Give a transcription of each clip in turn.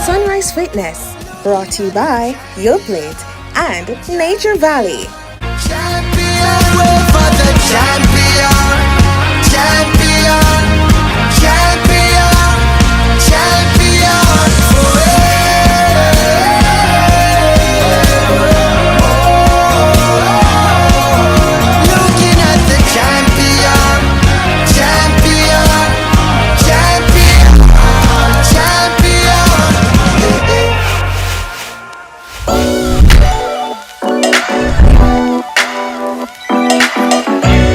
Sunrise Fitness, brought to you by Your Plate and Nature Valley. Champion, for the champion, champion, champion, champion forever. Looking at the champion, champion, champion, champion.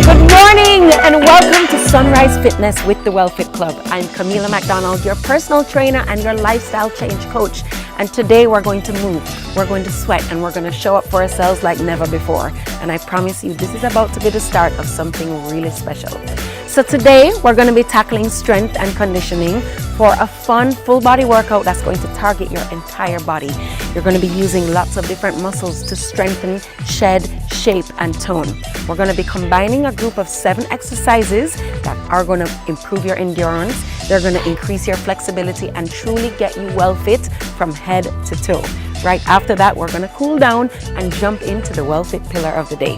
Good morning and welcome to Sunrise Fitness with the WellFit Club. I'm Camila McDonald, your personal trainer and your lifestyle change coach. And today we're going to move, we're going to sweat, and we're going to show up for ourselves like never before. And I promise you, this is about to be the start of something really special. So today we're going to be tackling strength and conditioning for a fun full body workout that's going to target your entire body. You're going to be using lots of different muscles to strengthen, shed, shape, and tone. We're going to be combining a group of 7 exercises that are going to improve your endurance. They're going to increase your flexibility and truly get you well fit from head to toe. Right after that, we're going to cool down and jump into the WellFit pillar of the day.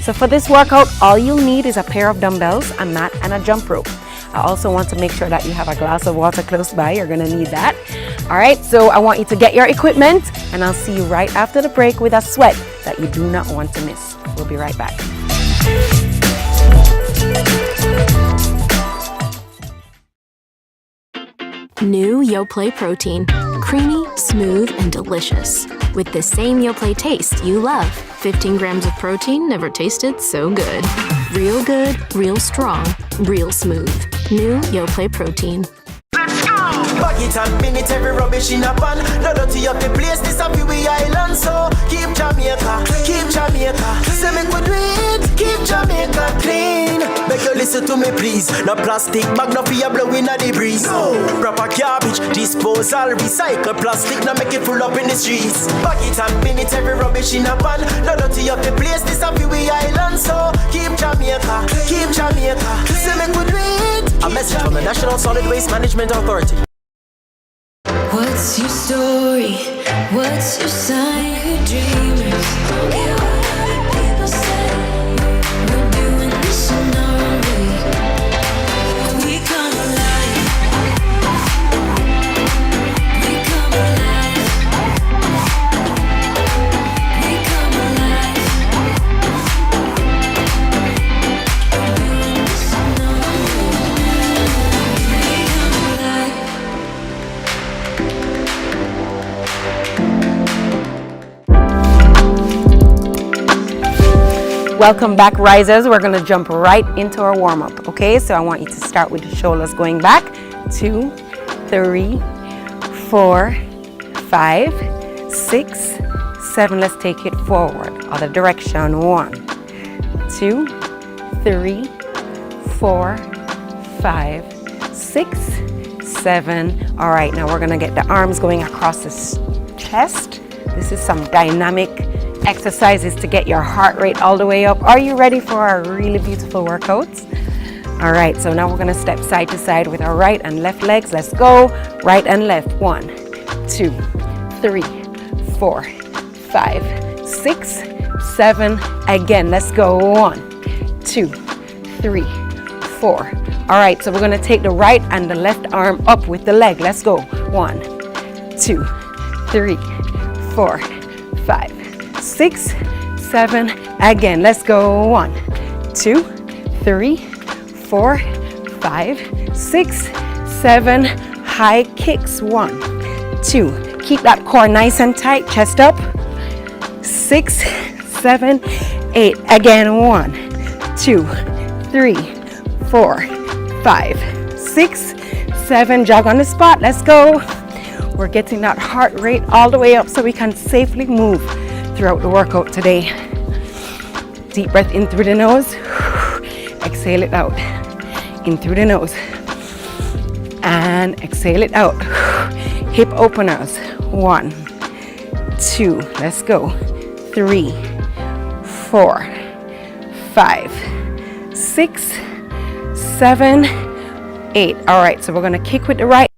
So for this workout, all you'll need is a pair of dumbbells, a mat, and a jump rope. I also want to make sure that you have a glass of water close by. You're going to need that. All right, so I want you to get your equipment, and I'll see you right after the break with a sweat that you do not want to miss. We'll be right back. New Yoplait protein. Creamy, smooth, and delicious. With the same Yoplait taste you love. 15 grams of protein never tasted so good. Real good, real strong, real smooth. New Yoplait protein. Bag it and pin it, every rubbish in a pan. No dirty up the place, this a we island. So keep Jamaica, keep Jamaica. Say me good with, keep Jamaica clean. Make you listen to me please. No plastic bag, no fear blowing at the breeze. No proper garbage, disposal, recycle plastic. Now make it full up in the streets. Bag it and pin it, every rubbish in a pan. No dirty up the place, this a we island. So keep Jamaica, keep Jamaica. Say me good with. A message from the National Solid Waste Management Authority. What's your story? What's your sign? Who dreamers? Don't care what other people say. We're doing this in our way. We come alive. We come alive. We come alive. We're doing this in our way. We come alive. Welcome back, risers. We're going to jump right into our warm-up, okay? So I want you to start with the shoulders going back. 2, 3, 4, 5, 6, 7. Let's take it forward. Other direction. 1, 2, 3, 4, 5, 6, 7. All right, now we're going to get the arms going across the chest. This is some dynamic exercises to get your heart rate all the way up. Are you ready for our really beautiful workouts? All right, so now we're going to step side to side with our right and left legs. Let's go. Right and left. 1, 2, 3, 4, 5, 6, 7. Again, let's go. 1, 2, 3, 4. All right, so we're going to take the right and the left arm up with the leg. Let's go. 1, 2, 3, 4, 5, 6, 7. Again, let's go. 1, 2, 3, 4, 5, 6, 7. High kicks. 1, 2. Keep that core nice and tight. Chest up. 6, 7, 8. Again. 1, 2, 3, 4, 5, 6, 7. Jog on the spot. Let's go. We're getting that heart rate all the way up so we can safely move throughout the workout today. Deep breath in through the nose. Exhale it out. In through the nose. And exhale it out. Hip openers. 1, 2. Let's go. 3, 4, 5, 6, 7, 8. All right, so we're going to kick with the right.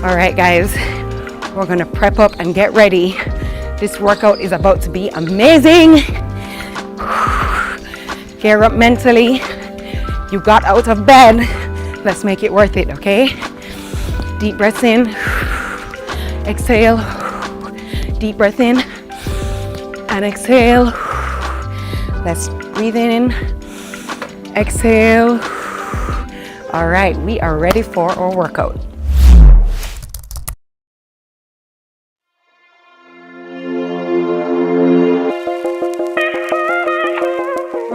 All right, guys, we're gonna prep up and get ready. This workout is about to be amazing. Gear up mentally. You got out of bed. Let's make it worth it, okay? Deep breaths in. Exhale. Deep breath in. And exhale. Let's breathe in. Exhale. All right, we are ready for our workout.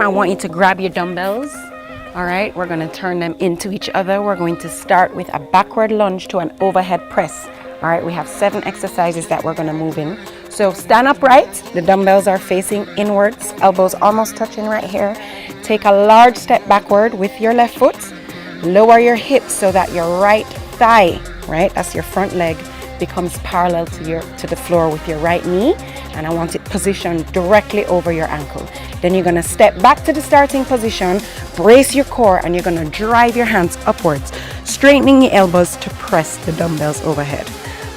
I want you to grab your dumbbells. All right, we're going to turn them into each other. We're going to start with a backward lunge to an overhead press. All right, we have 7 exercises that we're going to move in. So stand upright. The dumbbells are facing inwards, elbows almost touching right here. Take a large step backward with your left foot. Lower your hips so that your right thigh, right, that's your front leg, becomes parallel to the floor with your right knee. And I want it positioned directly over your ankle. Then you're gonna step back to the starting position, brace your core, and you're gonna drive your hands upwards, straightening your elbows to press the dumbbells overhead.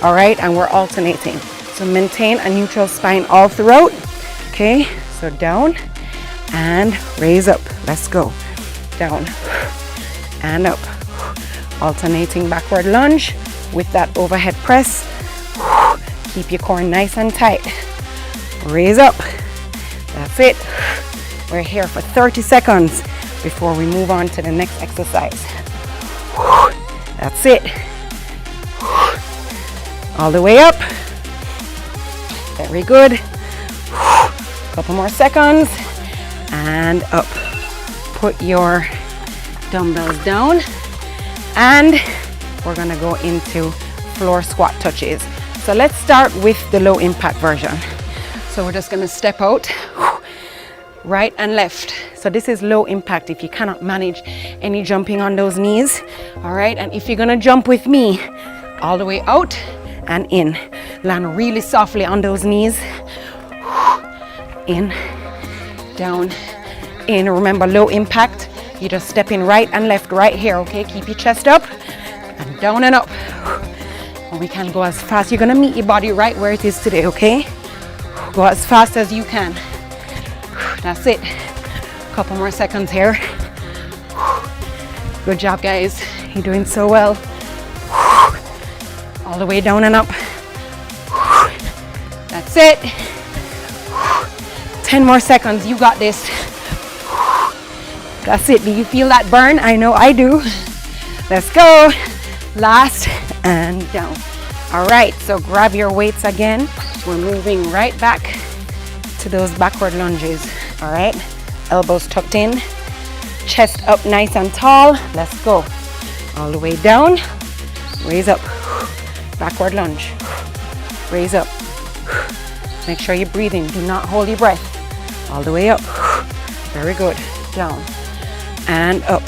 All right, and we're alternating. So maintain a neutral spine all throughout. Okay, so down and raise up. Let's go. Down and up. Alternating backward lunge with that overhead press. Keep your core nice and tight. Raise up. That's it. We're here for 30 seconds before we move on to the next exercise. That's it. All the way up. Very good. Couple more seconds. And up. Put your dumbbells down. And we're gonna go into floor squat touches. So let's start with the low impact version. So we're just gonna step out, right and left. So this is low impact if you cannot manage any jumping on those knees. All right, and if you're gonna jump with me, all the way out and in. Land really softly on those knees. In, down, in. Remember, low impact. You just step in right and left right here, okay? Keep your chest up and down and up. And we can go as fast. You're gonna meet your body right where it is today, okay? Go as fast as you can. That's it. Couple more seconds here. Good job, guys. You're doing so well. All the way down and up. That's it. 10 more seconds. You got this. That's it. Do you feel that burn? I know I do. Let's go. Last and down. All right, so grab your weights again. We're moving right back to those backward lunges. All right, elbows tucked in, chest up nice and tall. Let's go. All the way down, raise up, backward lunge, raise up. Make sure you're breathing. Do not hold your breath. All the way up. Very good. Down and up.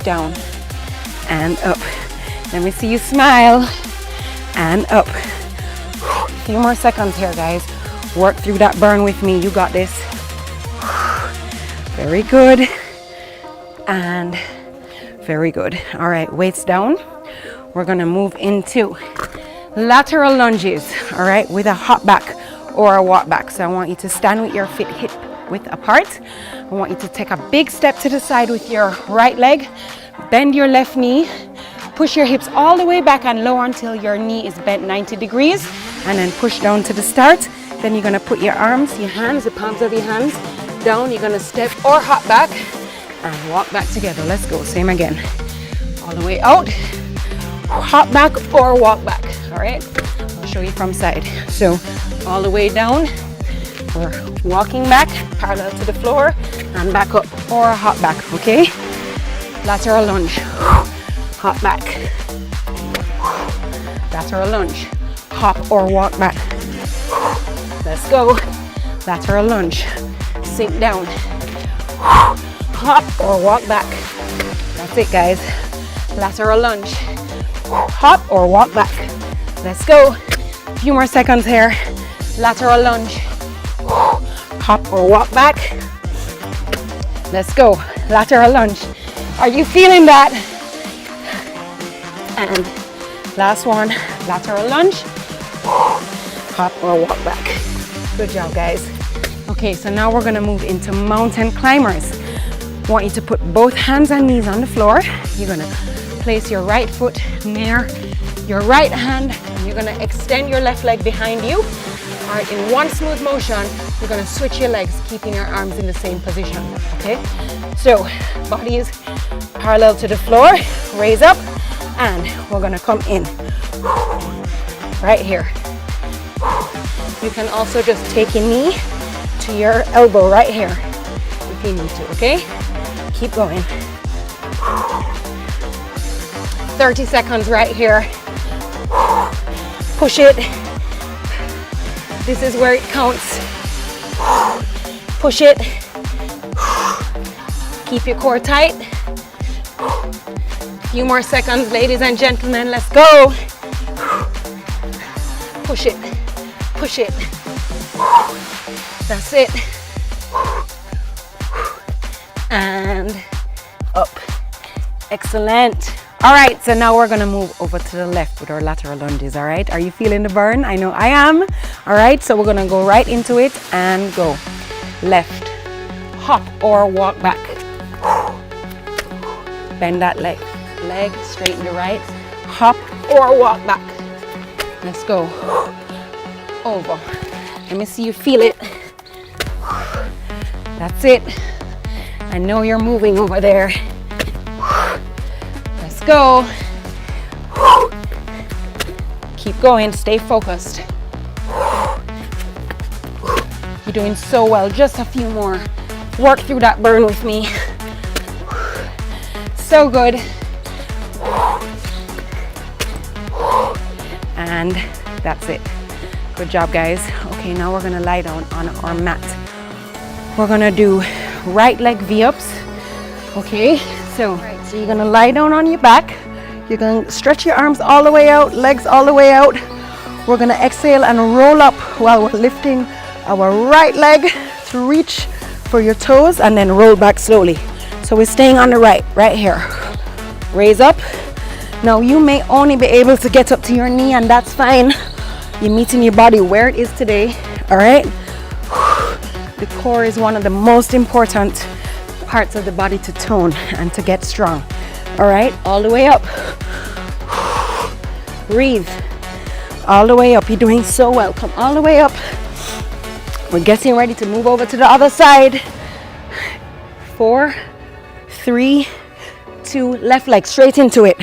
Down and up. Let me see you smile. And up. A few more seconds here, guys. Work through that burn with me. You got this. Very good. And very good. All right, weights down. We're gonna move into lateral lunges, all right, with a hop back or a walk back. So I want you to stand with your feet hip width apart. I want you to take a big step to the side with your right leg. Bend your left knee. Push your hips all the way back and lower until your knee is bent 90 degrees. And then push down to the start. Then you're gonna put your arms, your hands, the palms of your hands down. You're gonna step or hop back and walk back together. Let's go, same again. All the way out, hop back or walk back, all right? I'll show you from side. So all the way down, we're walking back, parallel to the floor, and back up or hop back, okay? Lateral lunge, hop back. Lateral lunge, hop or walk back. Let's go. Lateral lunge, sink down, hop or walk back. That's it, guys. Lateral lunge, hop or walk back. Let's go. A few more seconds here. Lateral lunge, hop or walk back. Let's go. Lateral lunge. Are you feeling that? And Last one, lateral lunge. Hop or walk back. Good job, guys. Okay, so now we're gonna move into mountain climbers. I want you to put both hands and knees on the floor. You're gonna place your right foot near your right hand, and you're gonna extend your left leg behind you. All right, in one smooth motion, you're gonna switch your legs, keeping your arms in the same position, okay? So, body is parallel to the floor, raise up, and we're gonna come in, right here. You can also just take your knee to your elbow right here, if you need to, okay? Keep going. 30 seconds right here. Push it. This is where it counts. Push it. Keep your core tight. Few more seconds, ladies and gentlemen, let's go. Push it, push it. That's it. And up. Excellent. All right, so now we're gonna move over to the left with our lateral lunges, all right? Are you feeling the burn? I know I am. All right, so we're gonna go right into it and go. Left, hop or walk back. Bend that leg, straighten the right, hop or walk back. Let's go. Over. Let me see you feel it. That's it. I know you're moving over there. Let's go. Keep going, stay focused. You're doing so well. Just a few more. Work through that burn with me. So good. And that's it. Good job, guys. Okay, now we're gonna lie down on our mat. We're gonna do right leg V-ups. Okay, so you're gonna lie down on your back. You're gonna stretch your arms all the way out, legs all the way out. We're gonna exhale and roll up while we're lifting our right leg to reach for your toes and then roll back slowly. So we're staying on the right here. Raise up. Now you may only be able to get up to your knee, and that's fine. You're meeting your body where it is today, all right? The core is one of the most important parts of the body to tone and to get strong, all right? All the way up. Breathe. All the way up. You're doing so well. Come all the way up. We're getting ready to move over to the other side. 4, 3, 2, left leg straight into it.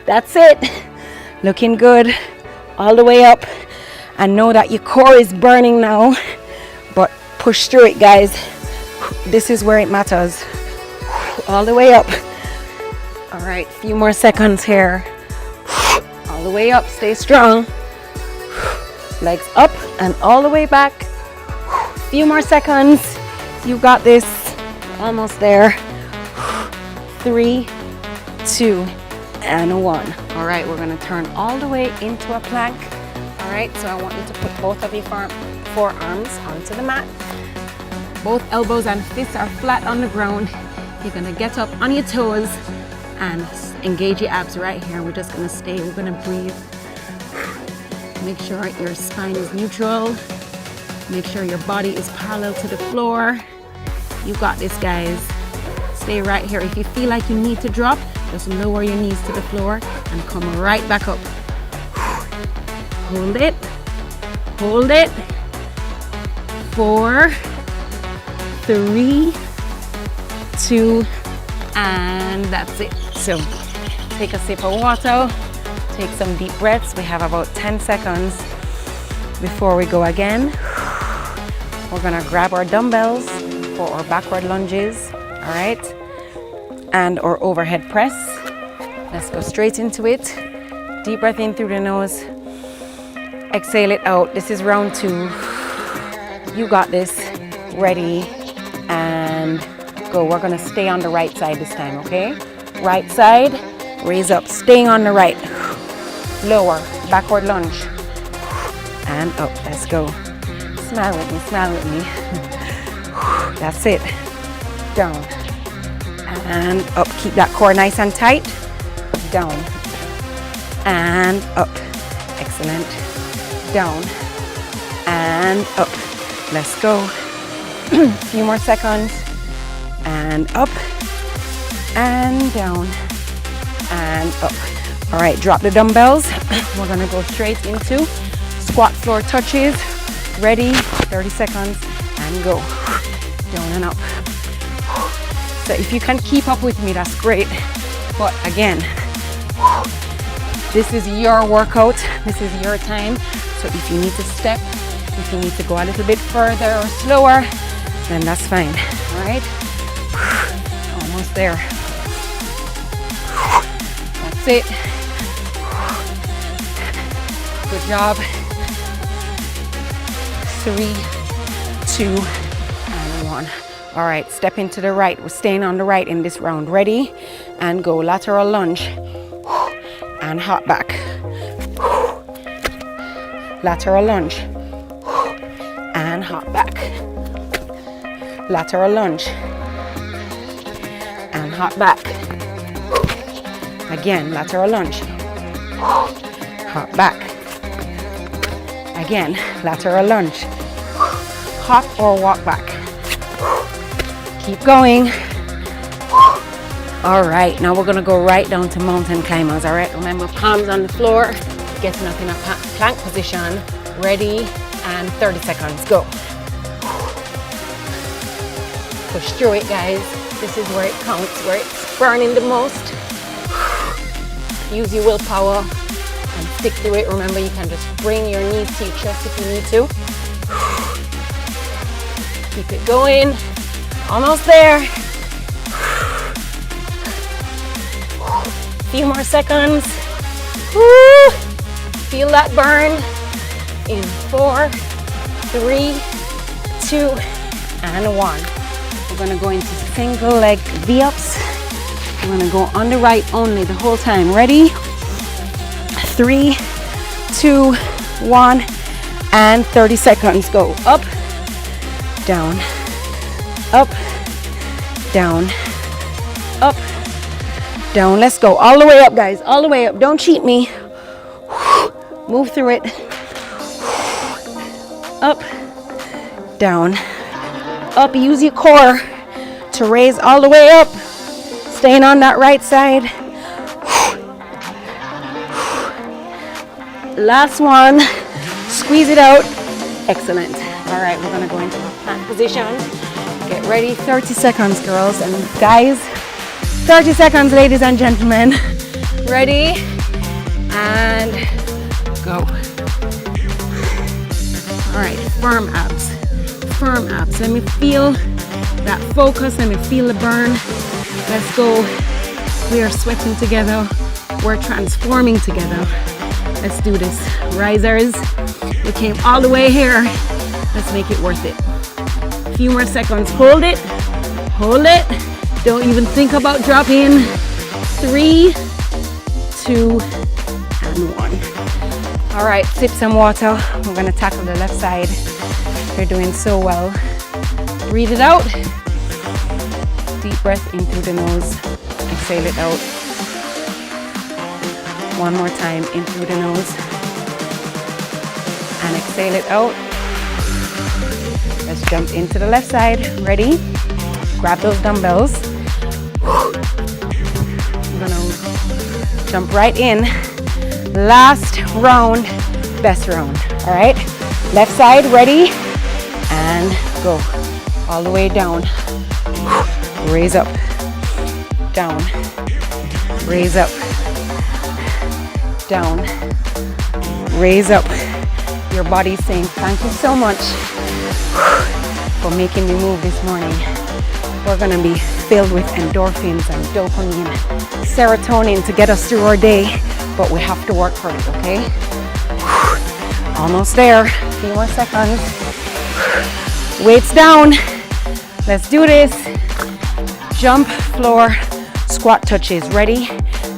That's it. Looking good. All the way up. I know that your core is burning now, but push through it, guys. This is where it matters. All the way up. All right, few more seconds here. All the way up, stay strong. Legs up and all the way back. Few more seconds. You got this. Almost there. 3, 2, and 1. All right, we're gonna turn all the way into a plank. All right, so I want you to put both of your forearms onto the mat. Both elbows and fists are flat on the ground. You're gonna get up on your toes and engage your abs right here. We're just gonna stay, we're gonna breathe. Make sure your spine is neutral. Make sure your body is parallel to the floor. You got this, guys. Stay right here. If you feel like you need to drop, just lower your knees to the floor and come right back up. Hold it. Hold it. 4, 3, 2, and that's it. So take a sip of water, take some deep breaths. We have about 10 seconds before we go again. We're gonna grab our dumbbells for our backward lunges, all right? And our overhead press. Let's go straight into it. Deep breath in through the nose. Exhale it out. This is round 2. You got this. Ready and go. We're gonna stay on the right side this time, okay? Right side, raise up, staying on the right. Lower, backward lunge. And up, let's go. Smile with me, smile with me. That's it. Down. And up, keep that core nice and tight. Down. and up. Excellent. Down and up. Let's go. A few more seconds. And up and down and up. All right, drop the dumbbells. We're gonna go straight into squat floor touches. Ready? 30 seconds and go. Down and up. So if you can keep up with me, that's great. But again, this is your workout. This is your time. So if you need to step, if you need to go a little bit further or slower, then that's fine. All right? Almost there. That's it. Good job. 3, 2, and 1. All right, step into the right. We're staying on the right in this round. Ready? And go. Lateral lunge. And hop back. Lateral lunge. And hop back. Lateral lunge. And hop back. Again, lateral lunge. Hop back. Again, lateral lunge. Hop or walk back. Keep going. All right, now we're gonna go right down to mountain climbers. All right, remember, palms on the floor, getting up in a plank position. Ready, and 30 seconds, go. Push through it, guys. This is where it counts, where it's burning the most. Use your willpower and stick to it. Remember, you can just bring your knees to your chest if you need to. Keep it going. Almost there. Few more seconds. Woo. Feel that burn. In 4, 3, 2, and 1. We're gonna go into single leg V-ups. We're gonna go on the right only the whole time. Ready? 3, 2, 1, and 30 seconds. Go up, down, up, down, up, down. Let's go all the way up, guys. All the way up. Don't cheat me. Move through it. Up, down, up. Use your core to raise all the way up. Staying on that right side. Last one. Squeeze it out. Excellent. All right, we're gonna go into a plank position. Get ready. 30 seconds, girls and guys. 30 seconds, ladies and gentlemen. Ready? And go. All right, firm abs. Firm abs. Let me feel that focus. Let me feel the burn. Let's go. We are sweating together. We're transforming together. Let's do this. Risers. We came all the way here. Let's make it worth it. A few more seconds. Hold it. Hold it. Don't even think about dropping. 3, 2, and 1. All right, sip some water. We're gonna tackle the left side. You're doing so well. Breathe it out. Deep breath in through the nose. Exhale it out. One more time, in through the nose. And exhale it out. Let's jump into the left side. Ready? Grab those dumbbells. I'm gonna jump right in. Last round, best round. All right? Left side, ready? And go. All the way down. Raise up. Down. Raise up. Down. Raise up. Your body's saying thank you so much for making me move this morning. We're gonna be filled with endorphins and dopamine, serotonin to get us through our day, but we have to work for it, okay? Almost there. A few more seconds. Weights down. Let's do this. Jump, floor, squat touches. Ready?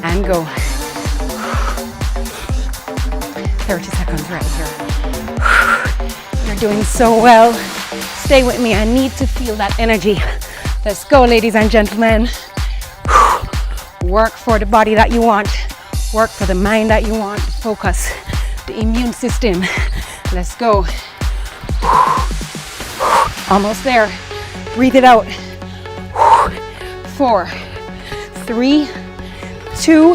And go. 30 seconds right here. You're doing so well. Stay with me. I need to feel that energy. Let's go, ladies and gentlemen. Work for the body that you want. Work for the mind that you want. Focus the immune system. Let's go. Almost there. Breathe it out. 4, 3, 2,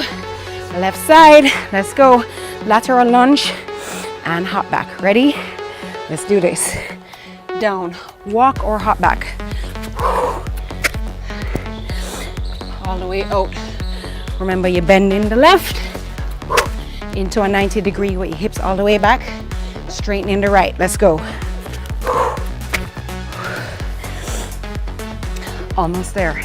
left side. Let's go. Lateral lunge and hop back. Ready? Let's do this. Down, walk or hop back. All the way out. Remember, you're bending the left into a 90 degree with your hips all the way back. Straightening the right. Let's go. Almost there.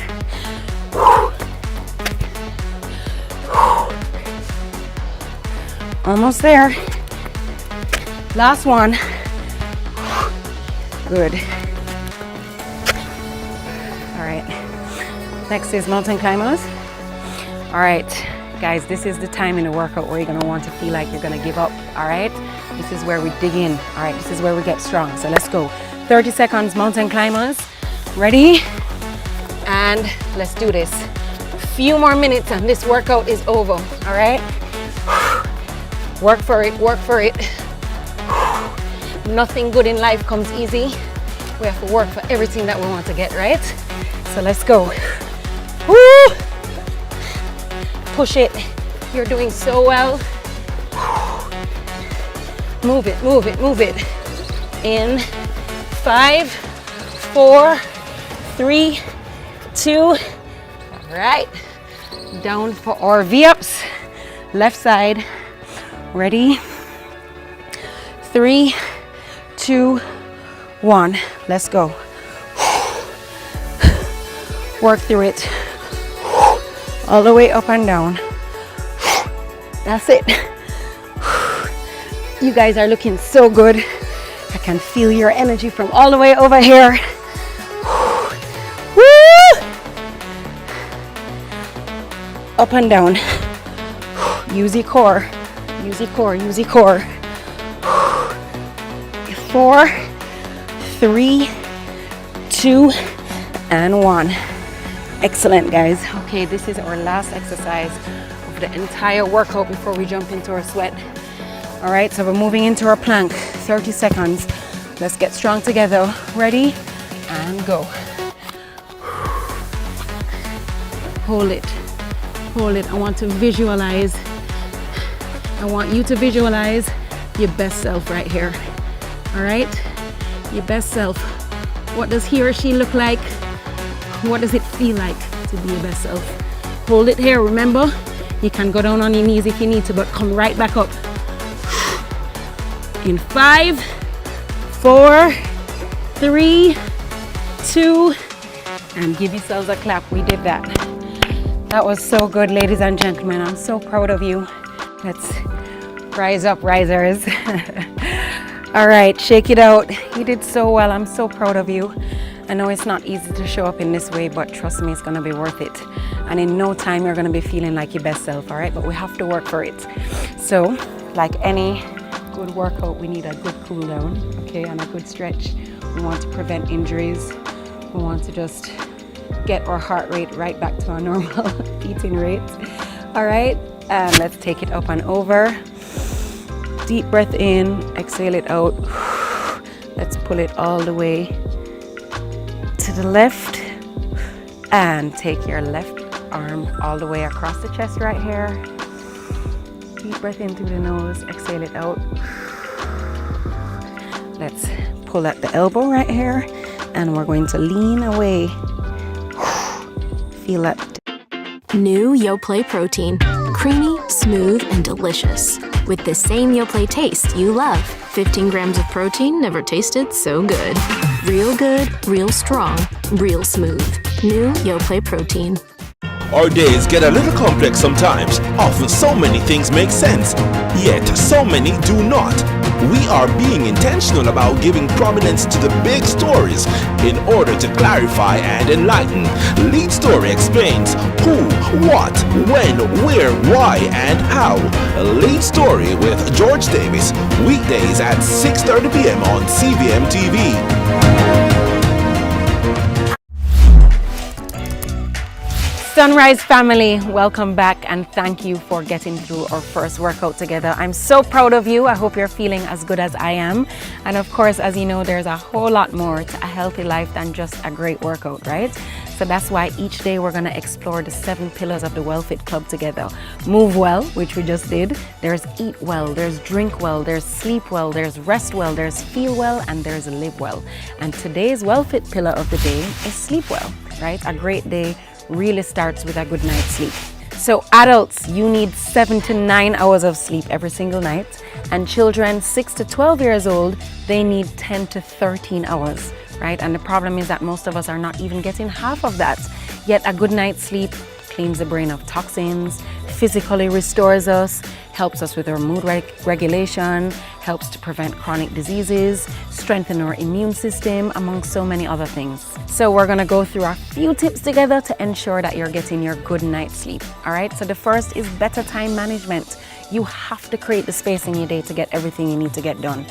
Almost there. Last one. Good. All right. Next is mountain climbers. All right, guys, this is the time in the workout where you're gonna want to feel like you're gonna give up. All right. This is where we dig in. All right. This is where we get strong. So let's go. 30 seconds, mountain climbers. Ready? And let's do this. A few more minutes and this workout is over. All right. Work for it. Work for it. Nothing good in life comes easy. We have to work for everything that we want to get, right? So let's go. Woo! Push it. You're doing so well. Move it, move it, move it. In 5, 4, 3, 2. All right. Down for our V-ups. Left side. Ready? 3, 2, 1. Let's go. Work through it. All the way up and down. That's it. You guys are looking so good. I can feel your energy from all the way over here. Woo! Up and down. Use your core. Use your core. Use your core. 4, 3, 2, and 1. Excellent, guys. Okay, this is our last exercise of the entire workout before we jump into our sweat. All right, so we're moving into our plank. 30 seconds. Let's get strong together. Ready? And go. Hold it. Hold it. I want to visualize. I want you to visualize your best self right here. All right? Your best self. What does he or she look like? What does it feel like to be your best self? Hold it here. Remember, you can go down on your knees if you need to, but come right back up. In 5, 4, 3, 2, and give yourselves a clap. We did that. That was so good, ladies and gentlemen. I'm so proud of you. Let's rise up, risers. All right, shake it out. You did so well. I'm so proud of you. I know it's not easy to show up in this way, but trust me, it's gonna be worth it. And in no time, you're gonna be feeling like your best self, all right? But we have to work for it. So, like any good workout, we need a good cool down, okay, and a good stretch. We want to prevent injuries. We want to just get our heart rate right back to our normal beating rate. All right, let's take it up and over. Deep breath in, exhale it out. Let's pull it all the way to the left and take your left arm all the way across the chest right here. Deep breath in through the nose, exhale it out. Let's pull at the elbow right here and we're going to lean away. Feel that. New Yoplait protein. Creamy, smooth, and delicious. With the same Yoplait taste you love. 15 grams of protein never tasted so good. Real good, real strong, real smooth. New Yoplait protein. Our days get a little complex sometimes. Often so many things make sense, yet so many do not. We are being intentional about giving prominence to the big stories in order to clarify and enlighten. Lead Story explains who, what, when, where, why, and how. Lead Story with George Davis, weekdays at 6:30 p.m. on CVMTV. Sunrise family, welcome back and thank you for getting through our first workout together. I'm so proud of you. I hope you're feeling as good as I am. And of course, as you know, there's a whole lot more to a healthy life than just a great workout, right? So that's why each day we're going to explore the 7 pillars of the WellFit Club together. Move well, which we just did. There's eat well, there's drink well, there's sleep well, there's rest well, there's feel well, and there's live well. And today's WellFit pillar of the day is sleep well, right? A great day really starts with a good night's sleep. So adults, you need 7 to 9 hours of sleep every single night. And children 6 to 12 years old, they need 10 to 13 hours, right? And the problem is that most of us are not even getting half of that. Yet a good night's sleep cleans the brain of toxins, physically restores us, helps us with our mood regulation, helps to prevent chronic diseases, strengthen our immune system, among so many other things. So we're gonna go through a few tips together to ensure that you're getting your good night's sleep, all right? So the first is better time management. You have to create the space in your day to get everything you need to get done.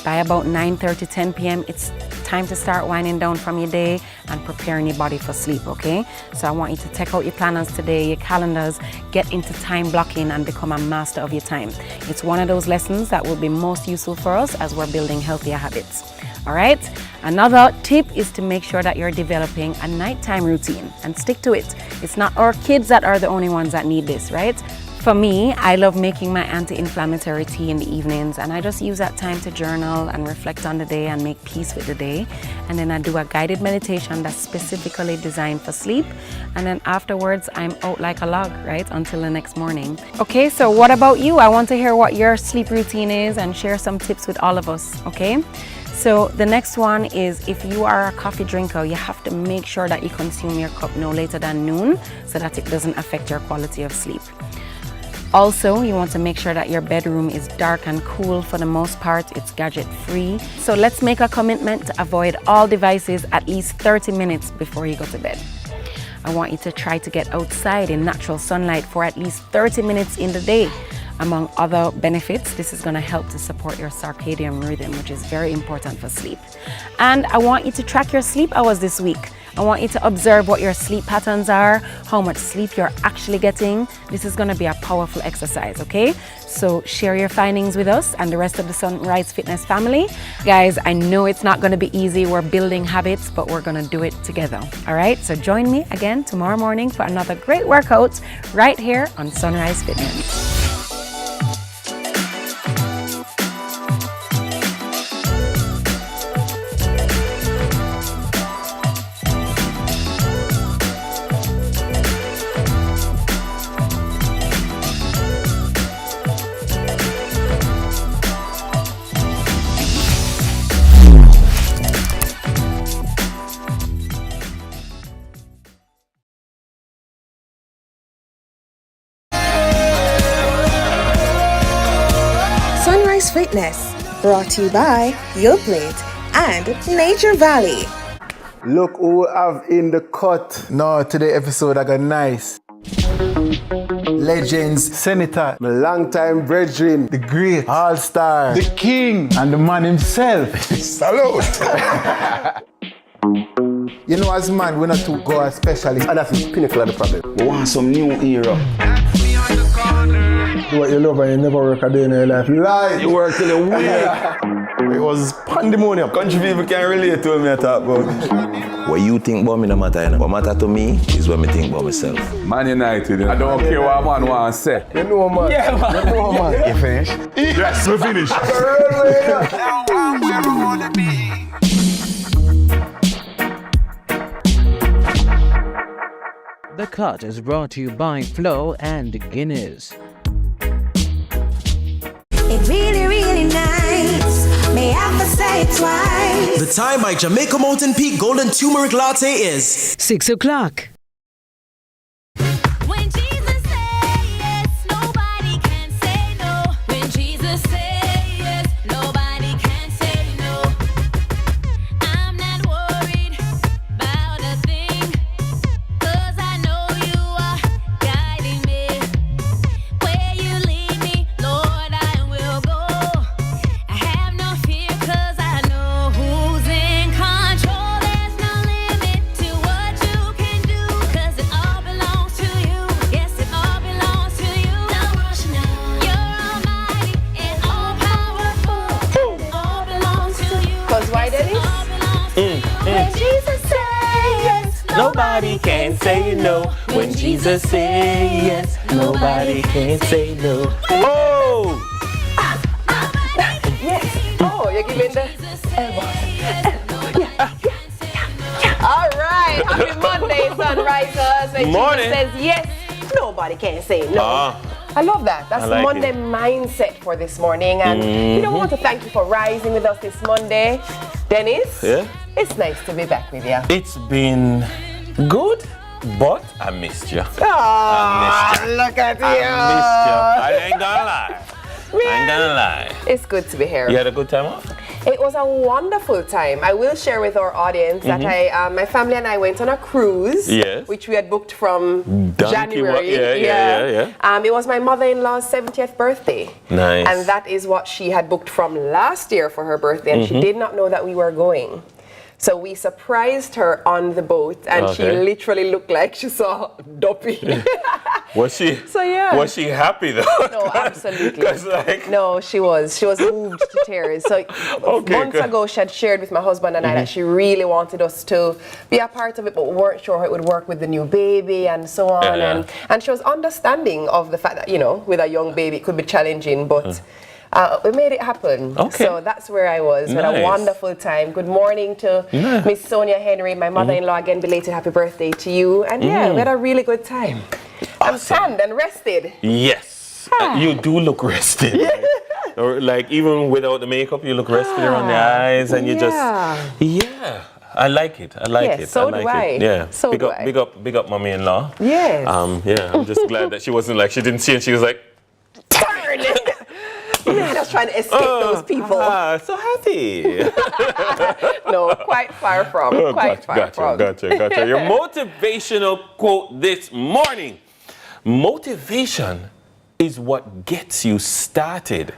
By about 9:30, 10 p.m., it's time to start winding down from your day and preparing your body for sleep, okay? So I want you to take out your planners today, your calendars, get into time blocking and become a master of your time. It's one of those lessons that will be most useful for us as we're building healthier habits, all right? Another tip is to make sure that you're developing a nighttime routine and stick to it. It's not our kids that are the only ones that need this, right? For me, I love making my anti-inflammatory tea in the evenings, and I just use that time to journal and reflect on the day and make peace with the day. And then I do a guided meditation that's specifically designed for sleep. And then afterwards, I'm out like a log, right? Until the next morning. Okay, so what about you? I want to hear what your sleep routine is and share some tips with all of us, okay? So the next one is, if you are a coffee drinker, you have to make sure that you consume your cup no later than noon so that it doesn't affect your quality of sleep. Also, you want to make sure that your bedroom is dark and cool. For the most part, it's gadget free. So let's make a commitment to avoid all devices at least 30 minutes before you go to bed. I want you to try to get outside in natural sunlight for at least 30 minutes in the day. Among other benefits, this is going to help to support your circadian rhythm, which is very important for sleep. And I want you to track your sleep hours this week. I want you to observe what your sleep patterns are, how much sleep you're actually getting. This is going to be a powerful exercise, okay? So share your findings with us and the rest of the Sunrise Fitness family. Guys, I know it's not going to be easy. We're building habits, but we're going to do it together, all right? So join me again tomorrow morning for another great workout right here on Sunrise Fitness. Sunrise Fitness, brought to you by Your Plate and Nature Valley. Look who we have in the cut. No, today episode I got nice. Legends, Senator, my longtime brethren, the great, all-star, the king, and the man himself. Salute! You know, as man, we're not too go specialist, and that's the pinnacle of the problem. We want some new era. Do what you love and you never work a day in your life. Lie! You work till you win. It was pandemonium. Country people can relate to me I talk about. What you think about me no matter, you know. What matter to me is what me think about myself. Man United, you know. I don't care what man want to say. You know, man. Yeah, man. You know, man. You finished? Yes, we finished. The Cut is brought to you by Flo and Guinness. It's really, really nice. May I have to say it twice. The time by Jamaica Mountain Peak Golden Turmeric Latte is 6 o'clock. When Jesus says yes, nobody can say no. When Jesus says yes, nobody can say no. I'm not worried about a thing, 'cause I know you are guiding me. Where you lead me, Lord, I will go. I have no fear, 'cause I know who's in control. There's no limit to what you can do. Nobody can say no. When Jesus says yes, nobody can say no. Oh! Yes. Oh, you're giving the elbow. All right. Happy Monday, Sunrisers. When Morning. Jesus says yes, nobody can say no. I love that. That's the Monday mindset for this morning. And we don't want to thank you for rising with us this Monday. Dennis, it's nice to be back with you. It's been good, but I missed you. Look at you. I missed you. I ain't gonna lie. It's good to be here. You had a good time off? It was a wonderful time. I will share with our audience that my family and I went on a cruise, which we had booked from January. It was my mother-in-law's 70th birthday. Nice. And that is what she had booked from last year for her birthday, and she did not know that we were going. So we surprised her on the boat, and she literally looked like she saw Duppy. Was she? So yeah. Was she happy though? No, absolutely. No, she was moved to tears. So months ago, she had shared with my husband and I that she really wanted us to be a part of it, but we weren't sure how it would work with the new baby and so on. And she was understanding of the fact that, you know, with a young baby, it could be challenging, but we made it happen. So that's where I was. We had a wonderful time. Good morning to Miss Sonia Henry, my mother-in-law. Again, belated happy birthday to you. And we had a really good time. I'm tanned and rested. Yes. You do look rested. Or like even without the makeup, you look rested around the eyes, and you just I like it. I like it. So I like do I. it. Yeah. So big up mommy-in-law. Yes. I'm just glad that she wasn't like, she didn't see and she was like, turn. I was trying to escape those people. So happy. No, quite far from. Gotcha. Your motivational quote this morning. Motivation is what gets you started.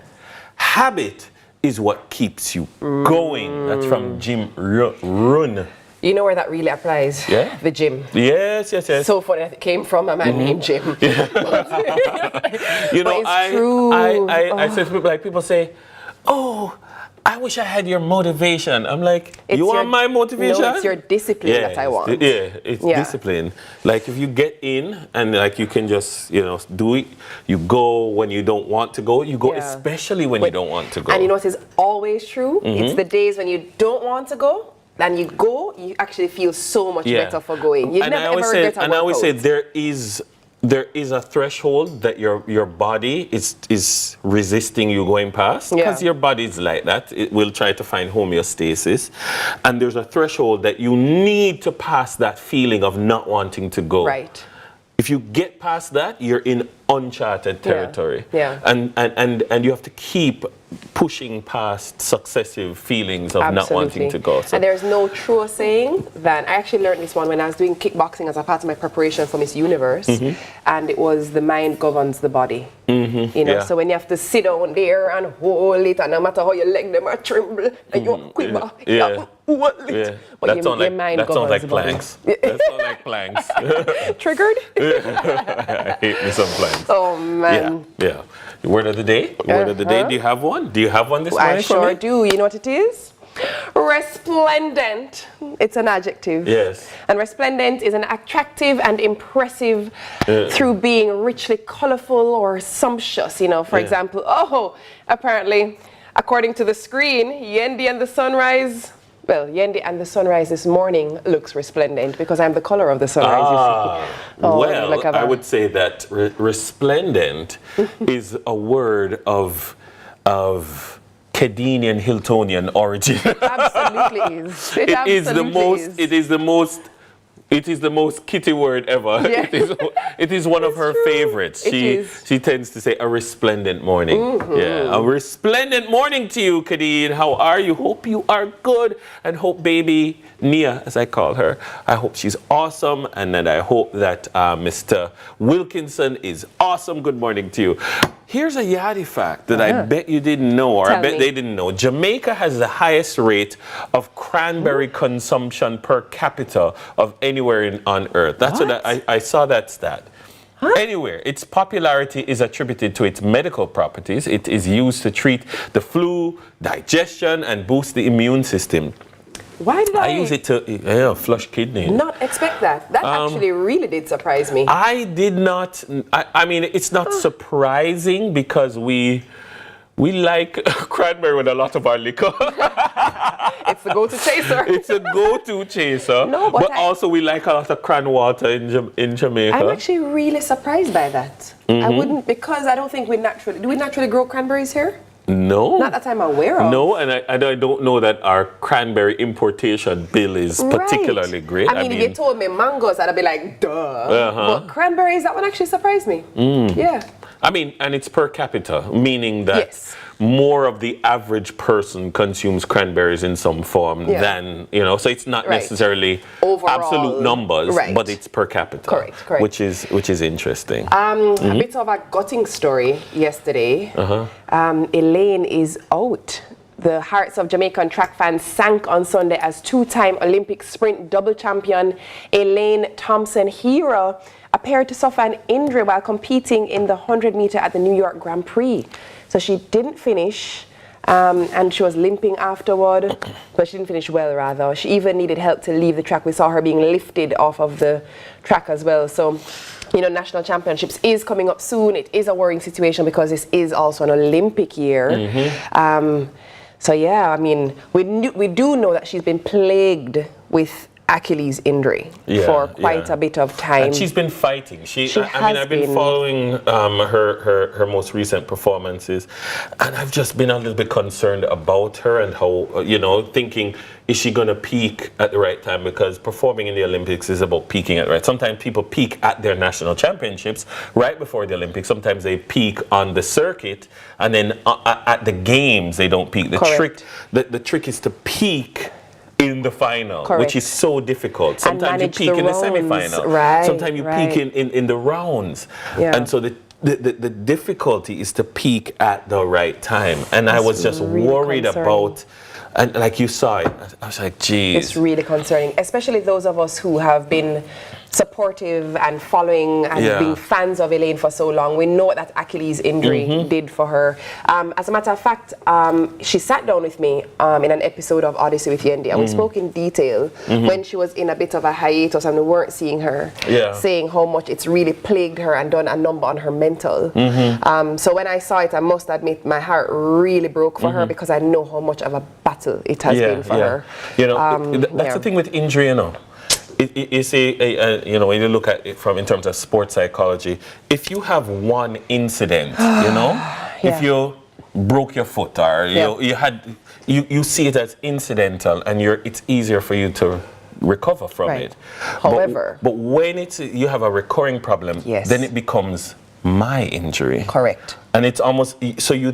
Habit is what keeps you going. That's from Jim Rohn. You know where that really applies? Yeah. The gym. Yes. So funny that it came from a man named Jim. You know, I say to people, like, people say, oh, I wish I had your motivation. I'm like, you want my motivation? No, it's your discipline that I want. It's discipline. Like if you get in and like you can just, you know, do it. You go when you don't want to go. You go especially when you don't want to go. And you know what is always true? It's the days when you don't want to go. And you go, you actually feel so much better for going. You never ever regret a workout. And I always say there is a threshold that your body is resisting you going past, because your body is like that. It will try to find homeostasis, and there's a threshold that you need to pass that feeling of not wanting to go. Right. If you get past that, you're in uncharted territory. And you have to keep pushing past successive feelings of not wanting to go. So. And there's no truer saying than, I actually learned this one when I was doing kickboxing as a part of my preparation for Miss Universe, and it was the mind governs the body. You know, so when you have to sit down there and hold it, and no matter how your leg them are tremble, and you quiver, That sounds like planks. That sounds like planks. Triggered? I hate me some planks. Oh man. Yeah. Word of the day? Word of the day. Do you have one? Do you have one this morning? I sure do. You know what it is? Resplendent. It's an adjective. Yes. And resplendent is an attractive and impressive through being richly colorful or sumptuous. You know, for example, apparently, according to the screen, Yendi and the sunrise. Well, Yendi and the sunrise this morning looks resplendent because I'm the color of the sunrise. I would say that resplendent is a word of Khadine Hyltonian origin. Absolutely is. It is the most kitty word ever. Yeah. It is one of her favorites. She tends to say a resplendent morning. A resplendent morning to you, Khadine. How are you? Hope you are good, and hope baby Nia, as I call her, I hope she's awesome, and then I hope that Mr. Wilkinson is awesome. Good morning to you. Here's a yardie fact that I bet you didn't know, or I bet they didn't know. Jamaica has the highest rate of cranberry consumption per capita of anywhere on earth. That's what I saw that stat. Anywhere. Its popularity is attributed to its medical properties. It is used to treat the flu, digestion, and boost the immune system. Why did I? I use it to flush kidney. Not expect that. That actually really did surprise me. I did not. I mean, it's not surprising because we like cranberry with a lot of our liquor. It's the go-to chaser. It's a go-to chaser. No, but also we like a lot of cran water in Jamaica. I'm actually really surprised by that. I wouldn't, because I don't think we naturally grow cranberries here? No. Not that I'm aware of. No, and I don't know that our cranberry importation bill is particularly great. I mean, if you told me mangoes, I'd be like, duh. But cranberries, that one actually surprised me. Yeah. I mean, and it's per capita, meaning that more of the average person consumes cranberries in some form than, so it's not necessarily overall, absolute numbers, but it's per capita. Correct. Which is interesting. A bit of a gutting story yesterday. Elaine is out. The hearts of Jamaican track fans sank on Sunday as two-time Olympic sprint double champion Elaine Thompson-Herah appeared to suffer an injury while competing in the 100-meter at the New York Grand Prix. So she didn't finish, and she was limping afterward, but she didn't finish well, rather. She even needed help to leave the track. We saw her being lifted off of the track as well. So, national championships is coming up soon. It is a worrying situation because this is also an Olympic year. So yeah, I mean, we do know that she's been plagued with Achilles injury for quite a bit of time. And she's been fighting. I've been following her most recent performances, and I've just been a little bit concerned about her and how, thinking, is she going to peak at the right time? Because performing in the Olympics is about peaking at the right. Sometimes people peak at their national championships right before the Olympics. Sometimes they peak on the circuit, and then at the games they don't peak. The trick is to peak in the final, which is so difficult. Sometimes you peak in the semi-final. Sometimes you peak in the rounds. And so the difficulty is to peak at the right time. And I was just really worried about, and like you saw it, I was like, geez. It's really concerning, especially those of us who have been supportive and following and being fans of Elaine for so long. We know what that Achilles injury did for her. As a matter of fact, she sat down with me in an episode of Odyssey with Yendi, and we spoke in detail when she was in a bit of a hiatus and we weren't seeing her, saying how much it's really plagued her and done a number on her mental. So when I saw it, I must admit my heart really broke for her, because I know how much of a battle it has been for her. That's the thing with injury, You see, when you look at it in terms of sports psychology, if you have one incident, if you broke your foot or you see it as incidental, and it's easier for you to recover from it. However, but when you have a recurring problem, then it becomes my injury. Correct. And it's almost, so you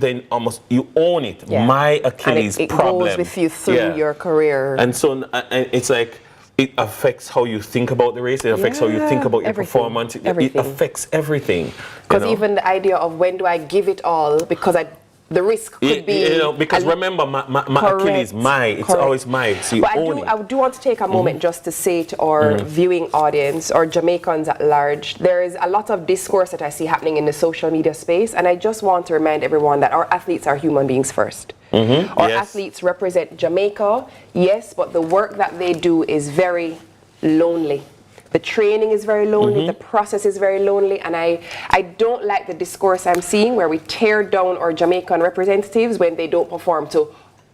own it. My Achilles and it problem. goes with you through your career. And so it's like, it affects how you think about the race. It affects how you think about your performance. It affects everything. Because even the idea of when do I give it all, because the risk could be... because remember, my Achilles, it's always mine. So you own it. I do want to take a moment just to say to our viewing audience, or Jamaicans at large, there is a lot of discourse that I see happening in the social media space, and I just want to remind everyone that our athletes are human beings first. Our athletes represent Jamaica, yes, but the work that they do is very lonely. The training is very lonely, the process is very lonely, and I don't like the discourse I'm seeing where we tear down our Jamaican representatives when they don't perform to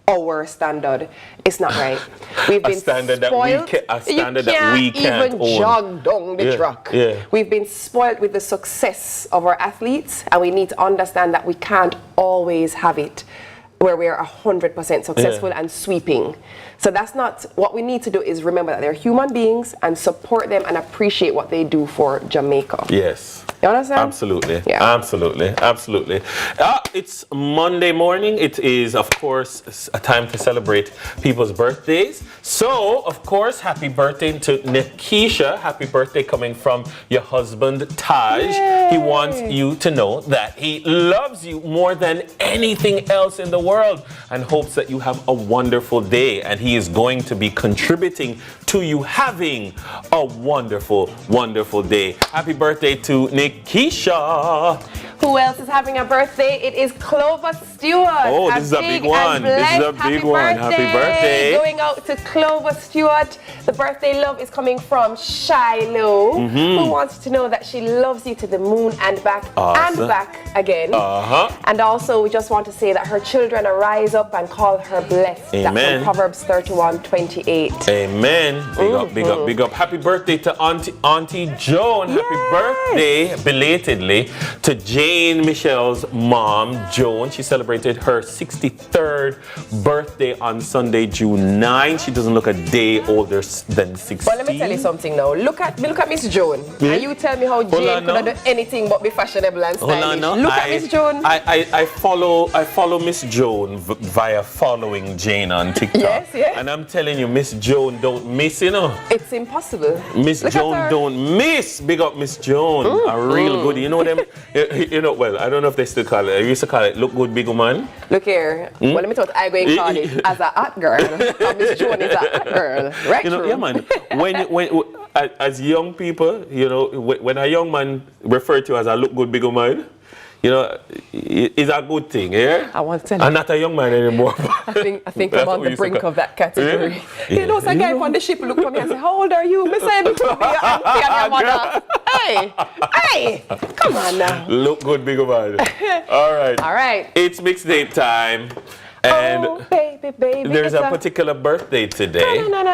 our standard. It's not right. We've been spoiled. A standard that we can't even jog down the track. We've been spoiled with the success of our athletes, and we need to understand that we can't always have it where we are 100% successful and sweeping. So that's not, what we need to do is remember that they're human beings and support them and appreciate what they do for Jamaica. Yes. You understand? Absolutely. Absolutely. It's Monday morning. It is, of course, a time to celebrate people's birthdays. So, of course, happy birthday to Nikisha. Happy birthday coming from your husband, Taj. Yay. He wants you to know that he loves you more than anything else in the world and hopes that you have a wonderful day. And he is going to be contributing to you having a wonderful, wonderful day. Happy birthday to Nikisha. birthday, Keisha. Who else is having a birthday? It is Clover Stewart. Oh, this is a big one. This is a big one. Happy birthday. Going out to Clover Stewart. The birthday love is coming from Shiloh, who wants to know that she loves you to the moon and back and back again. And also, we just want to say that her children arise up and call her blessed. Amen. That's from Proverbs 31:28. Amen. Big up, big up, big up. Happy birthday to Auntie Joan. Happy birthday, belatedly, to Jane Michelle's mom, Joan. She celebrated her 63rd birthday on Sunday, June 9. She doesn't look a day older than 16. Well, let me tell you something now. Look at Miss Joan. And you tell me how Jane could have done anything but be fashionable and stylish. Look at Miss Joan. I follow Miss Joan via following Jane on TikTok. Yes. And I'm telling you, Miss Joan don't miss, you know. It's impossible. Miss Joan don't miss. Big up Miss Joan. A real good. You know them. You know, well, I don't know if they still call it. I used to call it look good, big woman. Look here. Well, let me tell you what I'm going to call it as a hot girl. Miss Joan is a hot girl. Right? You know, yeah, man. When as young people, you know, when a young man referred to as a look good, big woman, you know, it's a good thing, yeah? I want to tell you. I'm not a young man anymore. I think I'm on the brink of that category. Yeah. You know, some guy on the ship look for me and say, how old are you? I said, be your auntie and your mother. Hey, come on now. Look good, big man. All right. It's mixtape time. And baby, there's a particular birthday today. No.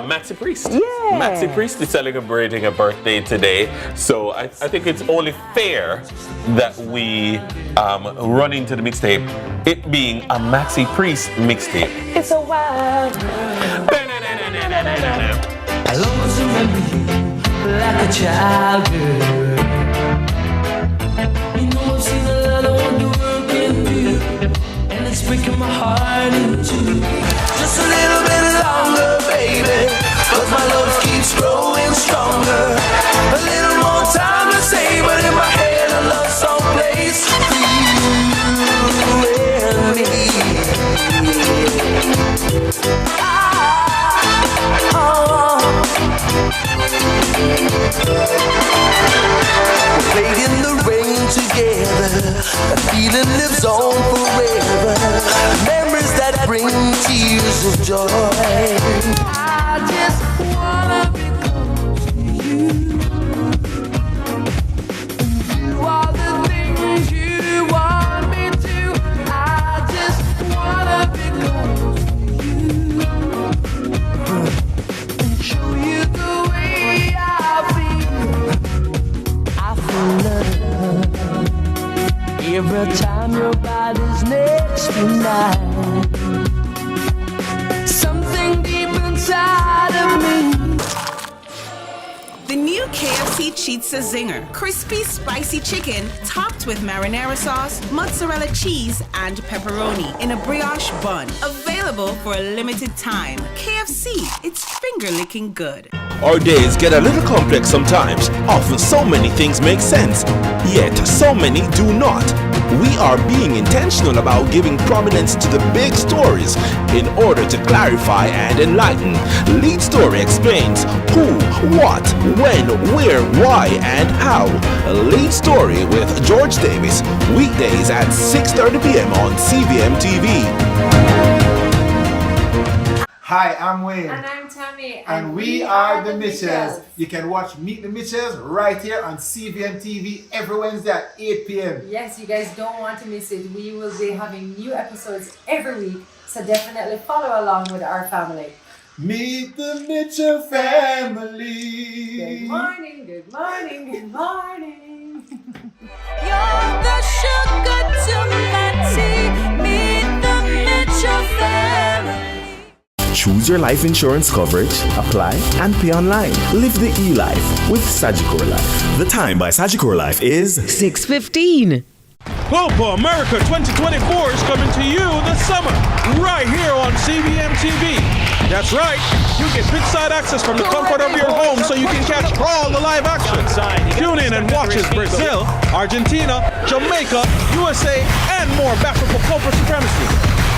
Maxi Priest. Yeah. Maxi Priest is celebrating a birthday today. So I think it's only fair that we run into the mixtape, it being a Maxi Priest mixtape. It's a wild I'll always remember you like a child girl. You know I've seen a lot of what the world can do, and it's breaking my heart in two. Just a little bit longer, baby, but my love keeps growing stronger. A little more time to say, but in my head a love song plays for you and me. We played in the rain together. That feeling lives on forever. Memories that bring tears of joy. I just wanna be close to you. You are the things you want me to. I just wanna be close to you. And show you the way I feel love. Every time your body's next to mine, something deep inside of me. The new KFC Chizza Zinger. Crispy, spicy chicken topped with marinara sauce, mozzarella cheese, and pepperoni in a brioche bun. Available for a limited time. KFC, it's finger-licking good. Our days get a little complex sometimes. Often so many things make sense, yet so many do not. We are being intentional about giving prominence to the big stories in order to clarify and enlighten. Lead Story explains who, what, when, where, why, and how. Lead Story with George Davis, weekdays at 6:30 p.m. on CVMTV. Hi, I'm Wayne. And I'm Tami. And we are the Mitchells. You can watch Meet the Mitchells right here on CVMTV every Wednesday at 8 p.m. Yes, you guys don't want to miss it. We will be having new episodes every week, so definitely follow along with our family. Meet the Mitchell family. Good morning, good morning, good morning. You're the sugar to my tea. Meet the Mitchell family. Choose your life insurance coverage, apply, and pay online. Live the e-life with Sagicor Life. The time by Sagicor Life is 6:15. Copa America 2024 is coming to you this summer, right here on CVMTV. That's right, you get big-side access from the comfort of your home so you can catch all the live action. Tune in and watch as Brazil, Argentina, Jamaica, USA, and more battle for Copa Supremacy.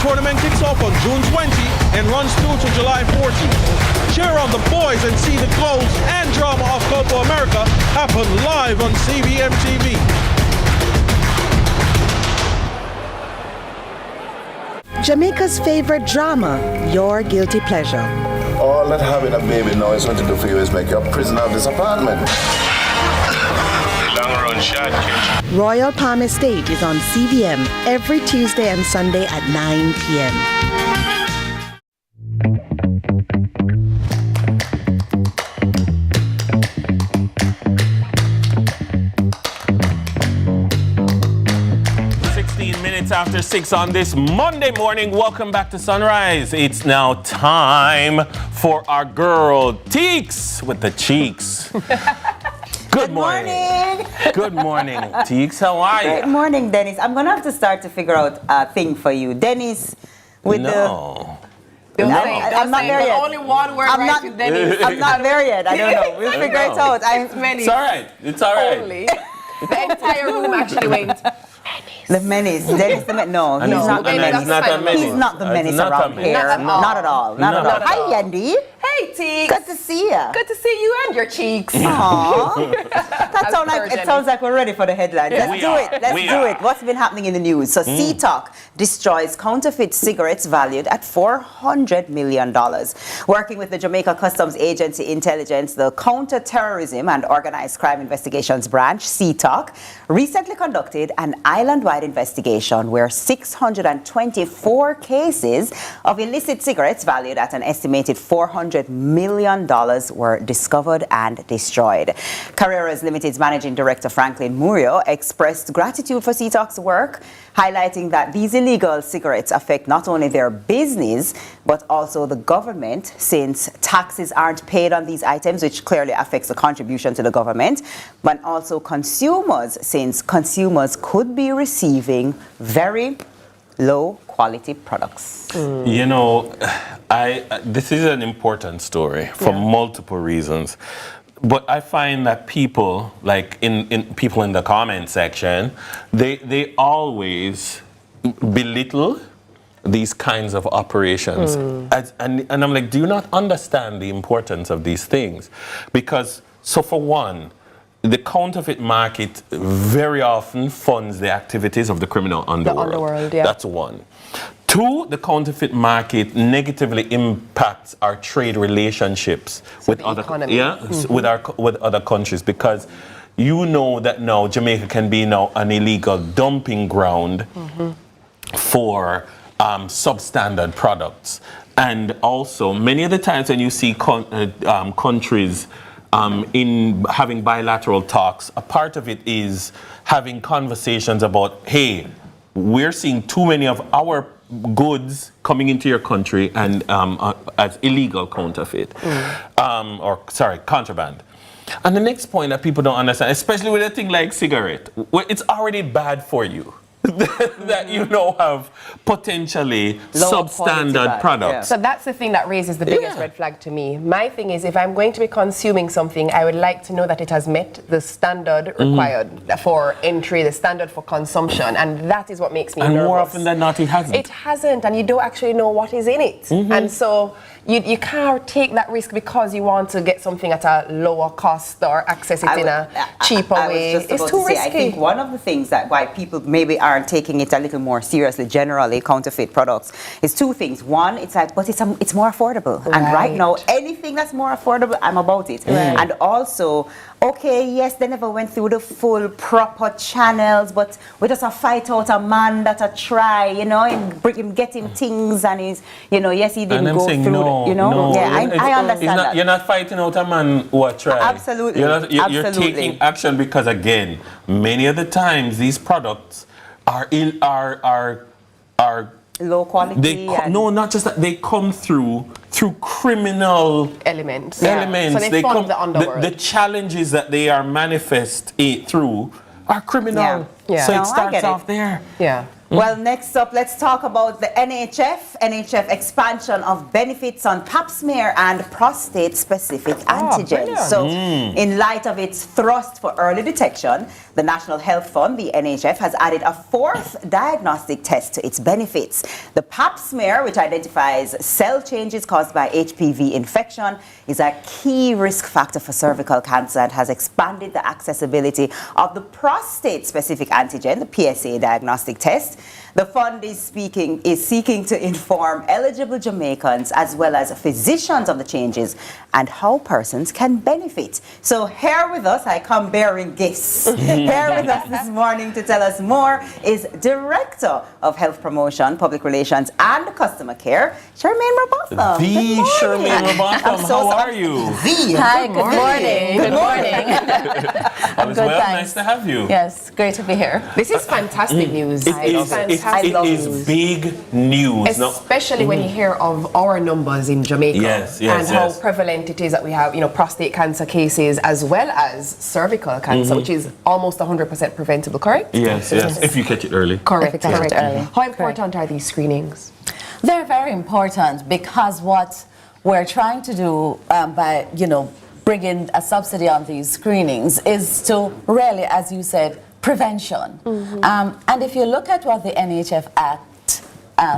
Tournament kicks off on June 20 and runs through to July 14. Cheer on the boys and see the goals and drama of Copa America happen live on CVMTV. Jamaica's favorite drama, your guilty pleasure. All that having a baby now is going to do for you is make you a prisoner of this apartment. Long run shot, kid. Royal Palm Estate is on CVM every Tuesday and Sunday at 9 p.m. 16 minutes after 6 on this Monday morning. Welcome back to Sunrise. It's now time for our girl Teeks with the cheeks. Good morning. Good morning, Teeks. How are you? Good morning, Dennis. I'm gonna have to start to figure out a thing for you, Dennis. With no. I'm not there yet. Only one word right with Dennis. I'm not there yet. I don't know. We'll figure it out. It's all right. It's all right. Only. The entire room actually went. The menace. Dennis the menace. No, he's not the menace. He's not the menace around here. Not at all. Not at all. Hi, Yendi. Hey, Teeks. Good to see you. Good to see you and your cheeks. Aww. It sounds like we're ready for the headlines. Let's do it. Let's do it. What's been happening in the news? So CTOC destroys counterfeit cigarettes valued at $400 million. Working with the Jamaica Customs Agency Intelligence, the Counter-Terrorism and Organized Crime Investigations Branch, CTOC, recently conducted an island-wide investigation where 624 cases of illicit cigarettes valued at an estimated $400 million were discovered and destroyed. Carreras Limited's Managing Director Franklin Murillo expressed gratitude for CTOC's work, highlighting that these illegal cigarettes affect not only their business but also the government, since taxes aren't paid on these items, which clearly affects the contribution to the government, but also consumers, since consumers could be receiving very low quality products. You know, this is an important story for multiple reasons. But I find that people, like people in the comment section, they always belittle these kinds of operations. And I'm like, do you not understand the importance of these things? Because, so for one, the counterfeit market very often funds the activities of the criminal underworld. That's one. Two, the counterfeit market negatively impacts our trade relationships with other with other countries, because you know that now Jamaica can be now an illegal dumping ground for substandard products. And also, many of the times when you see countries in having bilateral talks, a part of it is having conversations about, hey, we're seeing too many of our goods coming into your country and as illegal counterfeit, contraband. And the next point that people don't understand, especially with a thing like cigarette, where it's already bad for you. That you know have potentially substandard products. So that's the thing that raises the biggest red flag to me. My thing is, if I'm going to be consuming something, I would like to know that it has met the standard required for entry, the standard for consumption, and that is what makes me nervous. And more often than not, it hasn't. It hasn't, and you don't actually know what is in it. And so you can't take that risk because you want to get something at a lower cost or access it in a cheaper way. It's too risky. I think one of the things that why people maybe aren't taking it a little more seriously, generally, counterfeit products, is two things. One, it's like, but it's more affordable. And right now, anything that's more affordable, I'm about it. And also, okay, yes, they never went through the full proper channels, but we just fight out a man that I try, you know, and bring him, get him things, and he's, you know, yes, he didn't go through, you know. Yeah, I understand that. You're not fighting out a man who tried. Absolutely. You're taking action because, again, many of the times these products are low quality. Not just that, they come through criminal elements. So they fund the underworld. The challenges that they are manifest through are criminal. So it starts off there. Well, next up, let's talk about the NHF expansion of benefits on pap smear and prostate-specific antigens. So, in light of its thrust for early detection, the National Health Fund, the NHF, has added a fourth diagnostic test to its benefits. The pap smear, which identifies cell changes caused by HPV infection, is a key risk factor for cervical cancer and has expanded the accessibility of the prostate-specific antigen, the PSA diagnostic test. The fund is seeking to inform eligible Jamaicans as well as physicians of the changes and how persons can benefit. So here with us, I come bearing gifts. Here with us this morning to tell us more is Director of Health Promotion, Public Relations and Customer Care, Charmaine Robotham. The Charmaine Robotham, how are you? Hi, good morning. Good morning. I'm good, well, nice to have you. Yes, great to be here. This is fantastic news. It is big news. Especially when you hear of our numbers in Jamaica and how prevalent it is that we have, prostate cancer cases as well as cervical cancer, which is almost 100% preventable, correct? Yes, if you catch it early. Correct. How important are these screenings? They're very important because what we're trying to do by, bringing a subsidy on these screenings is to really, as you said, prevention. And if you look at what the NHF Act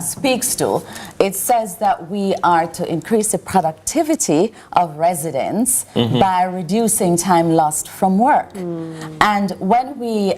speaks to, it says that we are to increase the productivity of residents by reducing time lost from work. And when we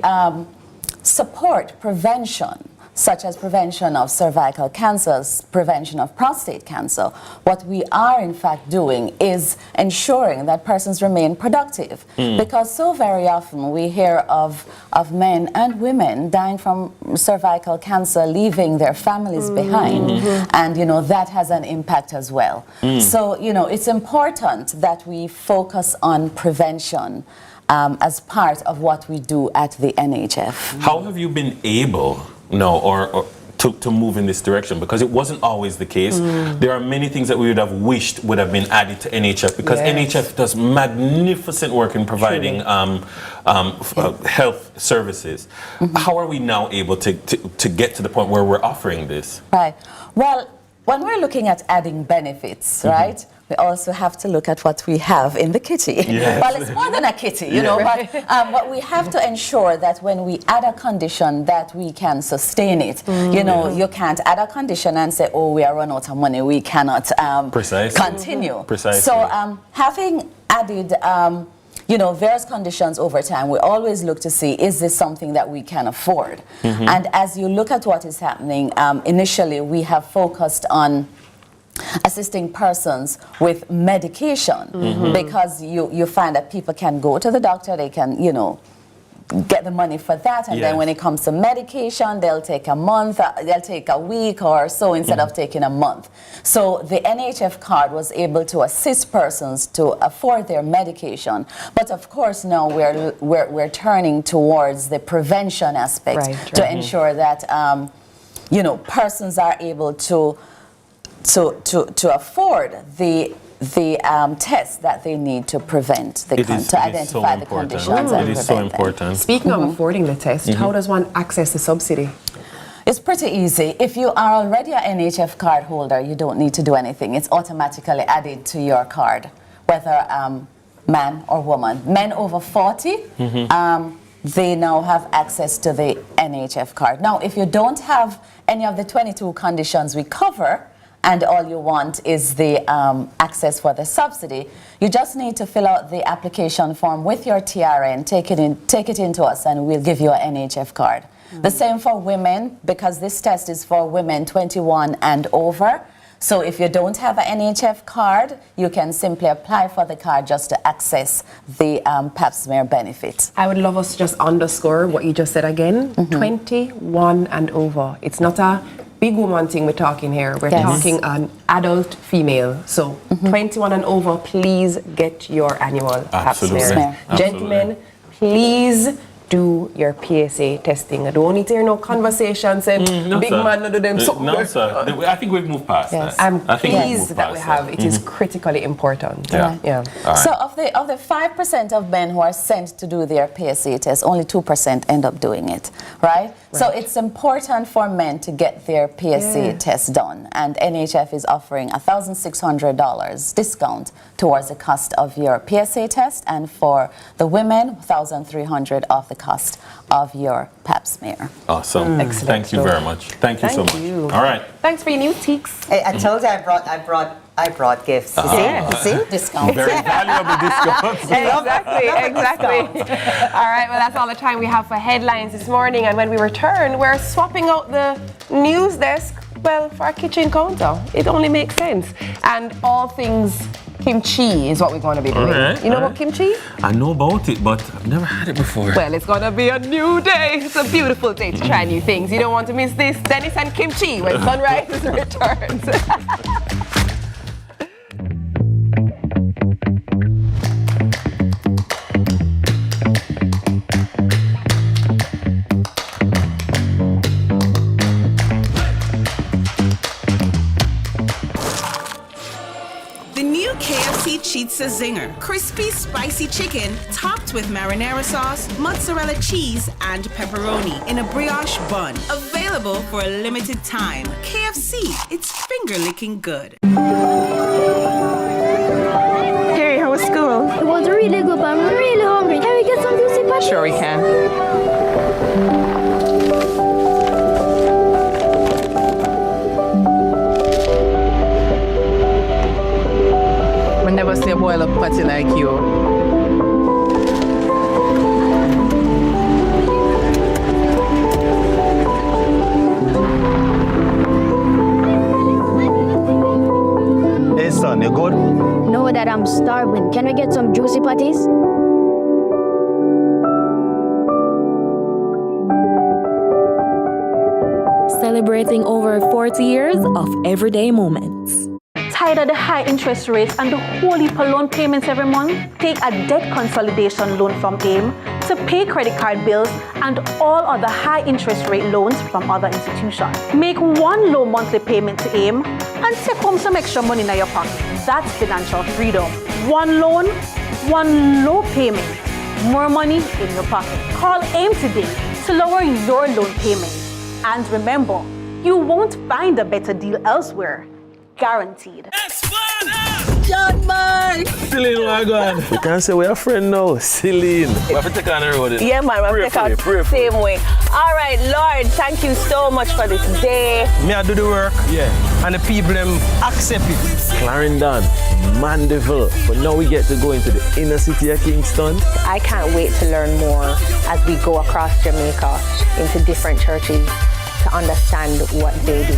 support prevention, such as prevention of cervical cancers, prevention of prostate cancer, what we are in fact doing is ensuring that persons remain productive. Because so very often we hear of men and women dying from cervical cancer, leaving their families behind. And, that has an impact as well. So, it's important that we focus on prevention as part of what we do at the NHF. How have you been able or to move in this direction? Because it wasn't always the case. There are many things that we would have wished would have been added to NHF because NHF does magnificent work in providing health services. How are we now able to get to the point where we're offering this? Right. Well, when we're looking at adding benefits, right, we also have to look at what we have in the kitty. Well, it's more than a kitty, but we have to ensure that when we add a condition that we can sustain it. You can't add a condition and say, oh, we are run out of money, we cannot continue. So having added various conditions over time, we always look to see, is this something that we can afford? And as you look at what is happening, initially we have focused on assisting persons with medication because you find that people can go to the doctor, they can, get the money for that, and then when it comes to medication, they'll take a month, they'll take a week or so instead of taking a month. So the NHF card was able to assist persons to afford their medication, but of course now we're turning towards the prevention aspect to ensure that persons are able to afford the tests that they need to prevent to identify the conditions and It is so important. Speaking of affording the test, how does one access the subsidy? It's pretty easy. If you are already an NHF card holder, you don't need to do anything. It's automatically added to your card, whether man or woman. Men over 40, they now have access to the NHF card. Now, if you don't have any of the 22 conditions we cover, and all you want is the access for the subsidy, you just need to fill out the application form with your TRN, take it into us, and we'll give you an NHF card. The same for women, because this test is for women 21 and over. So if you don't have an NHF card, you can simply apply for the card just to access the pap smear benefit. I would love us to just underscore what you just said again. 21 and over. It's not a big woman thing we're talking here. We're talking an adult female. So 21 and over, please get your annual pap smear. Gentlemen, please do your PSA testing. I don't need to hear no conversations saying big man no do them something. No, sir. I think we've moved past that. I'm pleased that we have. It is critically important. Yeah. Right. So of the 5% of men who are sent to do their PSA test, only 2% end up doing it, right? So it's important for men to get their PSA test done, and NHF is offering $1,600 discount towards the cost of your PSA test, and for the women, $1,300 off the cost of your pap smear. Awesome. Excellent. Thank you very much. Thank you so much. All right. Thanks for your new teaks. Hey, I told you I brought gifts. You see? Discount. Very valuable discounts. Exactly. All right, well, that's all the time we have for headlines this morning. And when we return, we're swapping out the news desk, well, for our kitchen counter. It only makes sense. And all things kimchi is what we're going to be doing. You know about kimchi? I know about it, but I've never had it before. Well, it's going to be a new day. It's a beautiful day to try new things. You don't want to miss this. Dennis and Kimchi when Sunrise returns. KFC Cheats a Zinger. Crispy, spicy chicken topped with marinara sauce, mozzarella cheese, and pepperoni in a brioche bun. Available for a limited time. KFC, it's finger-licking good. Hey, how was school? It was really good, but I'm really hungry. Can we get some juicy patties? Sure we can. I never see a boil up patty like you. Hey son, you good? No, Dad, I'm starving. Can we get some juicy patties? Celebrating over 40 years of everyday moments. Tired of the high interest rates and the whole heap of loan payments every month? Take a debt consolidation loan from AIM to pay credit card bills and all other high interest rate loans from other institutions. Make one low monthly payment to AIM and take home some extra money in your pocket. That's financial freedom. One loan, one low payment, more money in your pocket. Call AIM today to lower your loan payment. And remember, you won't find a better deal elsewhere. Guaranteed. John Mark! Celine, where you going? We can't say we're a friend now. Celine. We have to take on the road. Yeah, man, we have to take on the same way. All right, Lord, thank you so much for this day. Me, I do the work. Yeah. And the people, them accept it. Clarendon, Mandeville. But now we get to go into the inner city of Kingston. I can't wait to learn more as we go across Jamaica into different churches to understand what they do.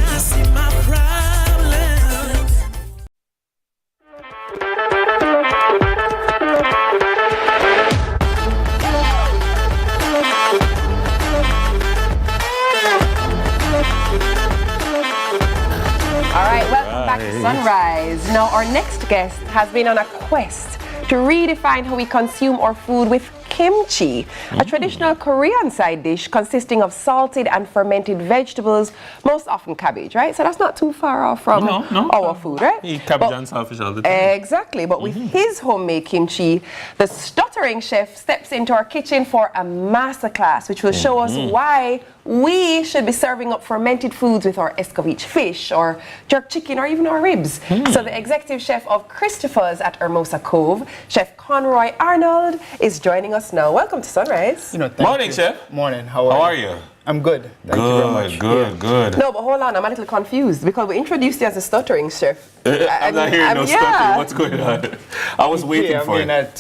Sunrise. Now, our next guest has been on a quest to redefine how we consume our food with kimchi, a traditional Korean side dish consisting of salted and fermented vegetables, most often cabbage, right? So that's not too far off from our food, right? Eat cabbage and saltfish all the time. Exactly, but with his homemade kimchi, the stuttering chef steps into our kitchen for a masterclass, which will show us why we should be serving up fermented foods with our escovitch fish or jerk chicken or even our ribs. So the executive chef of Christopher's at Hermosa Cove, Chef Conroy Arnold, is joining us now. Welcome to Sunrise. Morning, Chef. Morning. How are you? I'm good. Thank you very much. Good. No, but hold on, I'm a little confused because we introduced you as a stuttering chef. I'm not hearing no stuttering. What's going on? I was waiting for it. At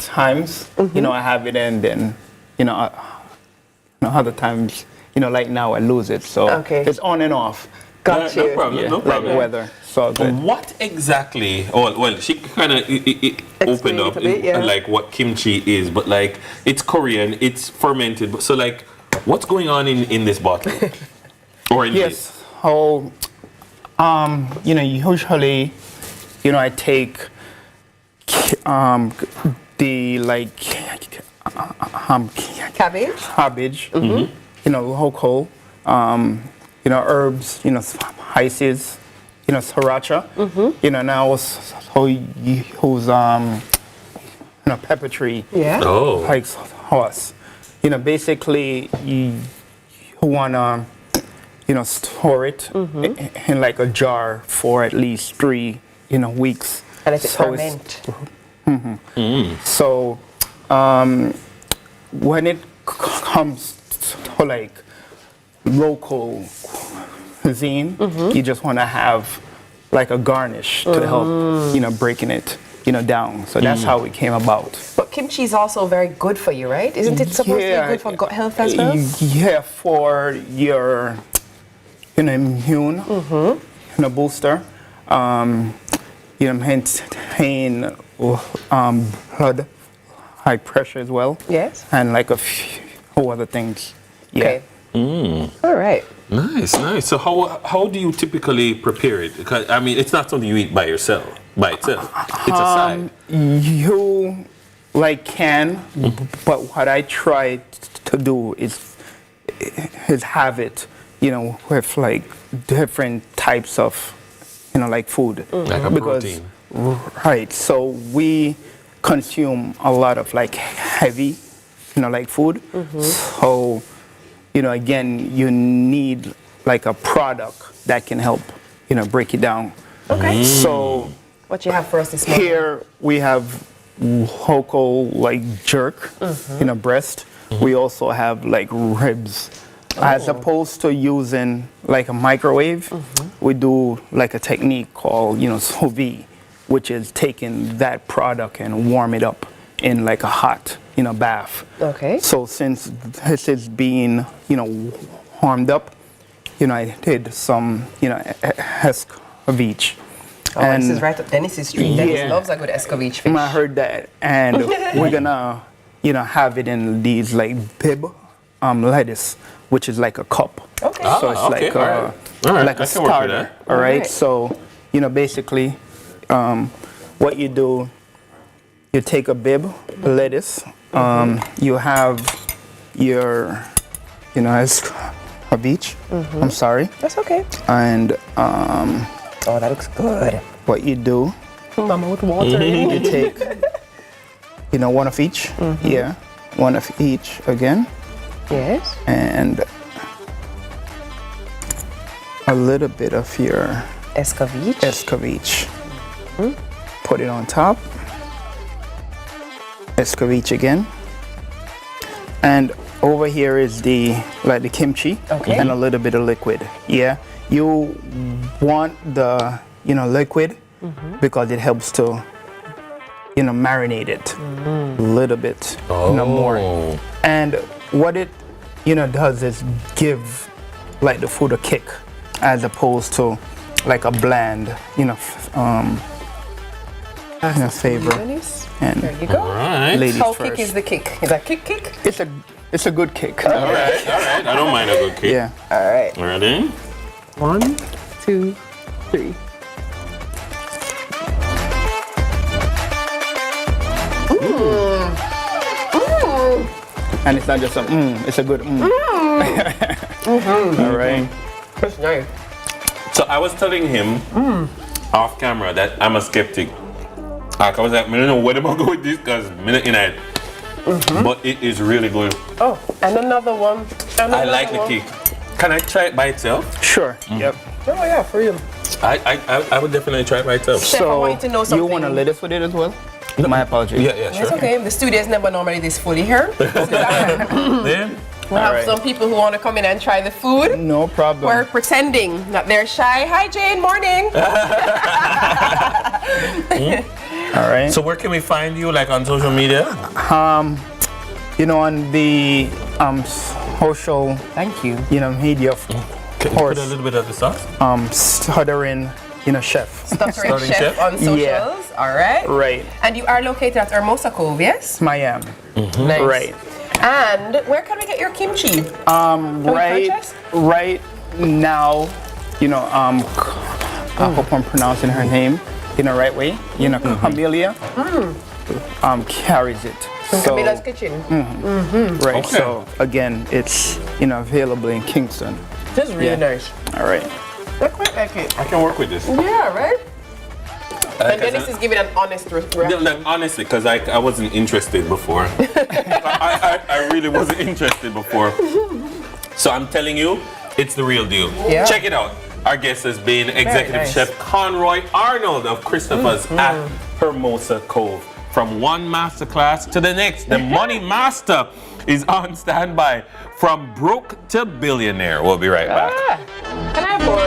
times, I have it and then, other times, like now I lose it. So it's on and off. Got you. No problem. Like weather. So good. What exactly? Well, she kind of opened up like what kimchi is, but like it's Korean, it's fermented. But so like, what's going on in this bottle? Or in this? Oh, usually, I take the like. cabbage, you know, local, you know, herbs, you know, spices, you know, sriracha, you know, now so you use, you know, pepper tree, like sauce. You know, basically you wanna, you know, store it in like a jar for at least 3, you know, weeks. And if it ferment. So, when it comes to like local cuisine, you just want to have like a garnish to help, you know, breaking it, you know, down. So that's how it came about. But kimchi is also very good for you, right? Isn't it supposed to be good for gut health as well? Yeah, for your, you know, immune, you know, booster. You know, maintain blood high pressure as well. Yes. And like a few other things. Yeah. Okay. All right. Nice. So how do you typically prepare it? Because I mean, it's not something you eat by itself. It's a side. You like can, but what I try to do is have it, you know, with like different types of, you know, like food. Like a protein. Right. So we consume a lot of like heavy, you know, like food. So, you know, again, you need like a product that can help, you know, break it down. Okay. So what you have for us this morning? Here we have local like jerk, you know, breast. We also have like ribs. As opposed to using like a microwave, we do like a technique called, you know, sous vide, which is taking that product and warm it up in like a hot, you know, bath. Okay. So since this is being, you know, warmed up, you know, I did some, you know, escovitch. Oh, and this is right up Dennis's street. Dennis loves a good escovitch fish. I heard that, and we're gonna, you know, have it in these like bib lettuce, which is like a cup. Okay. So it's like like a starter. All right. So, you know, basically, what you do, you take a bib lettuce. You have your, you know, escovitch. I'm sorry. That's okay. And oh, that looks good. What you do, my mouth watering. you take, you know, one of each. Yeah, one of each again. Yes. And a little bit of your escovitch. Put it on top. Escovitch again. And over here is the like the kimchi and a little bit of liquid. Yeah. You want the, you know, liquid because it helps to, you know, marinate it a little bit, you know, more. And what it, you know, does is give like the food a kick as opposed to like a bland, you know, flavor. And there you go. All right. Ladies How first. kick is the kick? Is that kick? It's a good kick. All right. I don't mind a good kick. Yeah. All right. Ready? 1, 2, 3. And it's not just a it's a good All right. That's nice. So I was telling him off camera that I'm a skeptic. I was like, I don't know where am I going with this because but it is really good. Oh, and another one. I like the cake. Can I try it by itself? Sure. Yep. Oh yeah, for real. I would definitely try it by itself. Chef, I want you to know something. You want to lettuce with it as well? No. My apologies. Yeah, sure. It's okay. The studio is never normally this fully here. Yeah. We have some people who want to come in and try the food. No problem. We're pretending that they're shy. Hi, Jane. Morning. All right. So where can we find you, like on social media? You know, on the social. Thank you. You know, media. Can you put a little bit of the sauce? Stuttering, you know, chef. Stuttering chef on socials. Yeah. All right. Right. And you are located at Hermosa Cove, yes? Miami. Nice. Right. And where can we get your kimchi? Right now, you know, I hope I'm pronouncing her name in the right way. You know, Camellia carries it. So, Camila's Kitchen. Right. Okay. So again, it's available in Kingston. This is really nice. All right. I quite like it. I can work with this. Yeah, right? And Dennis is giving an honest reaction. No, honestly, because I wasn't interested before. I really wasn't interested before. So I'm telling you, it's the real deal. Yeah. Check it out. Our guest has been Executive Chef Conroy Arnold of Christopher's at Hermosa Cove. From one masterclass to the next, the Money Master is on standby. From broke to billionaire. We'll be right back. Can I have more?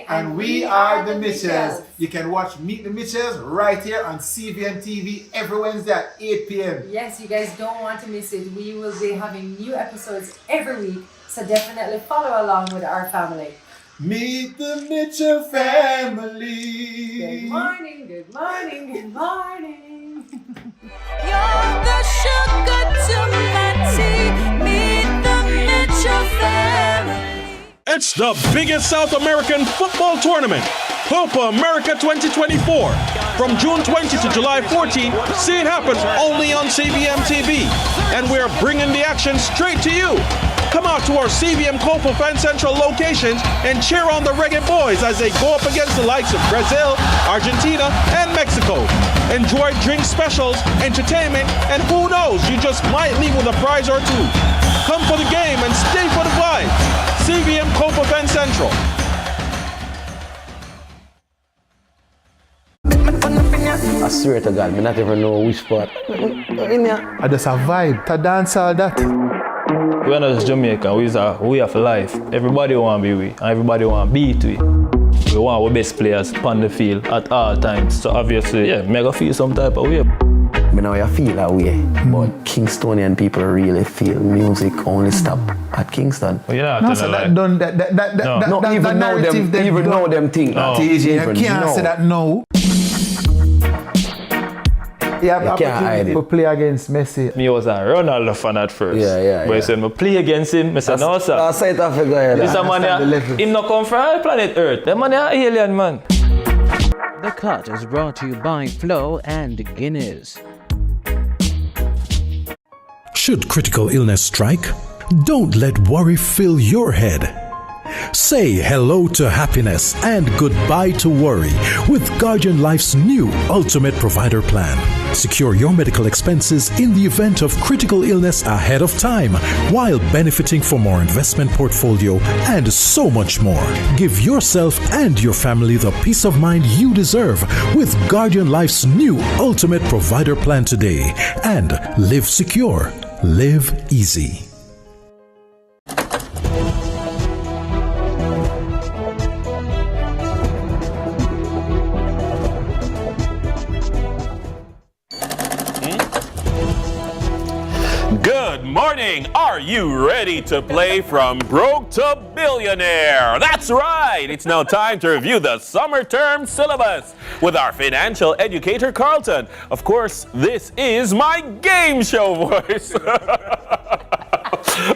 And we are the Mitchells. You can watch Meet the Mitchells right here on CVMTV every Wednesday at 8 p.m. Yes, you guys don't want to miss it. We will be having new episodes every week, so definitely follow along with our family. Meet the Mitchell family. Good morning, good morning, good morning. You're the sugar to my tea. Meet the Mitchell family. It's the biggest South American football tournament, Copa America 2024. From June 20 to July 14, see it happen only on CVMTV. And we're bringing the action straight to you. Come out to our CVM Copa Fan Central locations and cheer on the Reggae Boys as they go up against the likes of Brazil, Argentina, and Mexico. Enjoy drink specials, entertainment, and who knows, you just might leave with a prize or two. Come for the game and stay for the vibe. CVM Copa Fan Central. I swear to God, I not even know which spot. I just a vibe, to dance all that. We're not just Jamaican, we have life. Everybody want to be we, and everybody want to beat we. We want our best players on the field at all times. So obviously, yeah, mega feel some type of way. I know you feel that way, but Kingstonian people really feel music only stop at Kingston. Well, you're not No, so that done that even know them things. No. You can't say that no. Yeah, You can't hide it. to play against Messi. Me was a Ronaldo fan at first. Yeah. But he said, I play against him. I said, no, sir. That's South Africa. This a man, him not come from planet Earth. That man is an alien, man. The Cut is brought to you by Flo and Guinness. Should critical illness strike, don't let worry fill your head. Say hello to happiness and goodbye to worry with Guardian Life's new Ultimate Provider Plan. Secure your medical expenses in the event of critical illness ahead of time while benefiting from our investment portfolio and so much more. Give yourself and your family the peace of mind you deserve with Guardian Life's new Ultimate Provider Plan today. And live secure. Live easy. Good morning. Are you ready to play from broke to billionaire? That's right. It's now time to review the summer term syllabus with our financial educator, Carlton. Of course, this is my game show voice.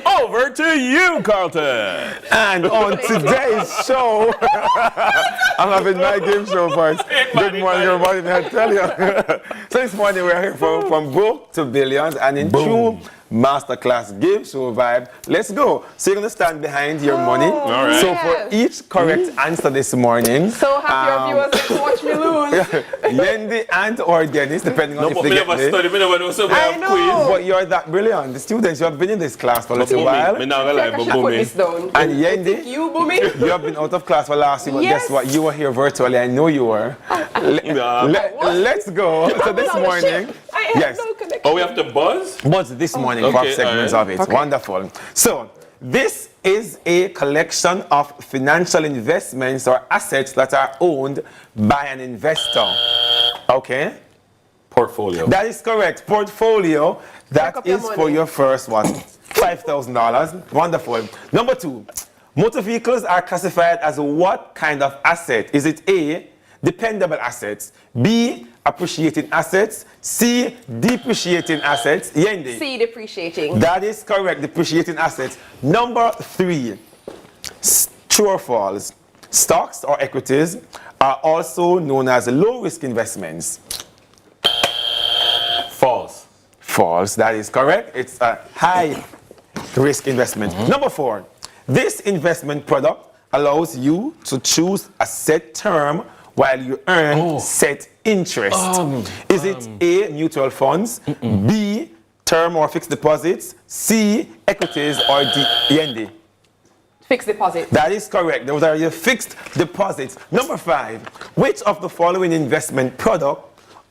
Over to you, Carlton. And on today's show, I'm having my game show voice. Good morning, everybody. I tell you. So this morning we're here from broke to billions, and in true masterclass game show vibe, let's go. So you're gonna stand behind your money. All right. So for each correct answer this morning, So happy our viewers to watch me lose. Yendi and or Dennis, depending on if they get it. I know. But you're that brilliant. The students, you have been in this class for a little while. And Yendi, you, Boomy. you have been out of class for last year, but Yes. guess what? You were here virtually. I know you were. Let's go. So this morning, yes. Oh, we have to buzz? Buzz this morning for Okay, segments all of right. it. Okay. Wonderful. So this is a collection of financial investments or assets that are owned by an investor. Okay? Portfolio. That is correct. Portfolio. That up your is for money. your first one. $5,000. Wonderful. Number 2, motor vehicles are classified as what kind of asset? Is it A, dependable assets, B, appreciating assets, C, depreciating assets? Yendi. C, depreciating. That is correct, depreciating assets. Number 3, true or false? Stocks or equities are also known as low-risk investments. False. False, that is correct. It's a high-risk investment. Number 4, this investment product allows you to choose a set term while you earn set interest. Is it A, mutual funds, B, term or fixed deposits, C, equities, or D, Yendi? Fixed deposit. That is correct. Those are your fixed deposits. Number 5, which of the following investment product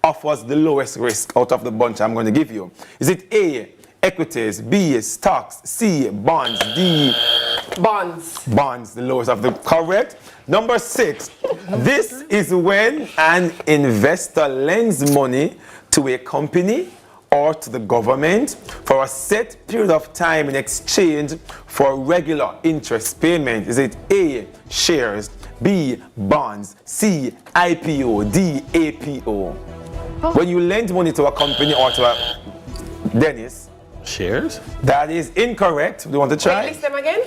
offers the lowest risk out of the bunch I'm going to give you? Is it A, equities, B, stocks, C, bonds, D, bonds. Bonds, the lowest of the correct. Number 6, this is when an investor lends money to a company or to the government for a set period of time in exchange for regular interest payment. Is it A, shares, B, bonds, C, IPO, D, APO? When you lend money to a company or to a Dennis. Shares? That is incorrect. Do you want to try? List them again?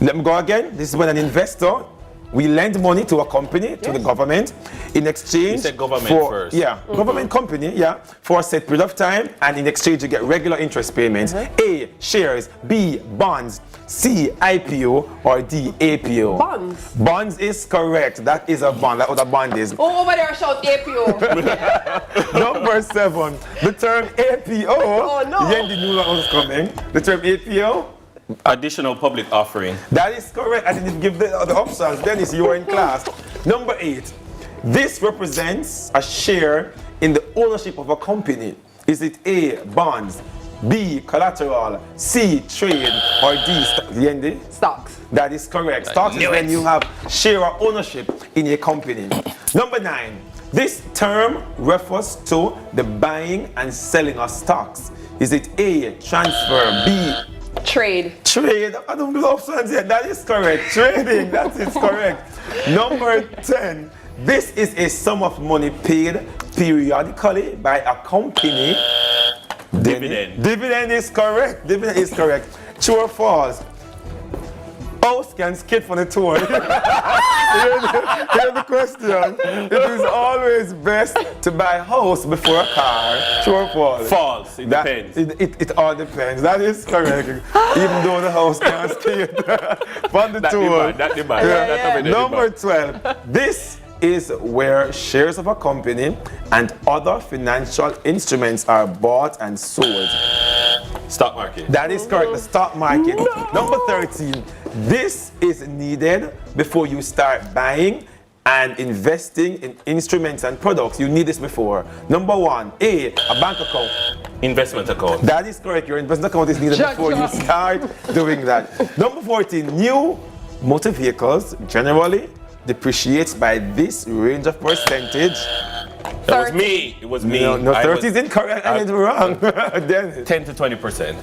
Let me go again. This is when an investor, we lend money to a company, to the government, in exchange. You said government for, first. Yeah, government company, yeah, for a set period of time, and in exchange you get regular interest payments. A, shares, B, bonds, C, IPO, or D, APO. Bonds. Bonds is correct. That is a bond. That's what a bond is. Oh, over there shout APO. Number 7, the term APO. Oh no. Yendi knew what was coming. The term APO. Additional public offering. That is correct. I didn't give the options. Dennis, you were in class. Number 8. This represents a share in the ownership of a company. Is it A, bonds, B, collateral, C, trade, or D, Yendi? Stocks. That is correct. Stocks is when you have share or ownership in a company. Number 9. This term refers to the buying and selling of stocks. Is it A, transfer, B, trade. Trade. I don't give options yet. That is correct. Trading. That is correct. Number 10. This is a sum of money paid periodically by a company. Dividend. Dividend is correct. Dividend is correct. True or false? House can skip on the tour. Here's the question. It is always best to buy a house before a car. True or false? False. It depends. It all depends. That is correct. Even though the house can skip on the tour. Number 12. This is where shares of a company and other financial instruments are bought and sold. Stock market. That is correct, the stock market. No. Number 13, this is needed before you start buying and investing in instruments and products. You need this before. Number 1, A, a bank account. Investment account. That is correct, your investment account is needed before you start doing that. Number 14, new motor vehicles generally depreciates by this range of percentage. That was me. It was me. No, 30 is incorrect. I did wrong. 10 to 20%.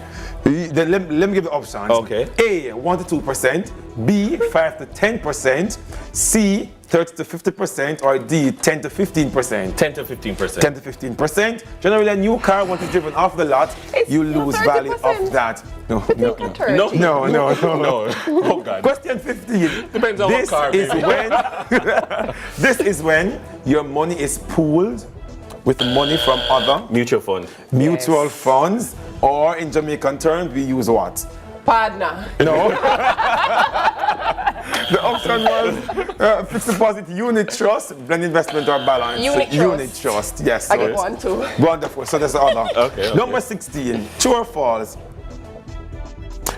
Then let me give the options. Okay. A, 1 to 2%. B, 5 to 10%. C, 30 to 50%. Or D, 10 to 15%. 10 to 15%. 10 to 15%. Generally, a new car, once it's driven off the lot, you lose value of that. No. Oh God. Question 15. Depends on what car. This is when your money is pooled with money from other mutual funds. Mutual funds, or in Jamaican terms, we use what? Partner. No. The option was fixed deposit unit trust, blend investment or balance. Unit trust, yes. I get one too. Wonderful. So there's the other. Okay. Number 16. True or false?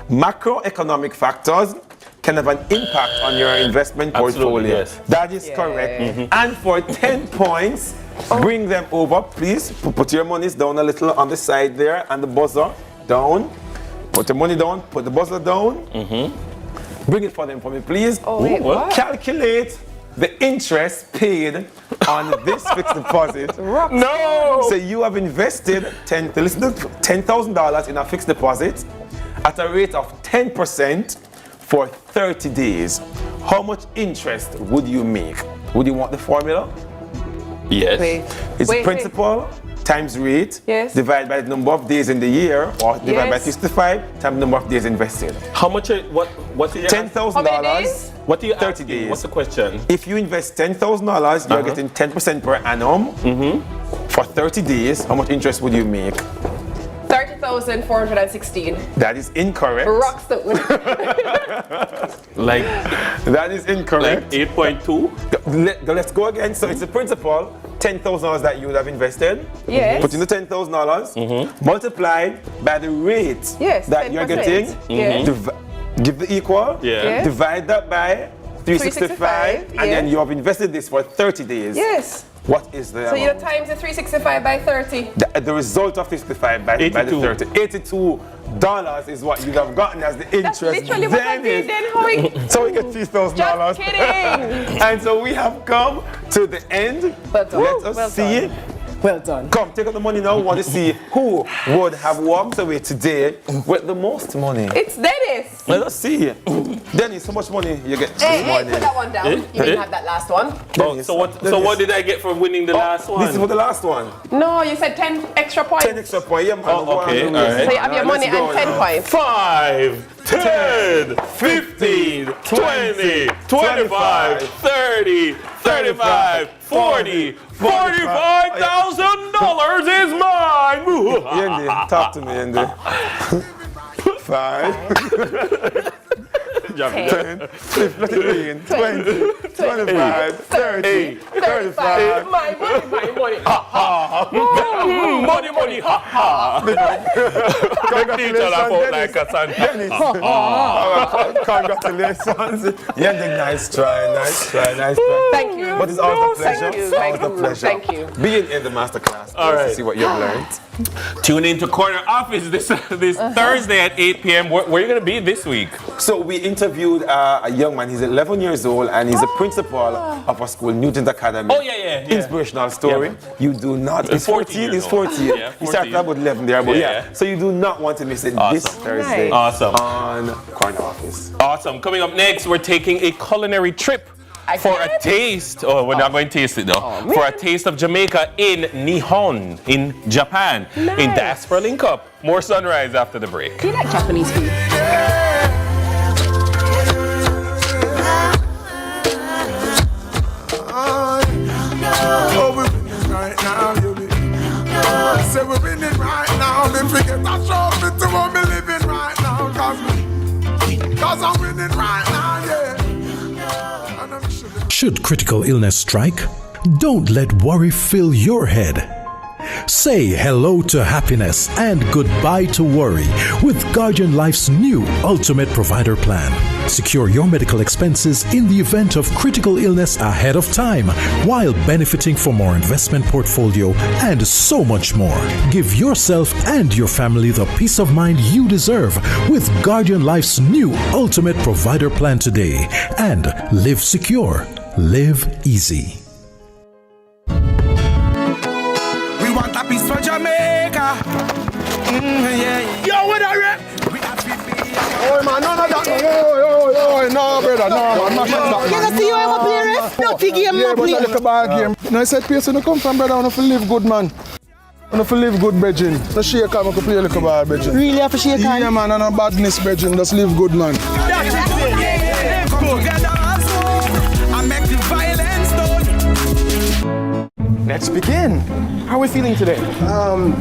Macroeconomic factors can have an impact on your investment portfolio. Yes. That is correct. And for 10 points, bring them over, please. Put your monies down a little on the side there, and the buzzer down. Put the money down, put the buzzer down. Bring it for them for me, please. Oh, wait, what? Calculate the interest paid on this fixed deposit. No! So you have invested $10,000 in a fixed deposit. at a rate of 10% for 30 days, how much interest would you make? Would you want the formula? Yes. It's principal times rate divided by the number of days in the year, or divided by 65 times the number of days invested. How much? What's your $10,000. What do you 30 days. What's the question? If you invest $10,000, you're getting 10% per annum for 30 days. How much interest would you make? 30,416. That is incorrect. Rockstone. Like that is incorrect. Like 8.2. Let's go again. So it's the principal, $10,000 that you would have invested. Yes. Put in the $10,000, multiplied by the rate that you're 10%. getting. Give the equal. Divide that by 365, and then you have invested this for 30 days. Yes. What is the So you times the 365 by 30. The result of 365 by the 30. $82 is what you'd have gotten as the interest. That's literally what I did then, Howie. So we get $3,000. Just kidding. And so we have come to the end. Let us see. Well done. Come, take out the money now. We want to see who would have walked away today with the most money. It's Dennis. Let us see. Dennis, how much money you get this morning? Put that one down. You didn't have that last one. Dennis, so what did I get for winning the last one? This is for the last one. No, you said 10 extra points. 10 extra points. Yeah, man. Okay, all right. So you have your money and 10 points. 5, 10, 15, 20, 25, 30, 35, 40, $45,000 is mine. Yendi, talk to me, Yendi. 5, 10, 15, 20, 25, 30, 35. My money. Ha ha. Money, ha ha. Congratulations, Congratulations. Yendi, nice try. Thank you. But it's always a pleasure. Thank you. Being in the masterclass. All right. To see what you've learned. Tune in to Corner Office this Thursday at 8 p.m. Where are you going to be this week? So we interviewed a young man. He's 11 years old and he's a principal of a school, Newton's Academy. Oh, yeah. Inspirational story. You do not. He's 14. He's 14. Yeah, 14. He started about 11 there, but yeah. So you do not want to miss it this Thursday. Awesome. On Corner Office. Awesome. Coming up next, we're taking a culinary trip. For a taste, we're not going to taste it though. For a taste of Jamaica in Nihon, in Japan, in Diaspora Link Up. More Sunrise after the break. Do you like Japanese food? Right now, you be. Say we're winning right now. Me forget that show me to what me living right now. Cause I'm winning right now, yeah. Should critical illness strike? Don't let worry fill your head. Say hello to happiness and goodbye to worry with Guardian Life's new Ultimate Provider Plan. Secure your medical expenses in the event of critical illness ahead of time while benefiting from more investment portfolio and so much more. Give yourself and your family the peace of mind you deserve with Guardian Life's new Ultimate Provider Plan today. And live secure. Live easy. We want a piece for Jamaica. Yo, what are you? Oh man, no, that. No, brother, no, man. You see you ever play ref? No, game, no play. Yeah, but I look a bad game. No, I said, place you come from, brother. I want to live good, man. I want to live good, brethren. No shake on, I can play a little bad, brethren. Really have to shake on? Yeah, man, and no badness, brethren. Just live good, man. Let's begin. How are we feeling today? I'm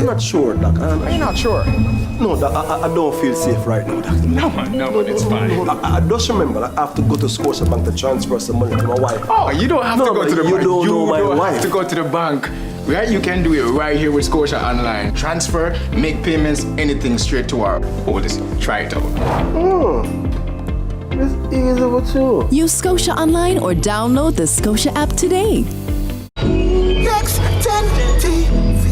not sure, Doc. Are you not sure? No, Doc, I don't feel safe right now, Doc. No, it's fine. I just remember I have to go to Scotiabank to transfer some money to my wife. Oh, you don't have to go to the bank. You don't know my wife. Have to go to the bank. Right, you can do it right here with Scotia Online. Transfer, make payments, anything straight to our oldest. Try it out. It's easy with you. Use Scotia Online or download the Scotia app today. Next 10 TV.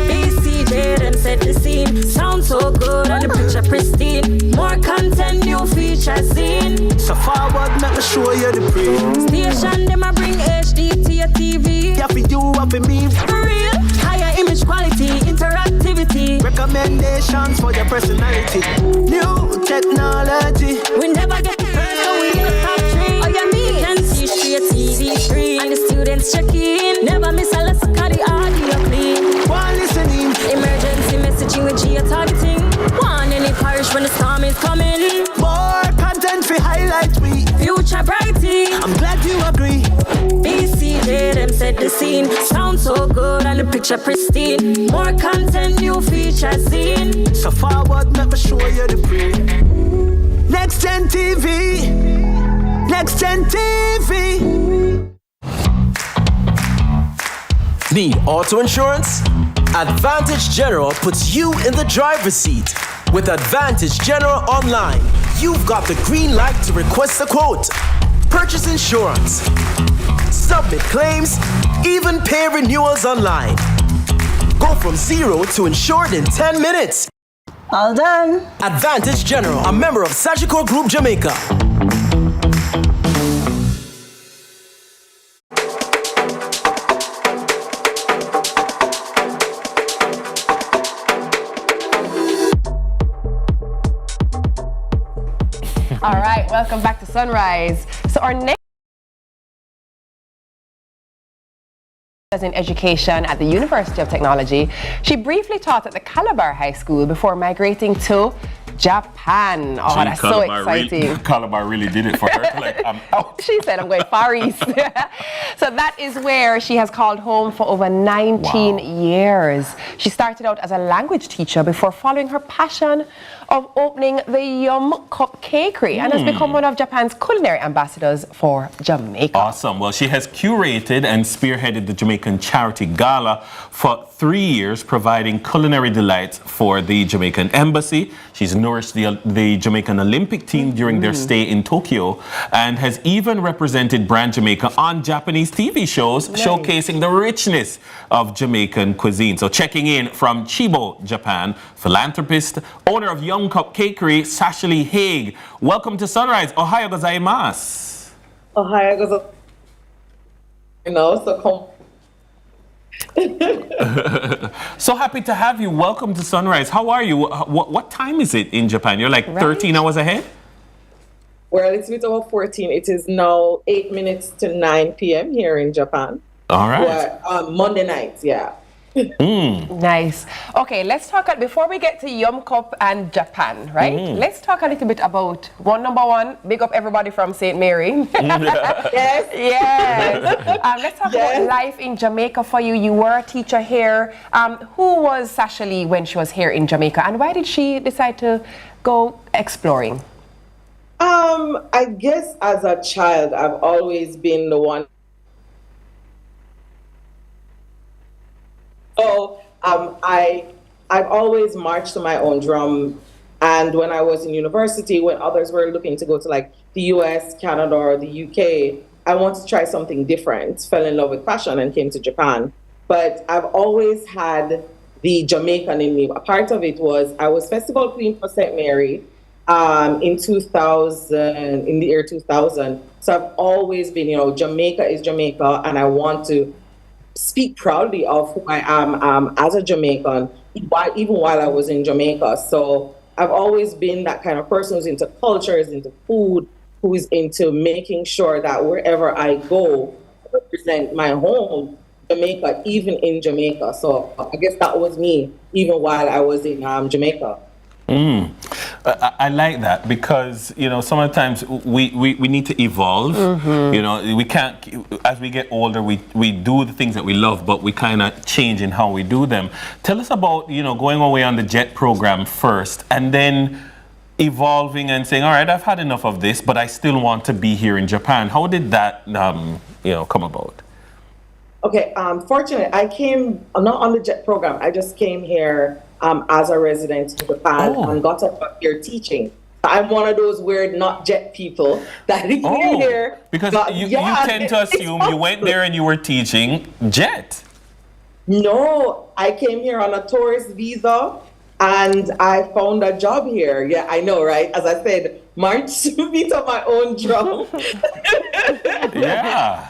BCJ and set the scene. Sound so good and the picture pristine. More content, new features in. So forward, let me show you the print. Station, them a bring HD to your TV. Yeah, for you, for me. For real, higher image quality, interactivity. Recommended emotions for your personality. New technology. We never get the first, so we in the top 3. Oh, you mean? Can see straight TV screen. And the students check in. Never miss a lesson, cause the audio clean. One listening. Emergency messaging with geo-targeting. One any parish when the storm is coming. More content for highlight we. Future brighty. I'm glad you agree. BCJ, them set the scene. Sound so good and the picture pristine. More content, new features seen. So forward, never show you the pre. Next Gen TV. Next Gen TV. Need auto insurance? Advantage General puts you in the driver's seat. With Advantage General Online, you've got the green light to request a quote, purchase insurance, submit claims, even pay renewals online. Go from 0 to insured in 10 minutes. All done. Advantage General, a member of Sagicor Group Jamaica. All right, welcome back to Sunrise. So our next is in education at the University of Technology. She briefly taught at the Calabar High School before migrating to Japan. Oh, that's so exciting. Calabar really did it for her. Like, I'm out. She said, I'm going far east. So that is where she has called home for over 19 years. She started out as a language teacher before following her passion of opening the Yum Cupcakery and has become one of Japan's culinary ambassadors for Jamaica. Awesome. Well, she has curated and spearheaded the Jamaican Charity Gala for 3 years, providing culinary delights for the Jamaican Embassy. She's nourished the Jamaican Olympic team during their stay in Tokyo and has even represented Brand Jamaica on Japanese TV shows, showcasing the richness of Jamaican cuisine. So checking in from Chibo, Japan, philanthropist, owner of Yum Cupcakery, Sashali Haig. Welcome to Sunrise. Ohayo gozaimasu. Ohayo gozaimasu. You know, so come. So happy to have you. Welcome to Sunrise. How are you? What time is it in Japan? You're like 13 hours ahead? Well, it's a bit over 14. It is now 8 minutes to 9 p.m. here in Japan. All right. Monday nights, yeah. Nice. Okay, let's talk, before we get to Yum Cup and Japan, right? Let's talk a little bit about number one, big up everybody from St. Mary. Yes. Yes. Let's talk about life in Jamaica for you. You were a teacher here. Who was Sashali when she was here in Jamaica, and why did she decide to go exploring? I guess as a child, I've always been the one. So I've always marched to my own drum, and when I was in university, when others were looking to go to like the US, Canada, or the UK, I wanted to try something different, fell in love with fashion and came to Japan. But I've always had the Jamaican in me. A part of it was I was festival queen for St. Mary in 2000, in the year 2000. So I've always been, Jamaica is Jamaica, and I want to speak proudly of who I am as a Jamaican, even while I was in Jamaica. So I've always been that kind of person who's into culture, is into food, who is into making sure that wherever I go, I represent my home, Jamaica, even in Jamaica. So I guess that was me, even while I was in Jamaica. I like that because, sometimes we need to evolve. We can't, as we get older, we do the things that we love, but we kind of change in how we do them. Tell us about, going away on the JET program first and then evolving and saying, all right, I've had enough of this, but I still want to be here in Japan. How did that, come about? Okay, fortunately, I came not on the JET program. I just came here as a resident in Japan and got up here teaching. I'm one of those weird not JET people that here. Because you tend to assume you went there and you were teaching JET. No, I came here on a tourist visa and I found a job here. Yeah, I know, right? As I said, march to beat on my own drum. Yeah.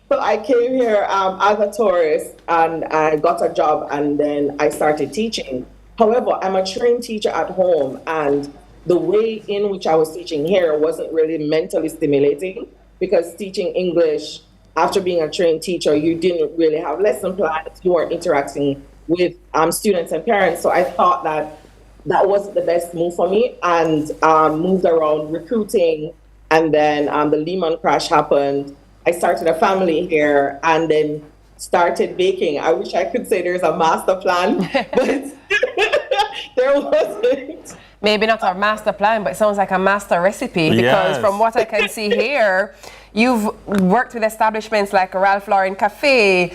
So I came here as a tourist and I got a job and then I started teaching. However, I'm a trained teacher at home, and the way in which I was teaching here wasn't really mentally stimulating, because teaching English after being a trained teacher, you didn't really have lesson plans, you weren't interacting with students and parents. So I thought that wasn't the best move for me, and moved around recruiting. And then the Lehman crash happened. I started a family here and then started baking. I wish I could say there's a master plan, but there wasn't. Maybe not a master plan, but it sounds like a master recipe, because from what I can see here, you've worked with establishments like Ralph Lauren Cafe,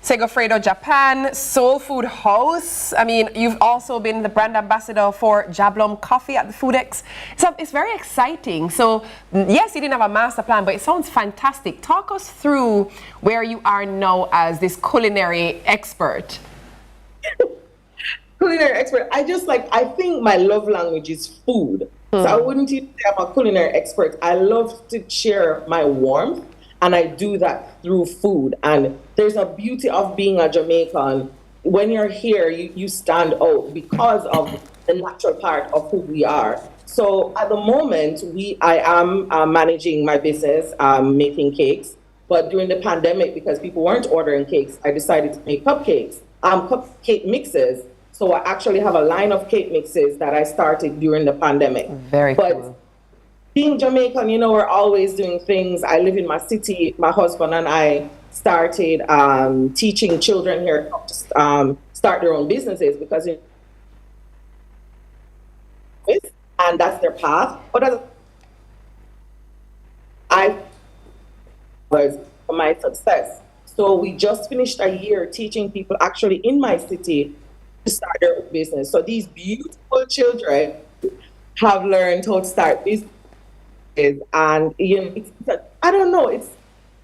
Segafredo Japan, Soul Food House. I mean, you've also been the brand ambassador for Jablom Coffee at the Foodex. So it's very exciting. So yes, you didn't have a master plan, but it sounds fantastic. Talk us through where you are now as this culinary expert. Culinary expert. I think my love language is food. So I wouldn't even say I'm a culinary expert. I love to share my warmth, and I do that through food. And there's a beauty of being a Jamaican. When you're here, you stand out because of the natural part of who we are. So at the moment, I am managing my business, making cakes. But during the pandemic, because people weren't ordering cakes, I decided to make cupcakes, cupcake mixes. So I actually have a line of cake mixes that I started during the pandemic. Very cool. Being Jamaican, we're always doing things. I live in my city. My husband and I started teaching children here how to start their own businesses, because and that's their path. But I was my success. So we just finished a year teaching people actually in my city to start their own business. So these beautiful children have learned how to start businesses, and I don't know.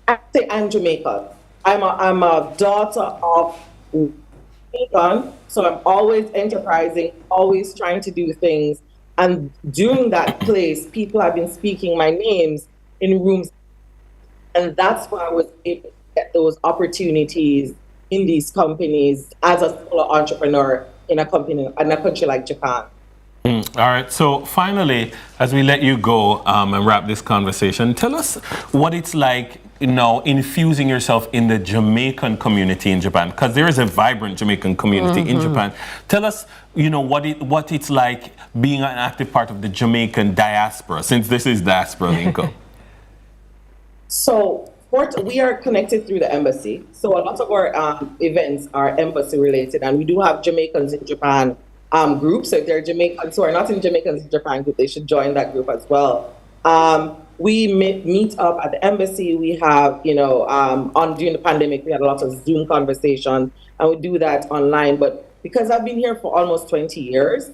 I say I'm Jamaican. I'm a daughter of Jamaican, so I'm always enterprising, always trying to do things. And during that place, people have been speaking my names in rooms, and that's why I was able to get those opportunities in these companies as a solo entrepreneur in a country like Japan. All right, so finally, as we let you go and wrap this conversation, tell us what it's like infusing yourself in the Jamaican community in Japan, because there is a vibrant Jamaican community in Japan. Tell us, what it's like being an active part of the Jamaican diaspora, since this is Diaspora Linko. So we are connected through the embassy. So a lot of our events are embassy related, and we do have Jamaicans in Japan groups. So if there are Jamaicans who are not in Jamaicans in Japan group, they should join that group as well. We meet up at the embassy. We have, during the pandemic, we had a lot of Zoom conversations, and we do that online. But because I've been here for almost 20 years,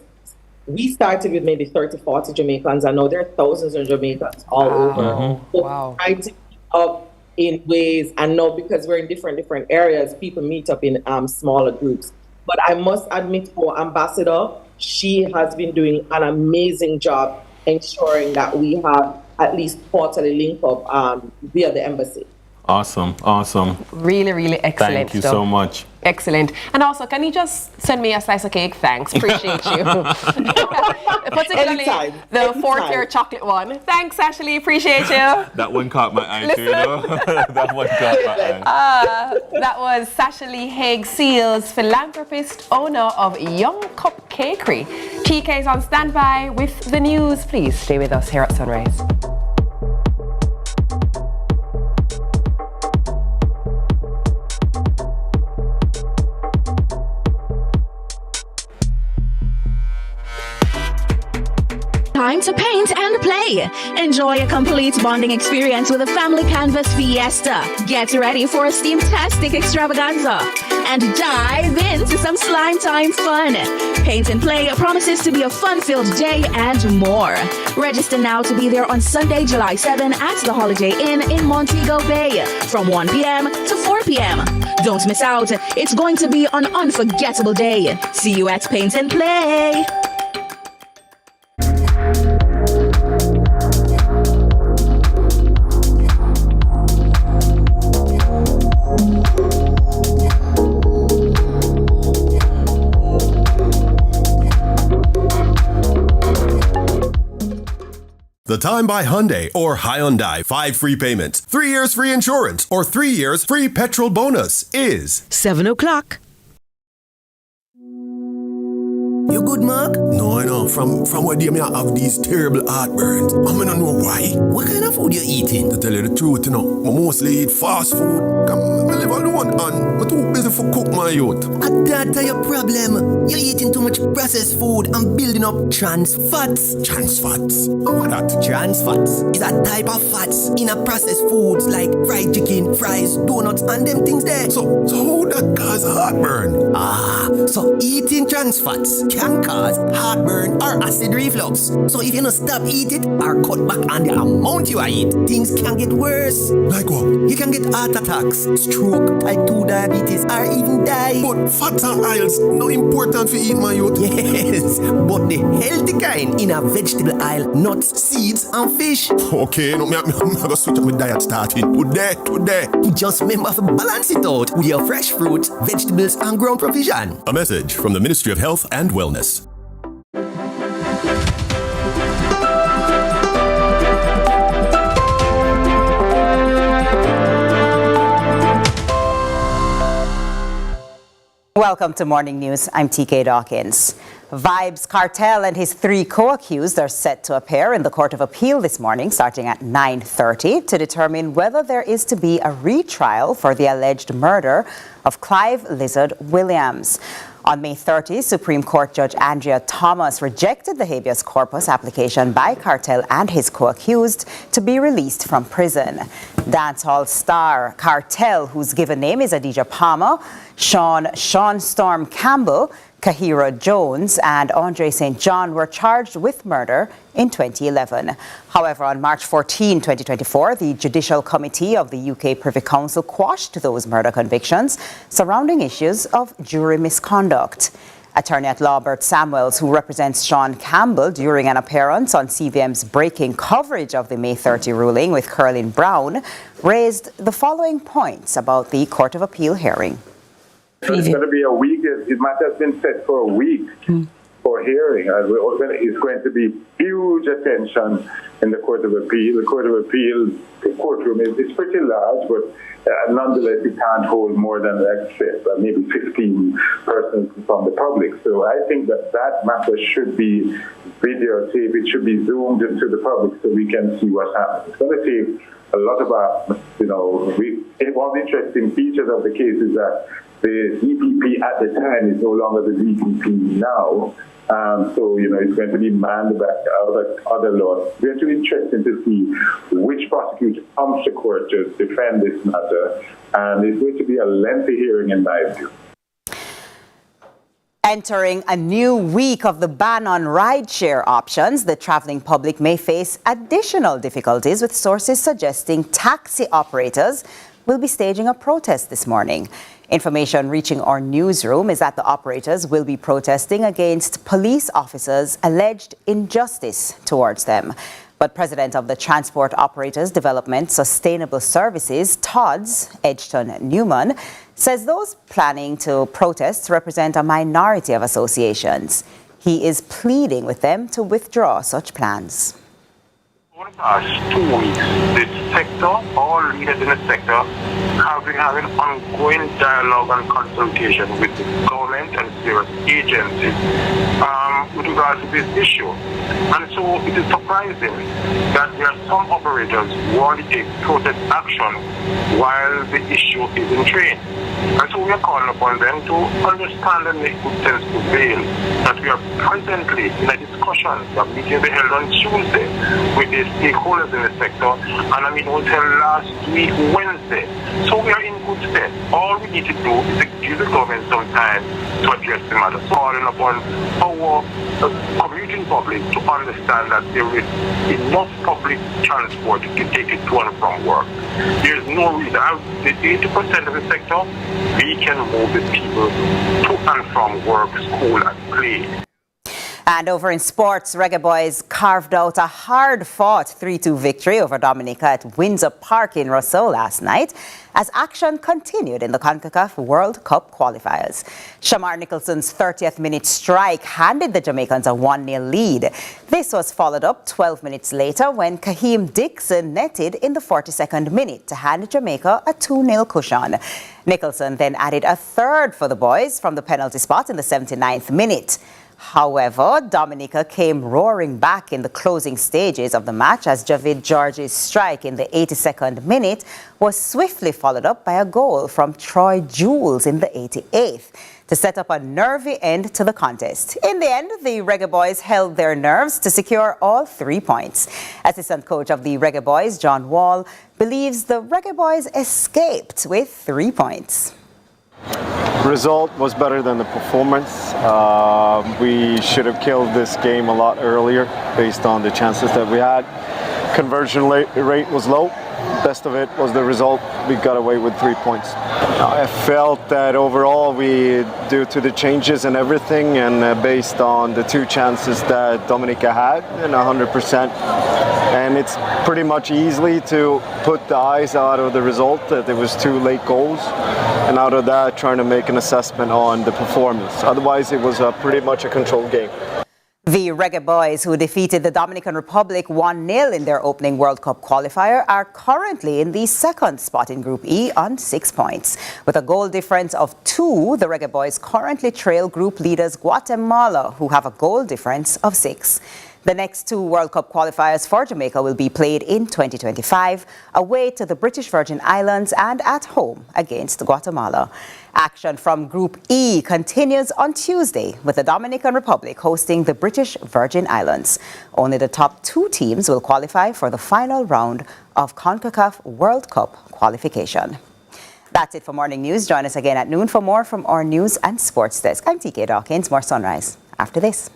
we started with maybe 30, 40 Jamaicans, and now there are thousands of Jamaicans all over. So try to meet up in ways, and now because we're in different areas, people meet up in smaller groups. But I must admit, our ambassador, she has been doing an amazing job ensuring that we have at least quarterly link up via the embassy. Awesome. Really, really excellent. Thank you so much. Excellent. And also, can you just send me a slice of cake? Thanks. Appreciate you. Particularly the 4-tier chocolate one. Thanks, Ashley. Appreciate you. That one caught my eye too, That one caught my eye. That was Sasha Lee Haig Seals, philanthropist, owner of Young Cup Cakery. TK is on standby with the news. Please stay with us here at Sunrise. Time to paint and play. Enjoy a complete bonding experience with a family canvas fiesta. Get ready for a steam-tastic extravaganza and dive into some slime time fun. Paint and Play promises to be a fun-filled day and more. Register now to be there on Sunday, July 7 at the Holiday Inn in Montego Bay from 1 p.m. to 4 p.m. Don't miss out. It's going to be an unforgettable day. See you at Paint and Play. The Time by Hyundai or Hyundai 5 free payments, 3 years free insurance, or 3 years free petrol bonus is 7 o'clock. You good, Mark? No, I know. From what day me I have these terrible heartburns. I don't know why. What kind of food you eating? To tell you the truth, I mostly eat fast food. I live alone and I'm too busy for cook my youth. That's your problem. You're eating too much processed food and building up trans fats. Trans fats? What that? Trans fats is a type of fats in a processed foods like fried chicken, fries, donuts, and them things there. So how that cause heartburn? So eating trans fats can cause heartburn or acid reflux. So if you don't stop eat it or cut back on the amount you eat, things can get worse. Like what? You can get heart attacks, stroke, type 2 diabetes, or even die. But fats and oils no important for eat my youth. Yes, but the healthy kind in a vegetable aisle, nuts, seeds, and fish. Okay, no, I'm gonna switch up my diet starting today. Just remember to balance it out with your fresh fruits, vegetables, and ground provision. A message from the Ministry of Health and Wellness. Welcome to Morning News. I'm TK Dawkins. Vybz Kartel and his 3 co-accused are set to appear in the Court of Appeal this morning, starting at 9:30, to determine whether there is to be a retrial for the alleged murder of Clive Lizard Williams. On May 30, Supreme Court Judge Andrea Thomas rejected the habeas corpus application by Kartel and his co-accused to be released from prison. Dancehall star Kartel, whose given name is Adidja Palmer, Sean Storm Campbell, Kahira Jones and Andre St. John were charged with murder in 2011. However, on March 14, 2024, the Judicial Committee of the UK Privy Council quashed those murder convictions surrounding issues of jury misconduct. Attorney at law Bert Samuels, who represents Sean Campbell during an appearance on CVM's breaking coverage of the May 30 ruling with Curlin Brown, raised the following points about the Court of Appeal hearing. It's going to be a week. It might have been set for a week for hearing. It's going to be huge attention in the Court of Appeal. The Court of Appeal, the courtroom is pretty large, but nonetheless, it can't hold more than maybe 15 persons from the public. So I think that matter should be videotaped. It should be zoomed into the public so we can see what's happening. It's going to take a lot of our, one of the interesting features of the case is that the DPP at the time is no longer the DPP now. So, it's going to be manned by other laws. It's going to be interesting to see which prosecutor comes to court to defend this matter. And it's going to be a lengthy hearing in my view. Entering a new week of the ban on rideshare options, the traveling public may face additional difficulties, with sources suggesting taxi operators will be staging a protest this morning. Information reaching our newsroom is that the operators will be protesting against police officers' alleged injustice towards them. But President of the Transport Operators Development Sustainable Services, TODS, Edgerton Newman, says those planning to protest represent a minority of associations. He is pleading with them to withdraw such plans. Over the past 2 weeks, this sector, all leaders in the sector, have been having ongoing dialogue and consultation with the government and various agencies with regards to this issue. And so it is surprising that there are some operators who want to take protest action while the issue is in train. And so we are calling upon them to understand and make good sense prevail that we are presently in a discussion, a meeting they held on Tuesday with the stakeholders in the sector, and a meeting was held last week, Wednesday. So we are in good stead. All we need to do is to give the government some time to address the matter. So calling upon our commuting public to understand that there is enough public transport to take it to and from work. There is no reason. The 80% of the sector, we can move the people to and from work, school, and play. And over in sports, Reggae Boys carved out a hard-fought 3-2 victory over Dominica at Windsor Park in Roseau last night as action continued in the CONCACAF World Cup qualifiers. Shamar Nicholson's 30th minute strike handed the Jamaicans a 1-0 lead. This was followed up 12 minutes later when Kaheem Dixon netted in the 42nd minute to hand Jamaica a 2-0 cushion. Nicholson then added a third for the boys from the penalty spot in the 79th minute. However, Dominica came roaring back in the closing stages of the match as Javid George's strike in the 82nd minute was swiftly followed up by a goal from Troy Jules in the 88th to set up a nervy end to the contest. In the end, the Reggae Boys held their nerves to secure all 3 points. Assistant coach of the Reggae Boys, John Wall, believes the Reggae Boys escaped with 3 points. Result was better than the performance. We should have killed this game a lot earlier based on the chances that we had. Conversion rate was low. Best of it was the result. We got away with 3 points. I felt that overall due to the changes and everything and based on the 2 chances that Dominica had and 100%, and it's pretty much easily to put the eyes out of the result that there was 2 late goals, and out of that trying to make an assessment on the performance. Otherwise it was pretty much a controlled game. The Reggae Boys, who defeated the Dominican Republic 1-0 in their opening World Cup qualifier, are currently in the 2nd spot in Group E on 6 points. With a goal difference of 2, the Reggae Boys currently trail group leaders Guatemala, who have a goal difference of 6. The next 2 World Cup qualifiers for Jamaica will be played in 2025, away to the British Virgin Islands and at home against Guatemala. Action from Group E continues on Tuesday, with the Dominican Republic hosting the British Virgin Islands. Only the top 2 teams will qualify for the final round of CONCACAF World Cup qualification. That's it for Morning News. Join us again at noon for more from our news and sports desk. I'm TK Dawkins. More Sunrise after this.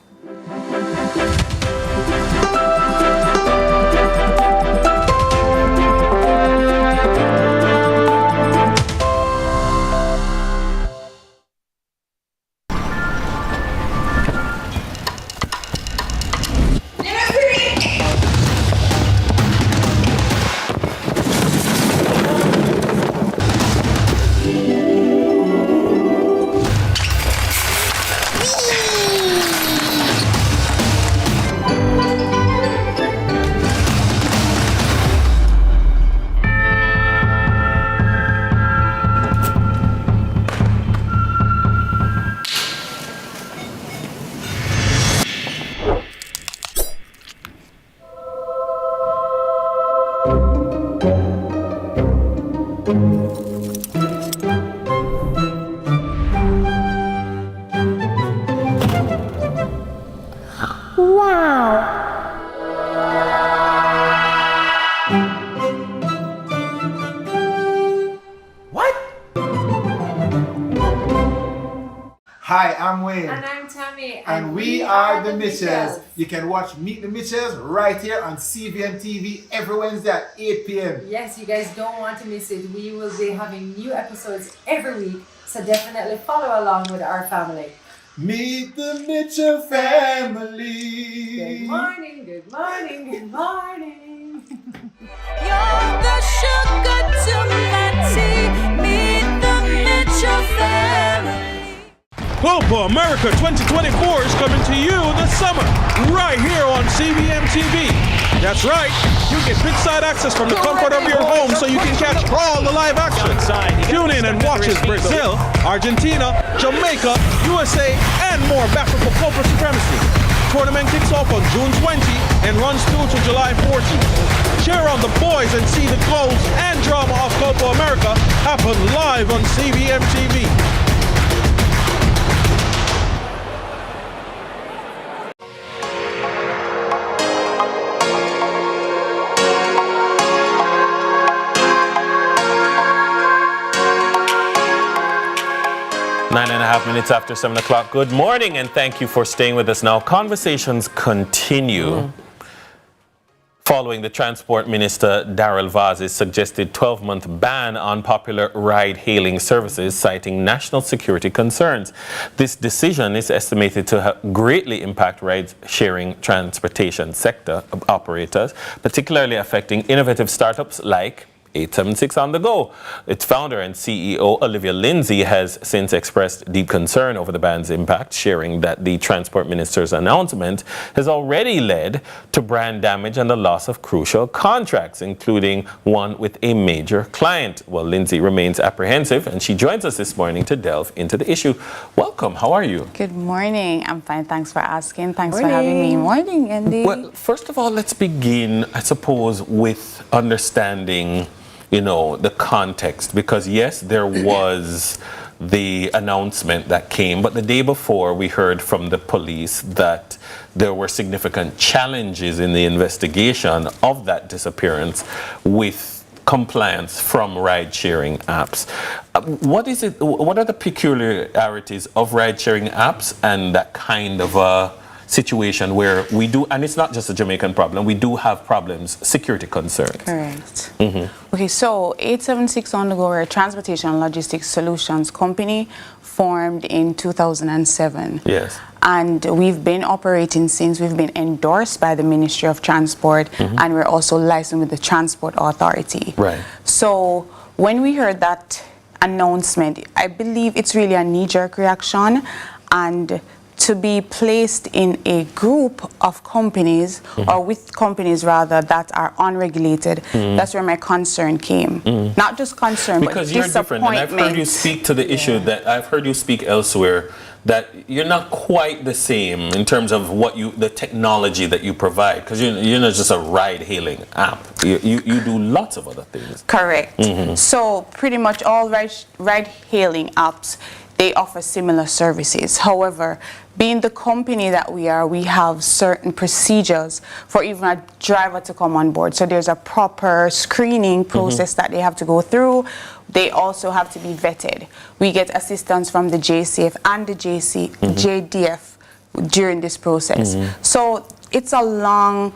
Hi, I'm Wayne. And I'm Tami. And we are the Mitchells. You can watch Meet the Mitchells right here on CVMTV every Wednesday at 8 p.m. Yes, you guys don't want to miss it. We will be having new episodes every week, so definitely follow along with our family. Meet the Mitchell family. Good morning, good morning, good morning. You're the sugar to my tea. Meet the Mitchell family. Copa America 2024 is coming to you this summer, right here on CVMTV. That's right, you get big-side access from the comfort of your home so you can catch all the live action. Tune in and watch as Brazil, Argentina, Jamaica, USA, and more battle for Copa Supremacy. Tournament kicks off on June 20 and runs through to July 14. Cheer on the boys and see the goals and drama of Copa America happen live on CVMTV. Nine and a half minutes after 7 o'clock. Good morning and thank you for staying with us now. Conversations continue. Following the Transport Minister Darrell Vazi's suggested 12-month ban on popular ride-hailing services, citing national security concerns. This decision is estimated to greatly impact ride-sharing transportation sector operators, particularly affecting innovative startups like 876 on the go. Its founder and CEO, Olivia Lindsay, has since expressed deep concern over the ban's impact, sharing that the transport minister's announcement has already led to brand damage and the loss of crucial contracts, including one with a major client. Well, Lindsay remains apprehensive, and she joins us this morning to delve into the issue. Welcome. How are you? Good morning. I'm fine. Thanks for asking. Thanks for having me. Morning, Andy. Well, first of all, let's begin, I suppose, with understanding the context, because yes, there was the announcement that came, but the day before we heard from the police that there were significant challenges in the investigation of that disappearance with compliance from ride-sharing apps. What are the peculiarities of ride-sharing apps and that kind of a situation where we do, and it's not just a Jamaican problem, we do have problems, security concerns? Correct. Okay, so 876 on the go, we're a transportation and logistics solutions company formed in 2007. Yes. And we've been operating since. We've been endorsed by the Ministry of Transport, and we're also licensed with the Transport Authority. Right. So when we heard that announcement, I believe it's really a knee-jerk reaction, and to be placed in a group of companies, or with companies rather, that are unregulated, that's where my concern came. Not just concern, because but you're different, and I've heard you speak to the issue that I've heard you speak elsewhere, that you're not quite the same in terms of the technology that you provide, because you're not just a ride-hailing app. You do lots of other things. Correct. So pretty much all ride-hailing apps, they offer similar services. However, being the company that we are, we have certain procedures for even a driver to come on board. So there's a proper screening process that they have to go through. They also have to be vetted. We get assistance from the JCF and the JDF during this process. So it's a long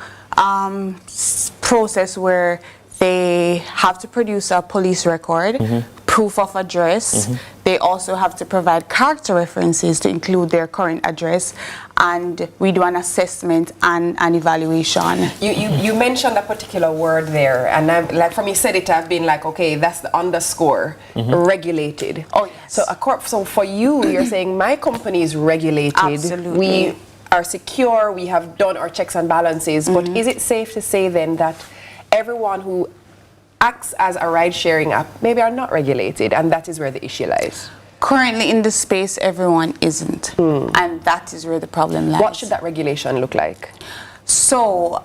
process where they have to produce a police record, proof of address. They also have to provide character references to include their current address, and we do an assessment and an evaluation. You mentioned a particular word there, and like from you said it, I've been like, okay, that's the underscore, regulated. Oh yes. So for you, you're saying my company is regulated. Absolutely. We are secure. We have done our checks and balances. But is it safe to say then that everyone who acts as a ride-sharing app maybe are not regulated, and that is where the issue lies? Currently in the space, everyone isn't, and that is where the problem lies. What should that regulation look like? So,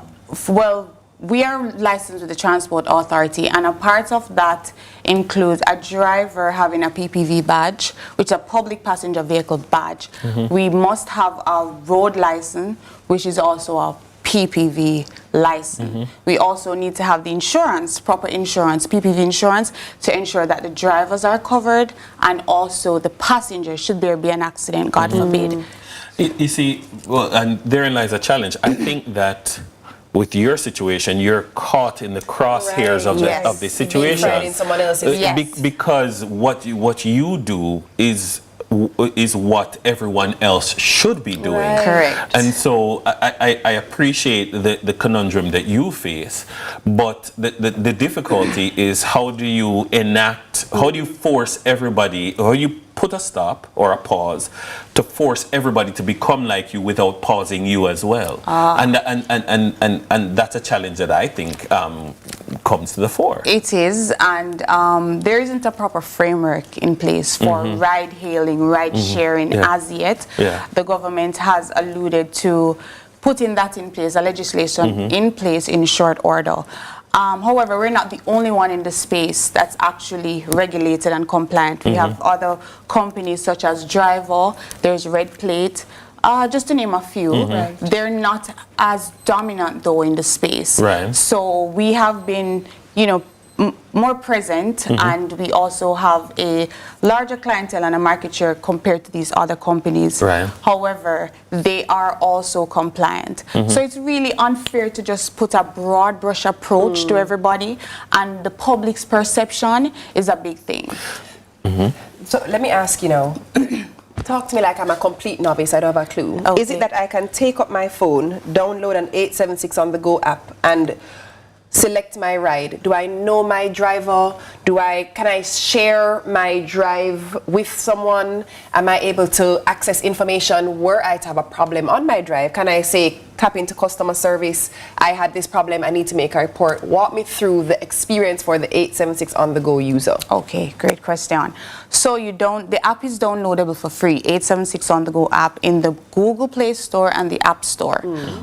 well, we are licensed with the Transport Authority, and a part of that includes a driver having a PPV badge, which is a public passenger vehicle badge. We must have a road license, which is also a PPV license. We also need to have the insurance, proper insurance, PPV insurance, to ensure that the drivers are covered, and also the passengers, should there be an accident, God forbid. You see, well, and therein lies a challenge. I think that with your situation, you're caught in the crosshairs of the situation. Being in someone else's. Because what you do is what everyone else should be doing. Right. Correct. And so I appreciate the conundrum that you face, but the difficulty is how do you force everybody, how do you put a stop or a pause to force everybody to become like you without pausing you as well. And that's a challenge that I think comes to the fore. It is, and there isn't a proper framework in place for ride-hailing, ride-sharing as yet. The government has alluded to putting that in place, a legislation in place in short order. However, we're not the only one in the space that's actually regulated and compliant. We have other companies such as Driver, there's Red Plate, just to name a few. They're not as dominant though in the space. So we have been, more present, and we also have a larger clientele and a market share compared to these other companies. Right. However, they are also compliant. So it's really unfair to just put a broad brush approach to everybody, and the public's perception is a big thing. So let me ask you now, talk to me like I'm a complete novice, I don't have a clue. Okay. Is it that I can take up my phone, download an 876 on the go app, and select my ride? Do I know my driver? Can I share my drive with someone? Am I able to access information where I have a problem on my drive? Can I say, tap into customer service, I had this problem, I need to make a report? Walk me through the experience for the 876 on the go user. Okay, great question. So the app is downloadable for free, 876 on the go app in the Google Play Store and the App Store.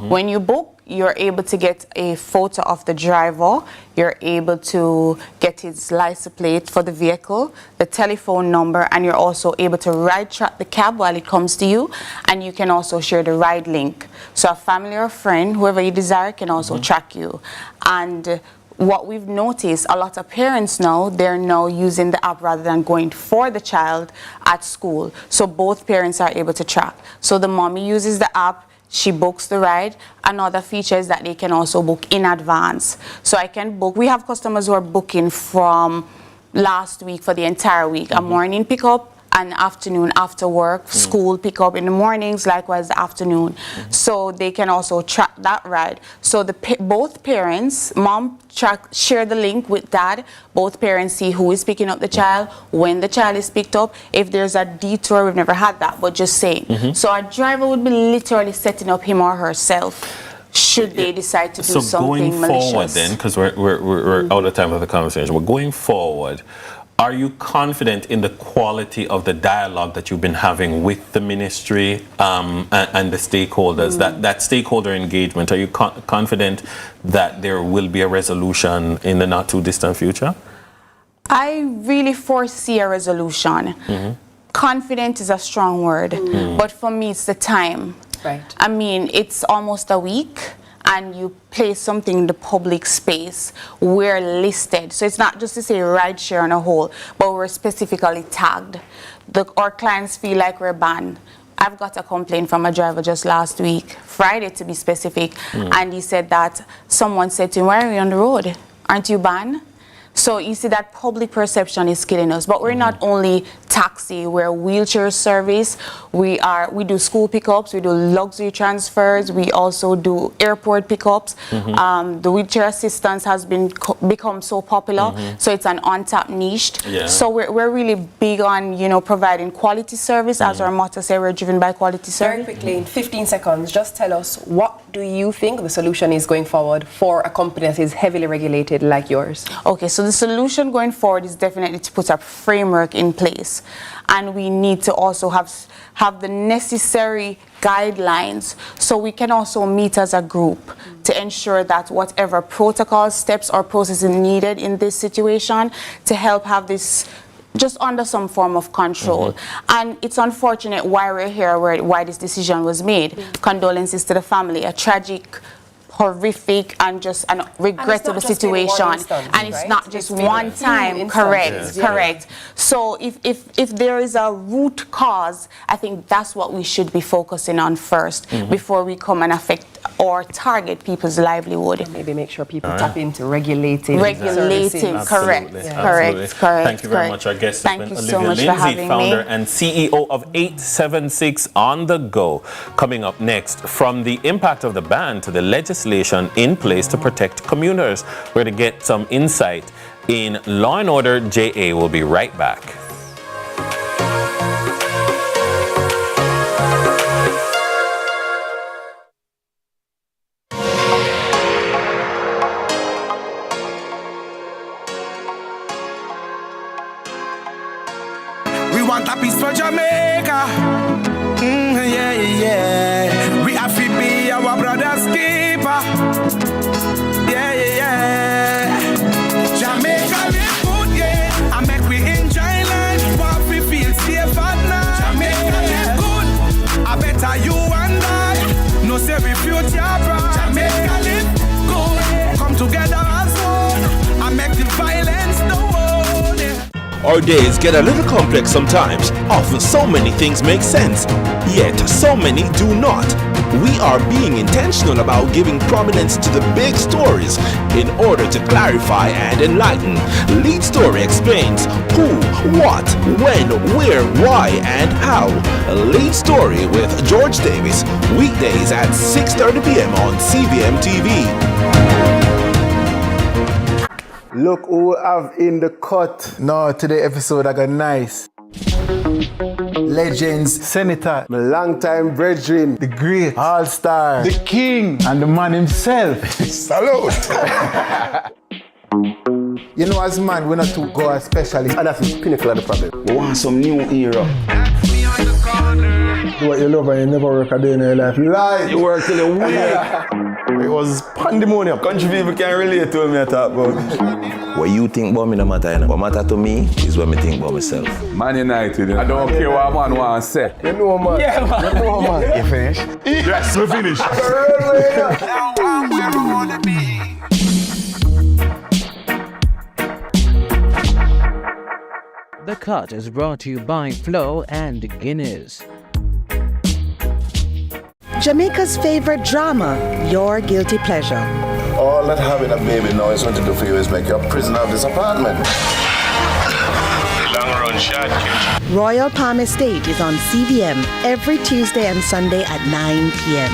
When you book, you're able to get a photo of the driver, you're able to get his license plate for the vehicle, the telephone number, and you're also able to ride track the cab while it comes to you, and you can also share the ride link. So a family or a friend, whoever you desire, can also track you. And what we've noticed, a lot of parents now, they're now using the app rather than going for the child at school. So both parents are able to track. So the mommy uses the app, she books the ride. Another feature is that they can also book in advance. So I can book, we have customers who are booking from last week for the entire week, a morning pickup, an afternoon after work, school pickup in the mornings, likewise the afternoon. So they can also track that ride. So both parents, mom share the link with dad, both parents see who is picking up the child, when the child is picked up. If there's a detour, we've never had that, but just saying. So a driver would be literally setting up him or herself should they decide to do something malicious. So going forward then, because we're out of time for the conversation, but going forward, are you confident in the quality of the dialogue that you've been having with the ministry and the stakeholders, that stakeholder engagement? Are you confident that there will be a resolution in the not too distant future? I really foresee a resolution. Confident is a strong word, but for me it's the time. Right. I mean, it's almost a week, and you place something in the public space, we're listed. So it's not just to say rideshare on a whole, but we're specifically tagged. Our clients feel like we're banned. I've got a complaint from a driver just last week, Friday to be specific, and he said that someone said to him, "Why are you on the road? Aren't you banned?" So you see that public perception is killing us. But we're not only taxi, we're wheelchair service. We do school pickups, we do luxury transfers, we also do airport pickups. The wheelchair assistance has become so popular, so it's an untapped niche. So we're really big on providing quality service. As our motto say, we're driven by quality service. Very quickly, in 15 seconds, just tell us, what do you think the solution is going forward for a company that is heavily regulated like yours? Okay, so the solution going forward is definitely to put a framework in place, and we need to also have the necessary guidelines so we can also meet as a group to ensure that whatever protocol steps or processes needed in this situation to help have this just under some form of control. And it's unfortunate why we're here, why this decision was made. Condolences to the family, a tragic, horrific, and just a regrettable situation. And it's not just one time. Correct. So if there is a root cause, I think that's what we should be focusing on first before we come and affect or target people's livelihood. Maybe make sure people tap into regulating. Correct. Thank you very much. Our guest has been Olivia Lindsay, founder and CEO of 876 On The Go. Coming up next, from the impact of the ban to the legislation in place to protect commuters. We're going to get some insight in Law and Order JA. We'll be right back. We want a piece for Jamaica. We have to be our brother's keeper. Jamaica live good, and make we enjoy life. What we feel safe at night. Jamaica live good. I better you and I. No say we future bright. Jamaica live good. Come together as one and make the violence Our days get a little complex sometimes. Often so many things make sense, yet so many do not. We are being intentional about giving prominence to the big stories in order to clarify and enlighten. Lead Story explains who, what, when, where, why, and how. Lead Story with George Davis, weekdays at 6:30 p.m. on CVMTV. Look who I have in the cut. No, today episode I got nice. Legends, Senator, my longtime brethren, the great all-star, the king, and the man himself. Salute! You know, as man, we're not too go as specialists, and that's the pinnacle of the problem. We want some new era. Do what you love and you never work a day in your life. Lie! You work till a week. It was pandemonium. Country people can't relate to me I talk about. What you think about me no matter, you know. What matter to me is what me think about myself. Man United, you know. I don't care what man want to say. You know, man. Yeah, man. You know, man. You finished? Yes, we finished. The Cut is brought to you by Flo and Guinness. Jamaica's favorite drama, Your Guilty Pleasure. All that having a baby now is going to do for you is make you a prisoner of this apartment. Long run shot, kid. Royal Palm Estate is on CVM every Tuesday and Sunday at 9 p.m.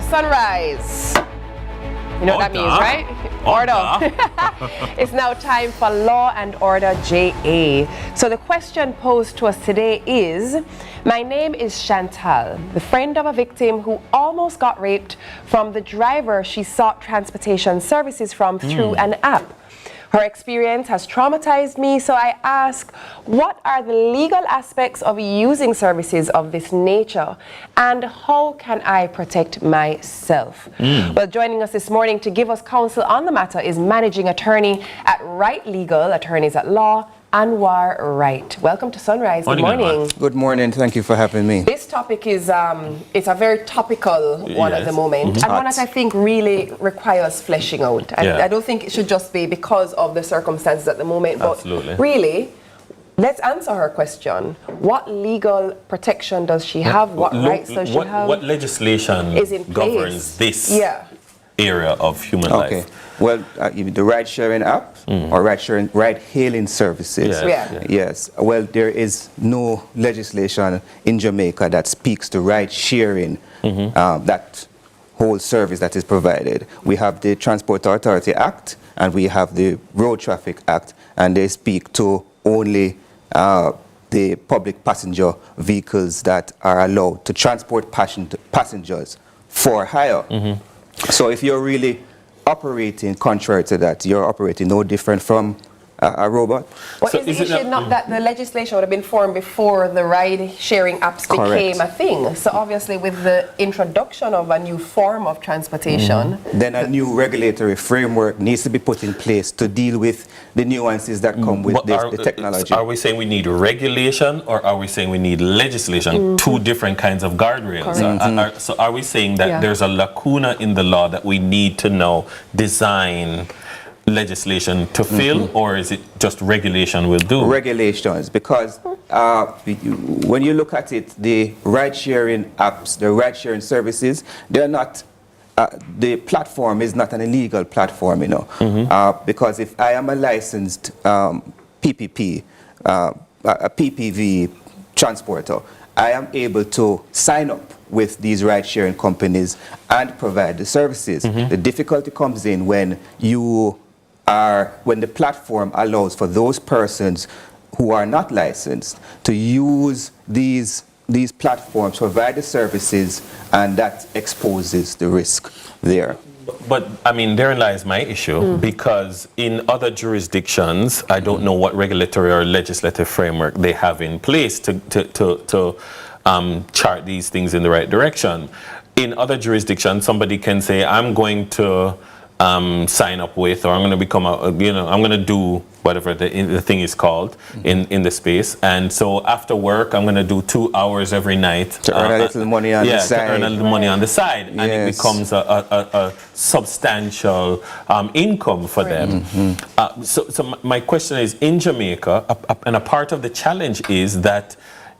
Sunrise. You know what that means, right? Order. It's now time for Law and Order JA. So the question posed to us today is, my name is Chantal, the friend of a victim who almost got raped from the driver she sought transportation services from through an app. Her experience has traumatized me, so I ask, what are the legal aspects of using services of this nature, and how can I protect myself? Well, joining us this morning to give us counsel on the matter is managing attorney at Right Legal, attorneys at law, Anwar Wright. Welcome to Sunrise. Good morning. Good morning. Thank you for having me. This topic is it's a very topical one at the moment, and one that I think really requires fleshing out. I don't think it should just be because of the circumstances at the moment, but really, let's answer her question. What legal protection does she have? What rights does she have? What legislation is in governs this area of human life? Well, the ride-sharing app or ride-hailing services. Yes. Well, there is no legislation in Jamaica that speaks to ride-sharing, that whole service that is provided. We have the Transport Authority Act and we have the Road Traffic Act, and they speak to only the public passenger vehicles that are allowed to transport passengers for hire. So if you're really operating contrary to that, you're operating no different from a robot. Well, is the issue not that the legislation would have been formed before the ride-sharing apps became a thing? So obviously with the introduction of a new form of transportation, then a new regulatory framework needs to be put in place to deal with the nuances that come with the technology. Are we saying we need regulation, or are we saying we need legislation? Two different kinds of guardrails. So are we saying that there's a lacuna in the law that we need to now design legislation to fill, or is it just regulation will do? Regulations, because when you look at it, the ride-sharing apps, the ride-sharing services, they're not, the platform is not an illegal platform, you know, because if I am a licensed PPP, a PPV transporter, I am able to sign up with these ride-sharing companies and provide the services. The difficulty comes in when when the platform allows for those persons who are not licensed to use these platforms, provide the services, and that exposes the risk there. But I mean, therein lies my issue, because in other jurisdictions, I don't know what regulatory or legislative framework they have in place to chart these things in the right direction. In other jurisdictions, somebody can say, I'm going to sign up with, or I'm going to become I'm going to do whatever the thing is called in the space. And so after work, I'm going to do 2 hours every night to earn a little money on the side. To earn a little money on the side, and it becomes a substantial income for them. So my question is, in Jamaica, and a part of the challenge is that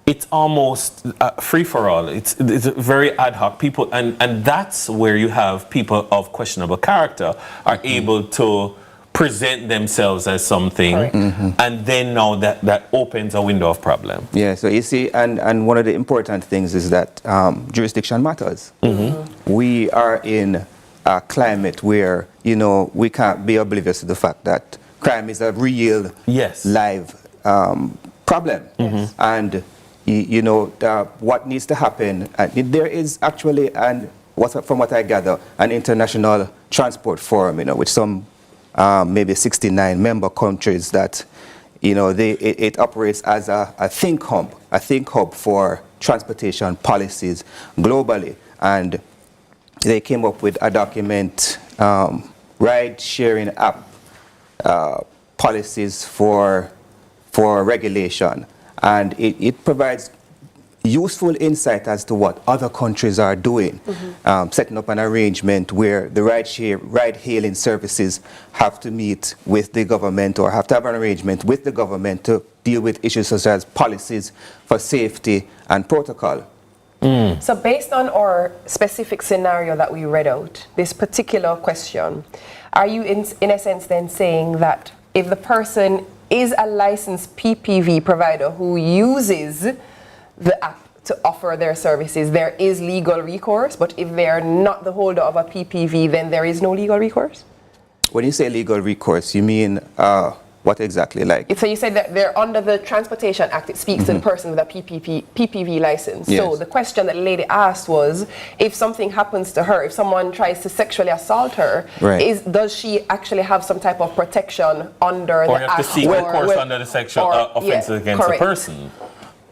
it's almost free for all. It's very ad hoc. People, and that's where you have people of questionable character are able to present themselves as something, and then now that opens a window of problem. Yeah, so you see, and one of the important things is that jurisdiction matters. We are in a climate where, we can't be oblivious to the fact that crime is a real, live problem. And what needs to happen, there is actually, from what I gather, an international transport forum, with some maybe 69 member countries that, it operates as a think hub for transportation policies globally. And they came up with a document, ride-sharing app policies for regulation. And it provides useful insight as to what other countries are doing, setting up an arrangement where the ride-hailing services have to meet with the government or have to have an arrangement with the government to deal with issues such as policies for safety and protocol. So based on our specific scenario that we read out, this particular question, are you in a sense then saying that if the person is a licensed PPV provider who uses the app to offer their services, there is legal recourse, but if they are not the holder of a PPV, then there is no legal recourse? When you say legal recourse, you mean what exactly? So you said that they're under the Transportation Act, it speaks to the person with a PPV license. Yes. So the question that the lady asked was, if something happens to her, if someone tries to sexually assault her, does she actually have some type of protection under the Act? Or have to seek recourse under the sexual offenses against a person?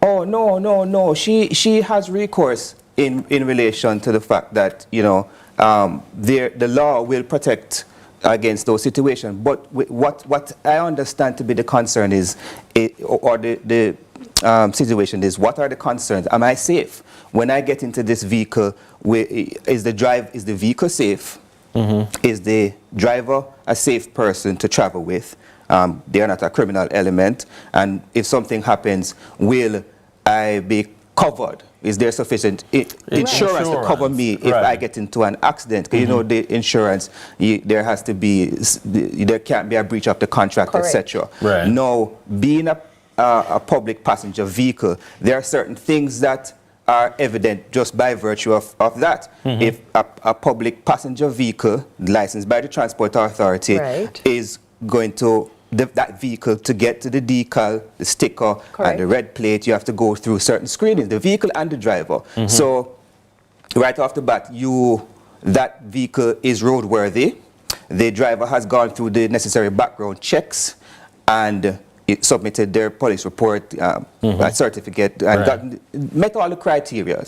Oh, no. She has recourse in relation to the fact that, the law will protect against those situations. But what I understand to be the concern is, the situation is, what are the concerns? Am I safe? When I get into this vehicle, is the vehicle safe? Is the driver a safe person to travel with? They are not a criminal element. And if something happens, will I be covered? Is there sufficient insurance to cover me if I get into an accident? Because the insurance, there can't be a breach of the contract, etc. Now, being a public passenger vehicle, there are certain things that are evident just by virtue of that. If a public passenger vehicle licensed by the Transport Authority is going to that vehicle to get to the decal, the sticker, and the red plate, you have to go through certain screenings, the vehicle and the driver. So right off the bat, that vehicle is roadworthy. The driver has gone through the necessary background checks and it submitted their police report, a certificate, and met all the criteria.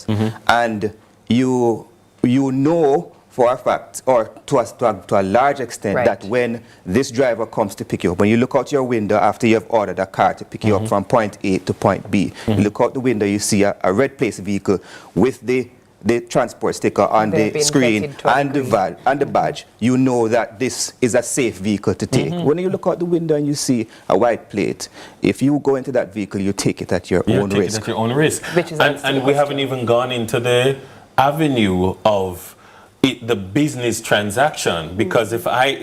And you know for a fact, or to a large extent, that when this driver comes to pick you up, when you look out your window after you have ordered a car to pick you up from point A to point B, you look out the window, you see a red place vehicle with the transport sticker on the screen and the badge, you know that this is a safe vehicle to take. When you look out the window and you see a white plate, if you go into that vehicle, you take it at your own risk. And we haven't even gone into the avenue of the business transaction, because if I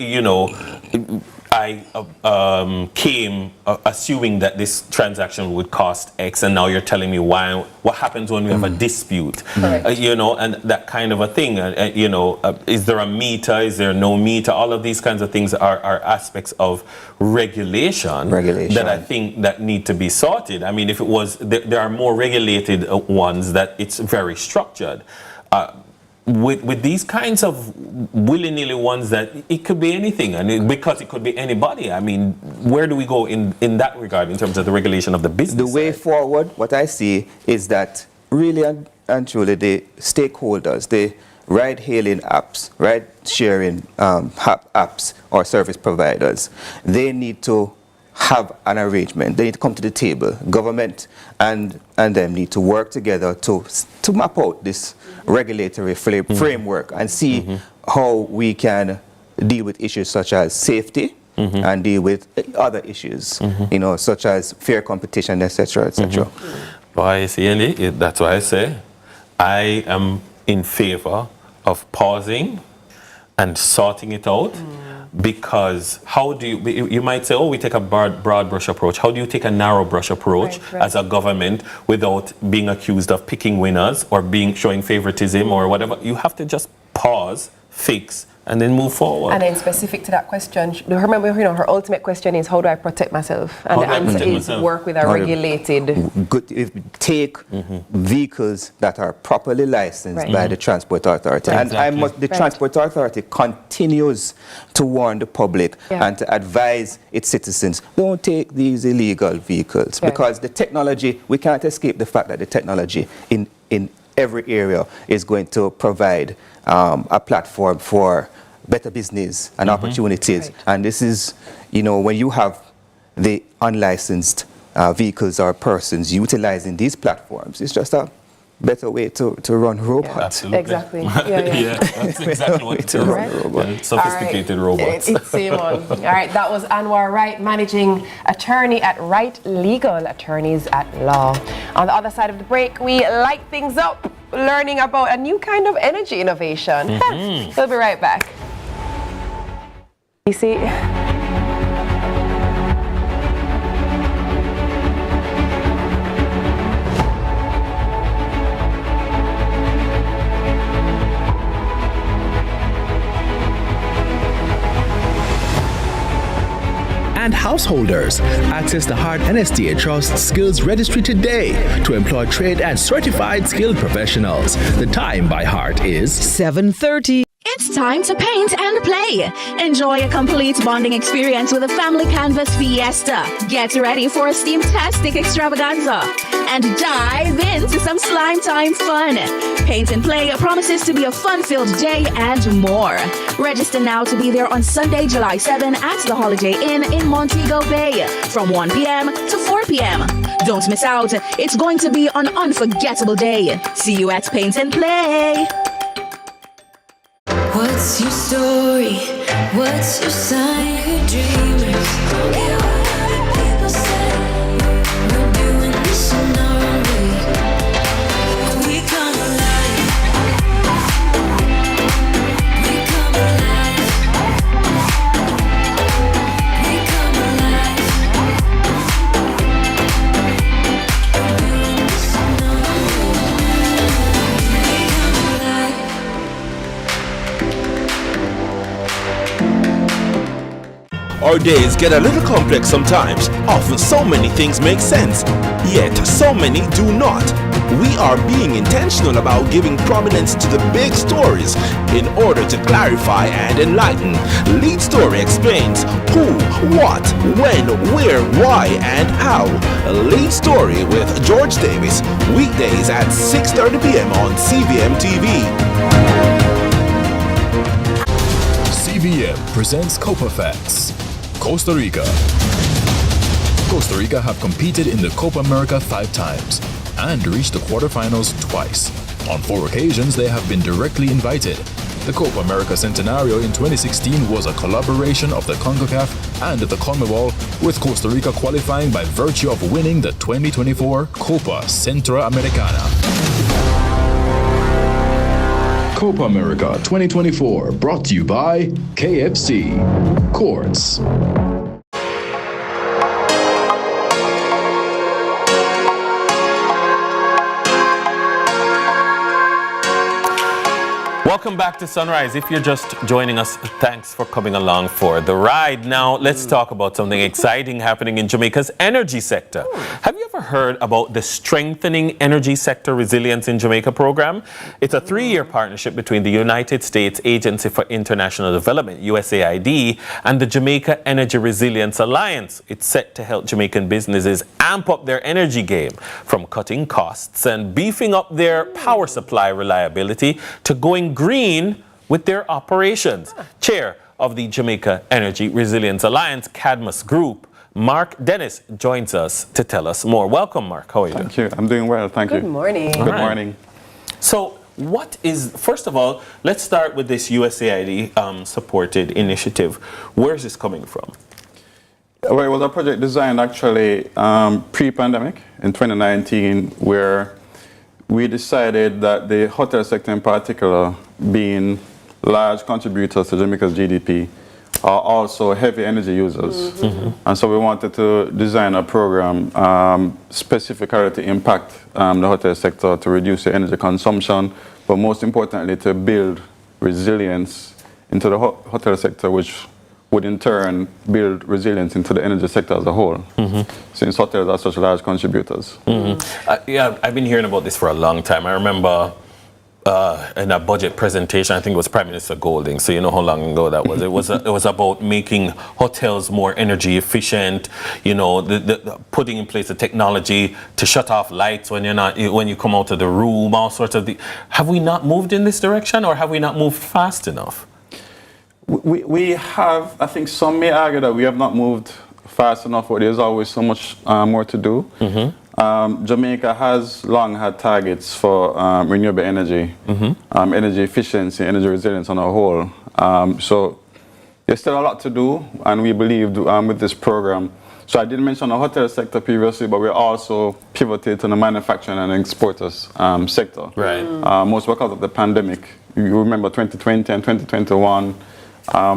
came assuming that this transaction would cost X, and now you're telling me why. What happens when we have a dispute? And that kind of a thing. Is there a meter? Is there no meter? All of these kinds of things are aspects of regulation that I think that need to be sorted. I mean, if it was, there are more regulated ones that it's very structured. With these kinds of willy-nilly ones that it could be anything, and because it could be anybody, I mean, where do we go in that regard in terms of the regulation of the business? The way forward, what I see is that really and truly the stakeholders, the ride-hailing apps, ride-sharing apps or service providers, they need to have an arrangement. They need to come to the table. Government and them need to work together to map out this regulatory framework and see how we can deal with issues such as safety and deal with other issues, you know, such as fair competition, etc., etc. Boy, see, Andy, that's why I say I am in favor of pausing and sorting it out. Because how do you might say, oh, we take a broad brush approach. How do you take a narrow brush approach as a government without being accused of picking winners or showing favoritism or whatever? You have to just pause, fix, and then move forward. And then specific to that question, remember, you know, her ultimate question is, how do I protect myself? And the answer is work with a regulated... Take vehicles that are properly licensed by the Transport Authority. And the Transport Authority continues to warn the public and to advise its citizens, don't take these illegal vehicles. Because the technology, we can't escape the fact that the technology in every area is going to provide a platform for better business and opportunities. And this is, you know, when you have the unlicensed vehicles or persons utilizing these platforms, it's just a better way to run robots. Exactly. That's exactly what it's sophisticated robots. It's Simon. All right, that was Anwar Wright, managing attorney at Wright Legal Attorneys at Law. On the other side of the break, we light things up, learning about a new kind of energy innovation. We'll be right back. You see... And householders, access the Hart NSTA Trust Skills Registry today to employ trained and certified skilled professionals. The time by Hart is 7:30. It's time to paint and play. Enjoy a complete bonding experience with a family canvas fiesta. Get ready for a steam-tastic extravaganza and dive into some slime time fun. Paint and Play promises to be a fun-filled day and more. Register now to be there on Sunday, July 7 at the Holiday Inn in Montego Bay from 1 p.m. to 4 p.m. Don't miss out. It's going to be an unforgettable day. See you at Paint and Play. What's your story? What's your sign? You're dreamers. Don't care what other people say. We're doing this in our own way. We come alive. We come alive. We come alive. We're doing this in our own way. We come alive. Our days get a little complex sometimes. Often so many things make sense, yet so many do not. We are being intentional about giving prominence to the big stories in order to clarify and enlighten. Lead Story explains who, what, when, where, why, and how. Lead Story with George Davis, weekdays at 6:30 p.m. on CVMTV. CVM presents Copa Facts. Costa Rica. Costa Rica have competed in the Copa America 5 times and reached the quarterfinals twice. On 4 occasions, they have been directly invited. The Copa America Centenario in 2016 was a collaboration of the CONCACAF and the CONMEBOL, with Costa Rica qualifying by virtue of winning the 2024 Copa Centroamericana. Copa America 2024, brought to you by KFC. Courts. Welcome back to Sunrise. If you're just joining us, thanks for coming along for the ride. Now, let's talk about something exciting happening in Jamaica's energy sector. Have you ever heard about the Strengthening Energy Sector Resilience in Jamaica program? It's a 3-year partnership between the United States Agency for International Development, USAID, and the Jamaica Energy Resilience Alliance. It's set to help Jamaican businesses amp up their energy game, from cutting costs and beefing up their power supply reliability to going green green with their operations. Chair of the Jamaica Energy Resilience Alliance, Cadmus Group, Mark Dennis, joins us to tell us more. Welcome, Mark. How are you doing? Thank you. I'm doing well. Thank you. Good morning. Good morning. So, what is, first of all, let's start with this USAID supported initiative. Where is this coming from? Well, it was a project designed actually pre-pandemic in 2019, where we decided that the hotel sector in particular, being large contributors to Jamaica's GDP, are also heavy energy users. And so we wanted to design a program specifically to impact the hotel sector, to reduce the energy consumption, but most importantly to build resilience into the hotel sector, which would in turn build resilience into the energy sector as a whole, since hotels are such large contributors. Yeah, I've been hearing about this for a long time. I remember in a budget presentation, I think it was Prime Minister Golding, so you know how long ago that was. It was about making hotels more energy efficient, you know, putting in place the technology to shut off lights when you come out of the room, all sorts of Have we not moved in this direction, or have we not moved fast enough? We have, I think some may argue that we have not moved fast enough, but there's always so much more to do. Jamaica has long had targets for renewable energy, energy efficiency, energy resilience on a whole. So there's still a lot to do, and we believed with this program. So I didn't mention the hotel sector previously, but we also pivoted to the manufacturing and exporters sector. Right. Most because of the pandemic. You remember 2020 and 2021.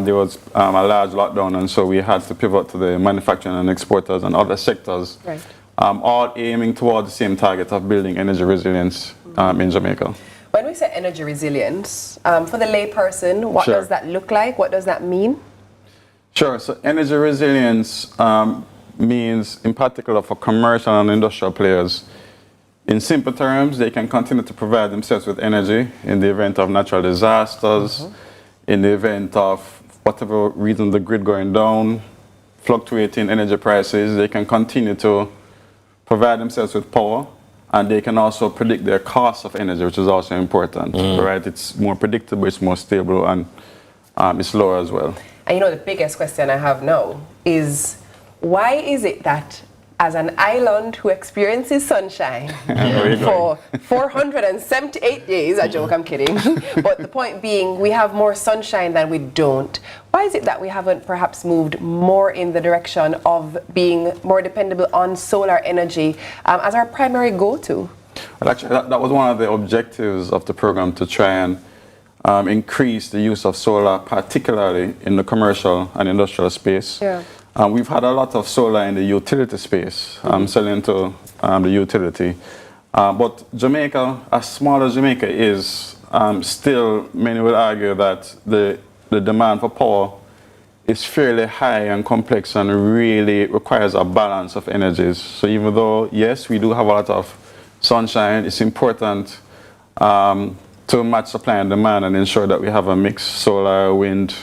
There was a large lockdown, and so we had to pivot to the manufacturing and exporters and other sectors, all aiming toward the same target of building energy resilience in Jamaica. When we say energy resilience, for the layperson, what does that look like? What does that mean? Sure. So energy resilience means, in particular, for commercial and industrial players, in simple terms, they can continue to provide themselves with energy in the event of natural disasters, in the event of whatever reason the grid going down, fluctuating energy prices. They can continue to provide themselves with power, and they can also predict their cost of energy, which is also important, right? It's more predictable, it's more stable, and it's lower as well. And you know, the biggest question I have now is, why is it that as an island who experiences sunshine for 478 days, I joke, I'm kidding, but the point being, we have more sunshine than we don't. Why is it that we haven't perhaps moved more in the direction of being more dependable on solar energy as our primary go-to? Well, actually, that was one of the objectives of the program, to try and increase the use of solar, particularly in the commercial and industrial space. We've had a lot of solar in the utility space, selling to the utility. But Jamaica, as small as Jamaica is, still many would argue that the demand for power is fairly high and complex and really requires a balance of energies. So even though, yes, we do have a lot of sunshine, it's important to match supply and demand and ensure that we have a mix: solar, wind,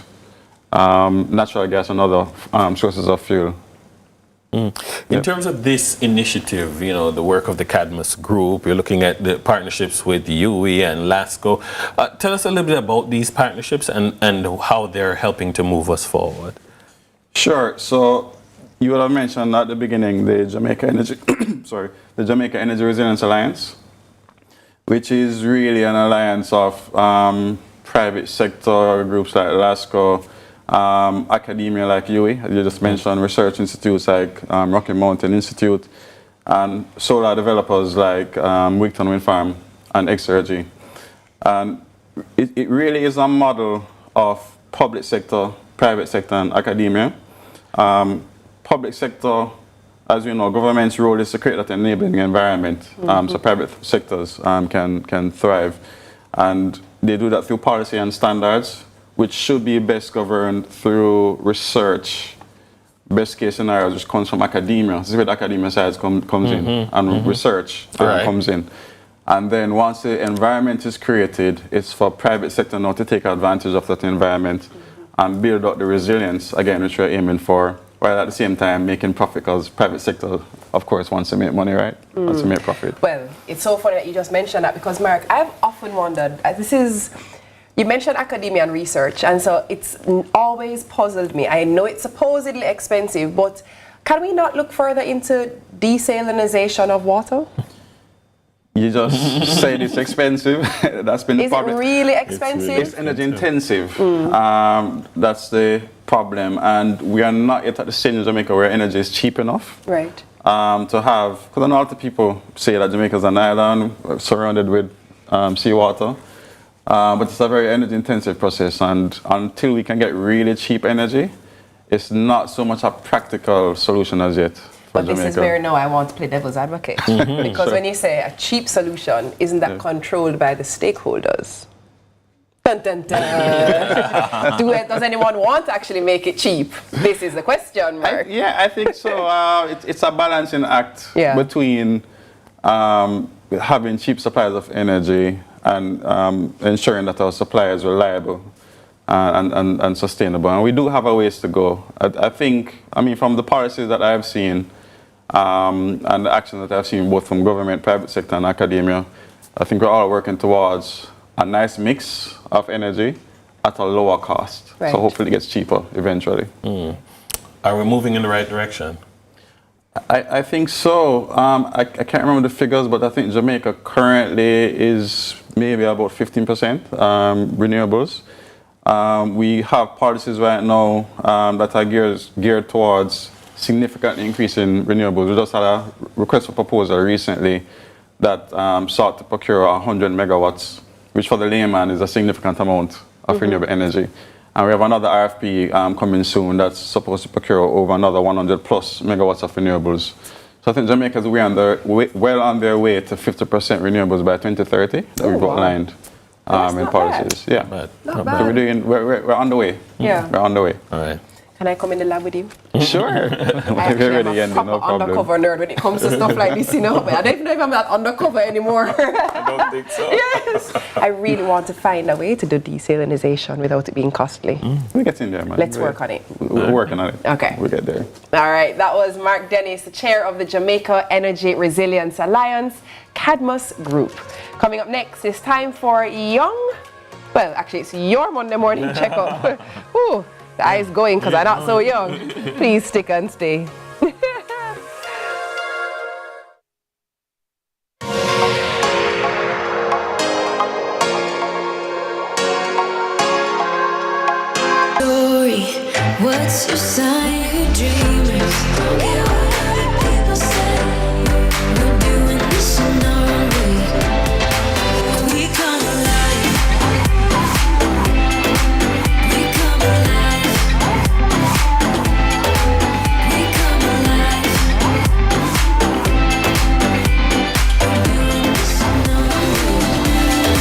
natural gas, and other sources of fuel. In terms of this initiative, you know, the work of the Cadmus Group, you're looking at the partnerships with UE and LASCO. Tell us a little bit about these partnerships and how they're helping to move us forward. Sure. So you would have mentioned at the beginning the Jamaica Energy, the Jamaica Energy Resilience Alliance, which is really an alliance of private sector groups like LASCO, academia like UE, as you just mentioned, research institutes like Rocky Mountain Institute, and solar developers like Wigton Wind Farm and Exergy. And it really is a model of public sector, private sector, and academia. Public sector, as we know, government's role is to create that enabling environment so private sectors can thrive. And they do that through policy and standards, which should be best governed through research. Best case scenarios, which comes from academia. This is where the academia side comes in, and research comes in. And then once the environment is created, it's for private sector now to take advantage of that environment and build up the resilience, again, which we're aiming for, while at the same time making profit, because private sector, of course, wants to make money, right? Wants to make profit. Well, it's so funny that you just mentioned that, because, Mark, I've often wondered, You mentioned academia and research, and so it's always puzzled me. I know it's supposedly expensive, but can we not look further into desalinization of water? You just said it's expensive. That's been the problem. Is it really expensive? It's energy intensive. That's the problem, and we are not yet at the stage in Jamaica where energy is cheap enough. Right. To have, because I know a lot of people say that Jamaica is an island surrounded with seawater, but it's a very energy intensive process, and until we can get really cheap energy, it's not so much a practical solution as yet. But this is where now I want to play devil's advocate. Because when you say a cheap solution, isn't that controlled by the stakeholders? Dun, dun, dun. Does anyone want to actually make it cheap? This is the question, Mark. I think so. It's a balancing act between having cheap supplies of energy and ensuring that our supply is reliable and sustainable. And we do have a ways to go. I think, from the policies that I've seen, and the actions that I've seen both from government, private sector and academia, I think we're all working towards a nice mix of energy at a lower cost. Right. So hopefully it gets cheaper eventually. Are we moving in the right direction? I think so. I can't remember the figures, but I think Jamaica currently is maybe about 15% renewables. We have policies right now that are geared towards significantly increasing renewables. We just had a request for proposal recently that sought to procure 100 megawatts, which for the layman is a significant amount of renewable energy. And we have another RFP coming soon that's supposed to procure over another 100 plus megawatts of renewables. So I think Jamaica is well on their way to 50% renewables by 2030 that we've outlined in policies. Not bad. We're on the way. Yeah. We're on the way. All right. Can I come in the lab with you? Sure. I'm a undercover nerd when it comes to stuff like this, But I don't even know if I'm that undercover anymore. I don't think so. Yes. I really want to find a way to do desalinization without it being costly. We get in there, man. Let's work on it. We're working on it. Okay. We'll get there. All right. That was Mark Dennis, the chair of the Jamaica Energy Resilience Alliance, Cadmus Group. Coming up next, it's time for it's your Monday morning checkup. Ooh. The eyes going because I'm not so young. Please stick and stay. Story, what's your sign? Who dreamers? Don't care what other people say. We're doing this in our own way. We come alive. We come alive. We come alive. We're doing this in our own way. We come alive.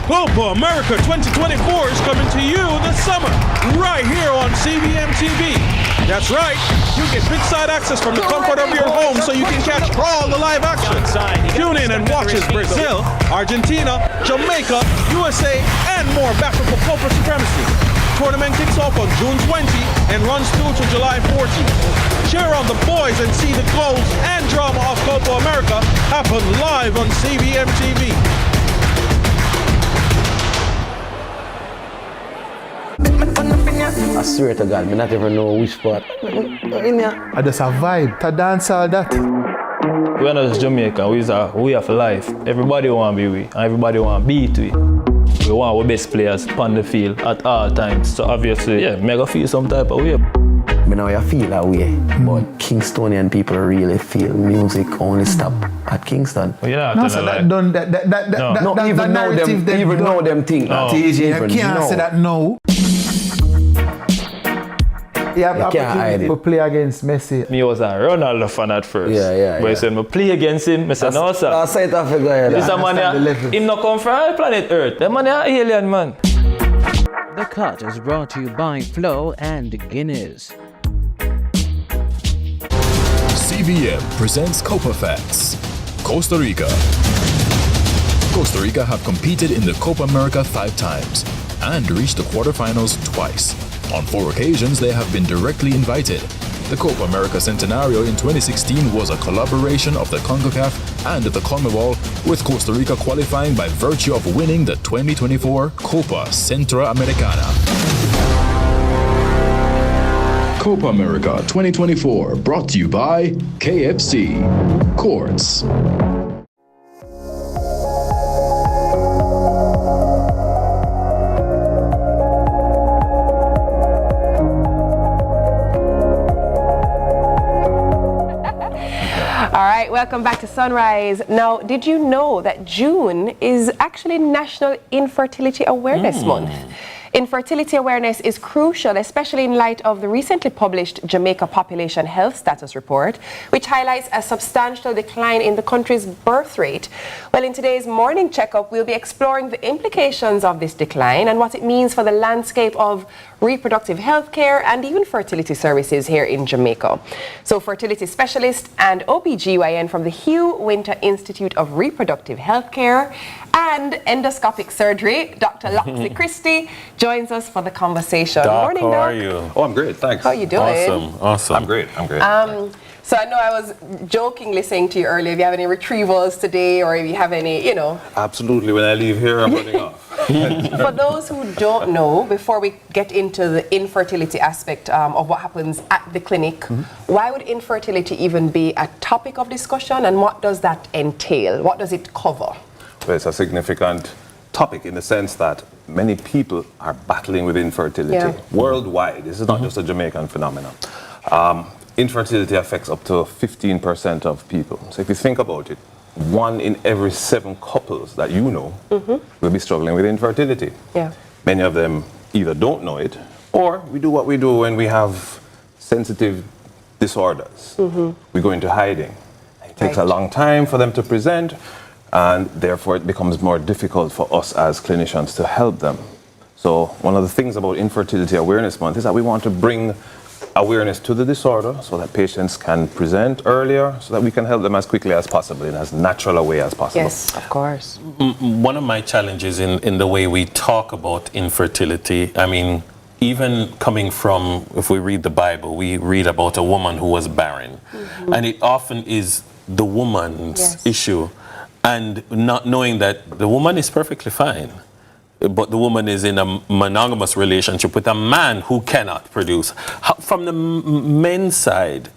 Copa America 2024 is coming to you this summer, right here on CVMTV. That's right, you get big side access from the comfort of your home so you can catch all the live action. Tune in and watch as Brazil, Argentina, Jamaica, USA, and more battle for Copa Supremacy. Tournament kicks off on June 20 and runs through to July 14. Cheer on the boys and see the goals and drama of Copa America happen live on CVMTV. I swear to God, I not even know which part. I just a vibe, to dance all that. We are not just Jamaican, we have life. Everybody want to be we, and everybody want to beat we. We want our best players on the field at all times. So obviously, mega feel some type of way. I know you feel that way, but Kingstonian people really feel music only stop at Kingston. No, so that done, that even know them thing. You can't say that no. You have the opportunity to play against Messi. Me was a Ronaldo fan at first. But he said, me play against him. I said, no, sir. That's it, I figure. This a man, him not come from planet Earth. That man is an alien, man. The Cut is brought to you by Flow and Guinness. CVM presents Copa Facts. Costa Rica. Costa Rica have competed in the Copa America 5 times and reached the quarterfinals twice. On 4 occasions, they have been directly invited. The Copa America Centenario in 2016 was a collaboration of the CONCACAF and the CONMEBOL, with Costa Rica qualifying by virtue of winning the 2024 Copa Centroamericana. Copa America 2024, brought to you by KFC. Courts. All right, welcome back to Sunrise. Now, did you know that June is actually National Infertility Awareness Month? Infertility awareness is crucial, especially in light of the recently published Jamaica Population Health Status Report, which highlights a substantial decline in the country's birth rate. Well, in today's morning checkup, we'll be exploring the implications of this decline and what it means for the landscape of reproductive health care and even fertility services here in Jamaica. So fertility specialist and OBGYN from the Hugh Winter Institute of Reproductive Health Care and Endoscopic Surgery, Dr. Loxley Christie, joins us for the conversation. Doc, Morning, how Doc. are you? Oh, I'm great, thanks. How are you doing? Awesome. I'm great. So I know I was jokingly saying to you earlier, if you have any retrievals today or if you have any, Absolutely. When I leave here, I'm running off. For those who don't know, before we get into the infertility aspect of what happens at the clinic, why would infertility even be a topic of discussion, and what does that entail? What does it cover? Well, it's a significant topic in the sense that many people are battling with infertility worldwide. This is not just a Jamaican phenomenon. Infertility affects up to 15% of people. So if you think about it, 1 in every 7 couples that you know will be struggling with infertility. Many of them either don't know it, or we do what we do when we have sensitive disorders. We go into hiding. It takes a long time for them to present, and therefore it becomes more difficult for us as clinicians to help them. So one of the things about Infertility Awareness Month is that we want to bring awareness to the disorder so that patients can present earlier, so that we can help them as quickly as possible in as natural a way as possible. Yes, of course. One of my challenges in the way we talk about infertility, I mean, even coming from, if we read the Bible, we read about a woman who was barren. And it often is the woman's issue, and not knowing that the woman is perfectly fine, but the woman is in a monogamous relationship with a man who cannot produce. From the men's side,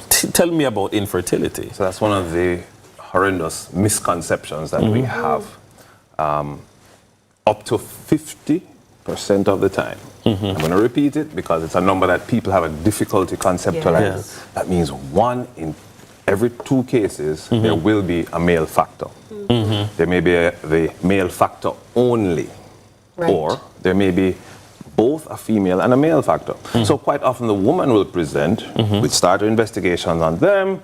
tell me about infertility. So that's one of the horrendous misconceptions that we have. Up to 50% of the time. I'm going to repeat it because it's a number that people have a difficulty conceptualizing. That means 1 in every 2 cases, there will be a male factor. There may be the male factor only, or there may be both a female and a male factor. So quite often the woman will present, we'll start our investigations on them.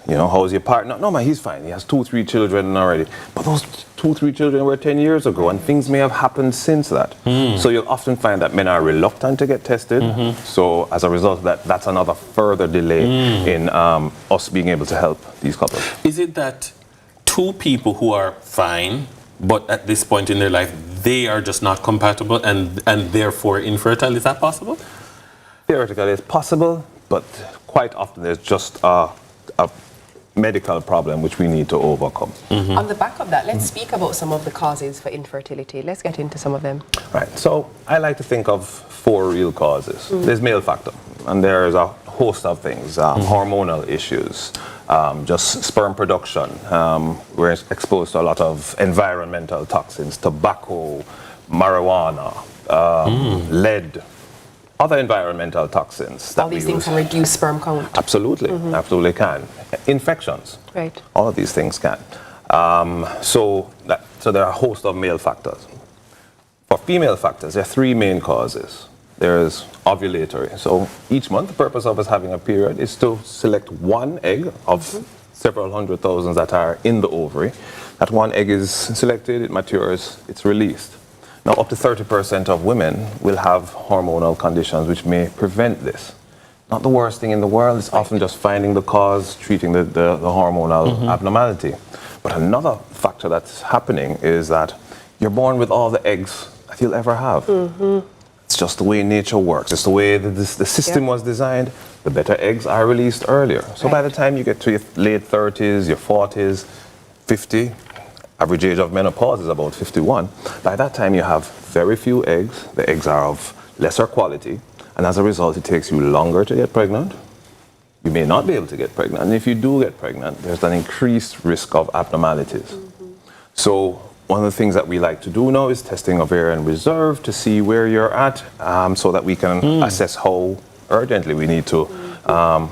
How's your partner? No, man, he's fine. He has 2-3 children already. But those 2-3 children were 10 years ago, and things may have happened since that. So you'll often find that men are reluctant to get tested. So as a result of that, that's another further delay in us being able to help these couples. Is it that 2 people who are fine, but at this point in their life, they are just not compatible and therefore infertile? Is that possible? Theoretically, it's possible, but quite often there's just a medical problem which we need to overcome. On the back of that, let's speak about some of the causes for infertility. Let's get into some of them. Right, so I like to think of 4 real causes. There's male factor, and there's a host of things, hormonal issues, just sperm production. We're exposed to a lot of environmental toxins, tobacco, marijuana, lead, other environmental toxins. All these things can reduce sperm count. Absolutely, absolutely can. Infections. Right. All of these things can. So there are a host of male factors. For female factors, there are 3 main causes. There's ovulatory. So each month, the purpose of us having a period is to select 1 egg of several 100,000 that are in the ovary. That 1 egg is selected, it matures, it's released. Now, up to 30% of women will have hormonal conditions which may prevent this. Not the worst thing in the world, it's often just finding the cause, treating the hormonal abnormality. But another factor that's happening is that you're born with all the eggs that you'll ever have. It's just the way nature works. It's the way that the system was designed. the better eggs are released earlier. So by the time you get to your late 30s, your 40s, 50, average age of menopause is about 51. By that time you have very few eggs. The eggs are of lesser quality, and as a result it takes you longer to get pregnant. You may not be able to get pregnant, and if you do get pregnant, there's an increased risk of abnormalities. So one of the things that we like to do now is testing ovarian reserve to see where you're at, so that we can assess how urgently we need to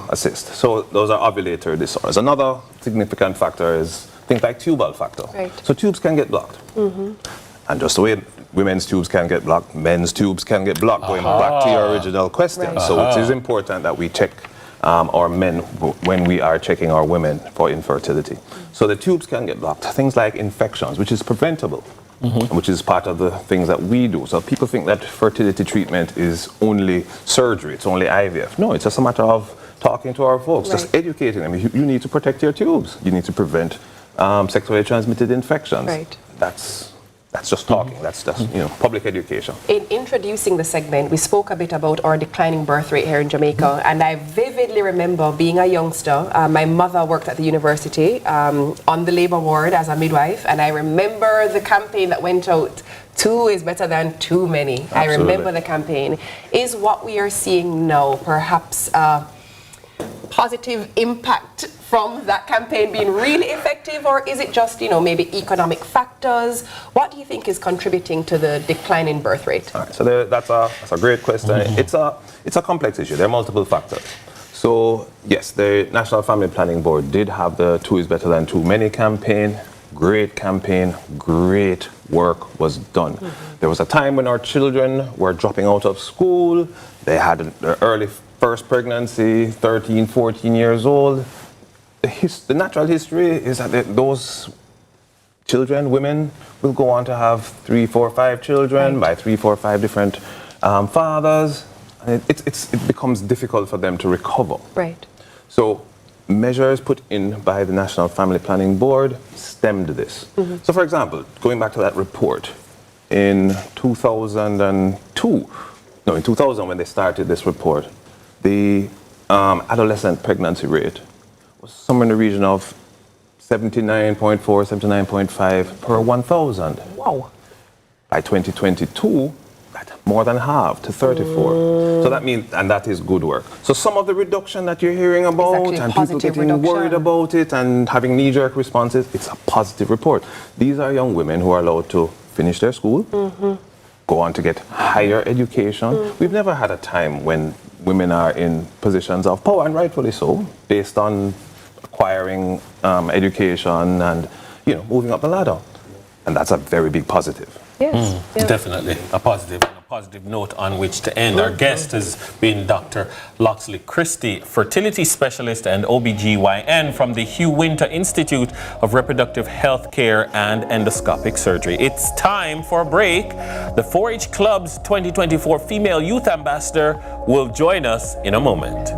assist. So those are ovulatory disorders. Another significant factor is things like tubal factor. So tubes can get blocked. And just the way women's tubes can get blocked, men's tubes can get blocked, going back to your original question. So it is important that we check our men when we are checking our women for infertility. So the tubes can get blocked. Things like infections, which is preventable, which is part of the things that we do. So people think that fertility treatment is only surgery, it's only IVF. No, it's just a matter of talking to our folks, just educating them. You need to protect your tubes. You need to prevent sexually transmitted infections. That's just talking. That's just, public education. In introducing the segment, we spoke a bit about our declining birth rate here in Jamaica, and I vividly remember being a youngster. My mother worked at the university on the labor ward as a midwife, and I remember the campaign that went out, 2 is better than too many. Absolutely. I remember the campaign. Is what we are seeing now perhaps positive impact from that campaign being really effective, or is it just, maybe economic factors? What do you think is contributing to the decline in birth rate? All right, so that's a great question. It's a complex issue. There are multiple factors. So yes, the National Family Planning Board did have the 2 is better than too many campaign. Great work was done. There was a time when our children were dropping out of school. They had an early first pregnancy, 13, 14 years old. The natural history is that those children, women, will go on to have 3, 4, 5 children by 3, 4, 5 different fathers. And it becomes difficult for them to recover. So measures put in by the National Family Planning Board stemmed this. So for example, going back to that report, in 2002, in 2000 when they started this report, the adolescent pregnancy rate was somewhere in the region of 79.4, 79.5 per 1,000. Wow. By 2022, that more than half to 34. So that means, and that is good work. So some of the reduction that you're hearing about and people getting worried about it and having knee-jerk responses, it's a positive report. These are young women who are allowed to finish their school, go on to get higher education. We've never had a time when women are in positions of power, and rightfully so, based on acquiring education and moving up the ladder, and that's a very big positive. Yes, definitely a positive note on which to end. Our guest has been Dr. Loxley Christie, fertility specialist and OBGYN from the Hugh Winter Institute of Reproductive Health Care and Endoscopic Surgery. It's time for a break. The 4-H Club's 2024 Female Youth Ambassador will join us in a moment.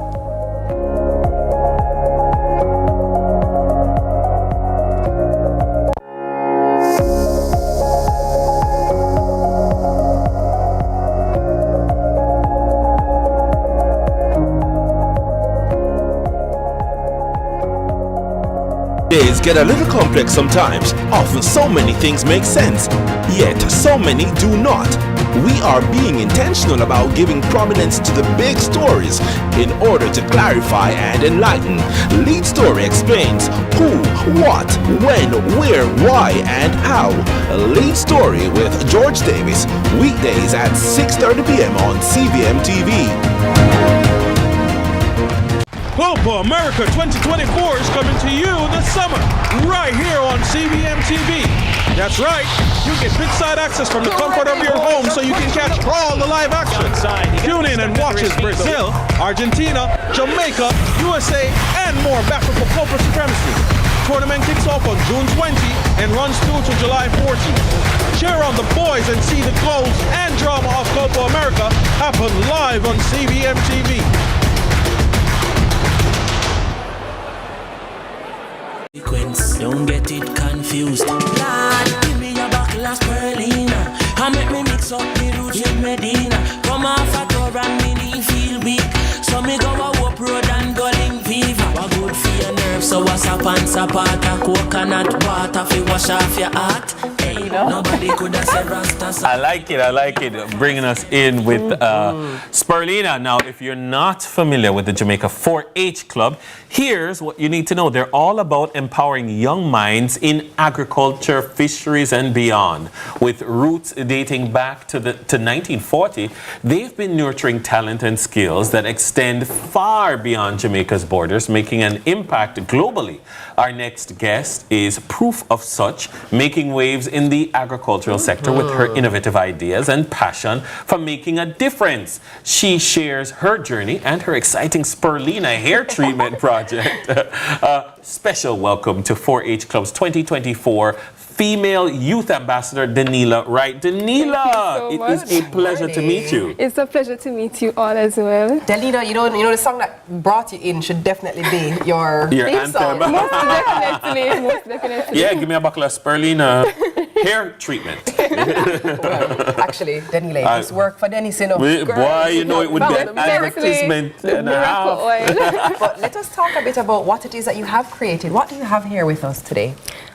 Days get a little complex sometimes. Often so many things make sense, yet so many do not. We are being intentional about giving prominence to the big stories in order to clarify and enlighten. Lead Story explains who, what, when, where, why, and how. Lead Story with George Davis, weekdays at 6:30 p.m. on CVMTV. Copa America 2024 is coming to you this summer, right here on CVMTV. That's right, you get big side access from the comfort of your home so you can catch all the live action. Tune in and watch as Brazil, Argentina, Jamaica, USA, and more battle for Copa supremacy. Tournament kicks off on June 20 and runs through to July 14. Cheer on the boys and see the goals and drama of Copa America happen live on CVMTV. Don't get it confused. Lord, give me a buckle of spirulina and make me mix up the roots with Medina. Come off a tour and me knee feel weak, so me go a whoop So what's up and sapata, coconut water fi wash off your heart. Hey, nobody could have said Rasta. I like it. Bringing us in with Spirulina. Now, if you're not familiar with the Jamaica 4-H Club, here's what you need to know. They're all about empowering young minds in agriculture, fisheries, and beyond. With roots dating back to 1940, they've been nurturing talent and skills that extend far beyond Jamaica's borders, making an impact globally. Our next guest is proof of such, making waves in the agricultural sector with her innovative ideas and passion for making a difference. She shares her journey and her exciting Spirulina hair treatment project. Special welcome to 4-H Club's 2024 Female Youth Ambassador, Danila Wright. Danila, it is a pleasure to meet you. It's a pleasure to meet you all as well. Danila, you know the song that brought you in should definitely be your theme anthem. song. Most definitely. Yeah, give me a buckle of Spirulina hair treatment. Well, actually, Danila, this work for Dennis, you know. Boy, you know it would be an advertisement and a half. But let us talk a bit about what it is that you have created. What do you have here with us today?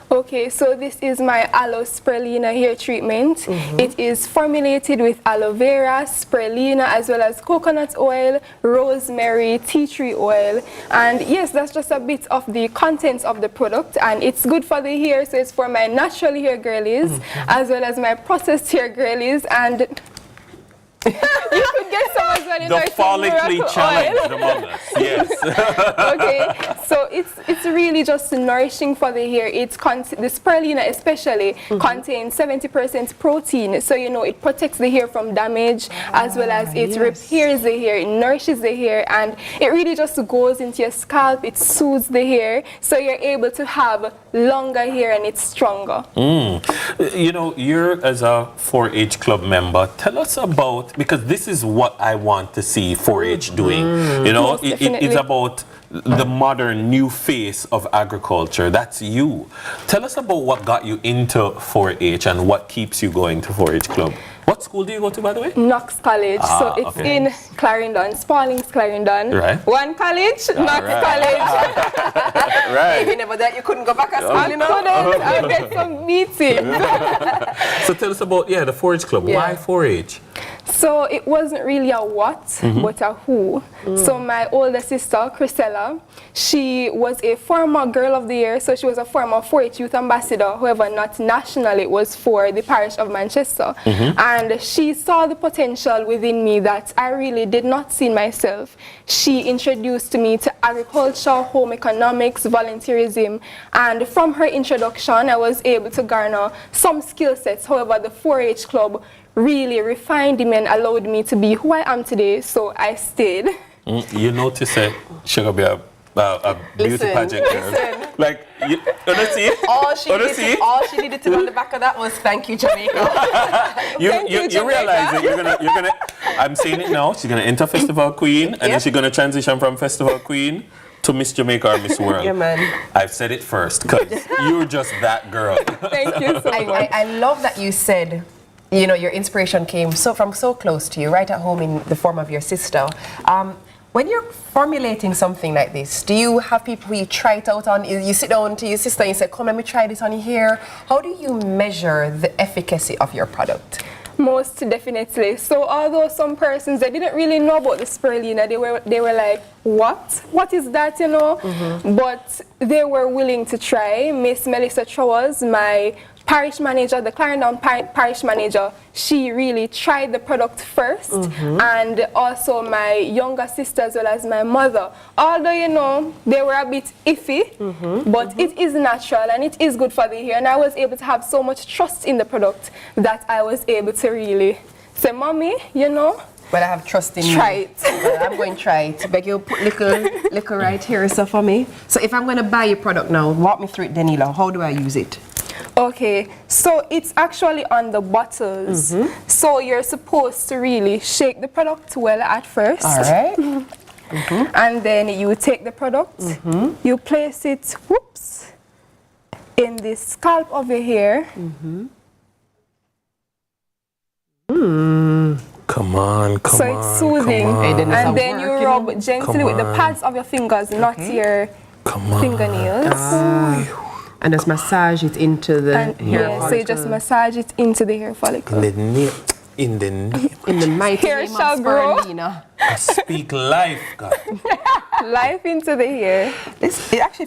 Okay, so this is my aloe spirulina hair treatment. It is formulated with aloe vera, spirulina, as well as coconut oil, rosemary, tea tree oil. And yes, that's just a bit of the contents of the product. And it's good for the hair, so it's for my natural hair girlies, as well as my processed hair girlies. And you could get some as well. The follically challenged among us, yes. Okay, so it's really just nourishing for the hair. The spirulina especially contains 70% protein, so you know it protects the hair from damage, as well as it repairs the hair, it nourishes the hair, and it really just goes into your scalp. It soothes the hair, so you're able to have longer hair and it's stronger. You know, you're as a 4-H Club member. Tell us about, because this is what I want to see 4-H doing. You know, it's about the modern new face of agriculture. That's you. Tell us about what got you into 4-H and what keeps you going to 4-H Club. What school do you go to, by the way? Knox College. So it's in Clarendon, Spalding's Clarendon. Right. One college, Knox College. Right. If you never that, you couldn't go back at school, you know? I'll get some beating. So tell us about, the 4-H Club. Why 4-H? So it wasn't really a what, but a who. So my older sister, Chrisella, she was a former Girl of the Year. So she was a former 4-H Youth Ambassador. However, not national, it was for the parish of Manchester. And she saw the potential within me that I really did not see myself. She introduced me to agriculture, home economics, volunteerism. And from her introduction, I was able to garner some skill sets. However, the 4-H Club really refined me and allowed me to be who I am today, so I stayed. You notice that she gonna be a beauty pageant girl. Like, you see it? All she needed to do on the back of that was thank you, Jamaica. you realize that you're gonna. I'm saying it now. She's gonna enter Festival Queen, and then she's gonna transition from Festival Queen to Miss Jamaica or Miss World. Yeah, man. I've said it first because you're just that girl. Thank you so much. I love that you said, you know, your inspiration came from so close to you, right at home in the form of your sister. When you're formulating something like this, do you have people you try it out on? You sit down to your sister and you say, come, let me try this on your hair. How do you measure the efficacy of your product? Most definitely. So although some persons, they didn't really know about the spirulina, they were like, what? What is that, you know? But they were willing to try. Miss Melissa Trowers, my parish manager, the Clarendon parish manager, she really tried the product first, and also my younger sister as well as my mother. Although, you know, they were a bit iffy, but it is natural and it is good for the hair, and I was able to have so much trust in the product that I was able to really say, Mommy, you know, well, I have trust in you. Try it. Well, I'm going to try it. Beg you put little right here so for me. So if I'm going to buy your product now, walk me through it, Danila. How do I use it? Okay, so it's actually on the bottles. So you're supposed to really shake the product well at first. All right. And then you take the product, you place it, in the scalp of your hair. Come on. So it's soothing. And then you rub gently with the pads of your fingers, not your Come on. fingernails. And just massage it into the hair follicle. So you just massage it into the hair follicle. In the mighty hair name shall of grow. Spirulina. Speak life, God. Life into the hair.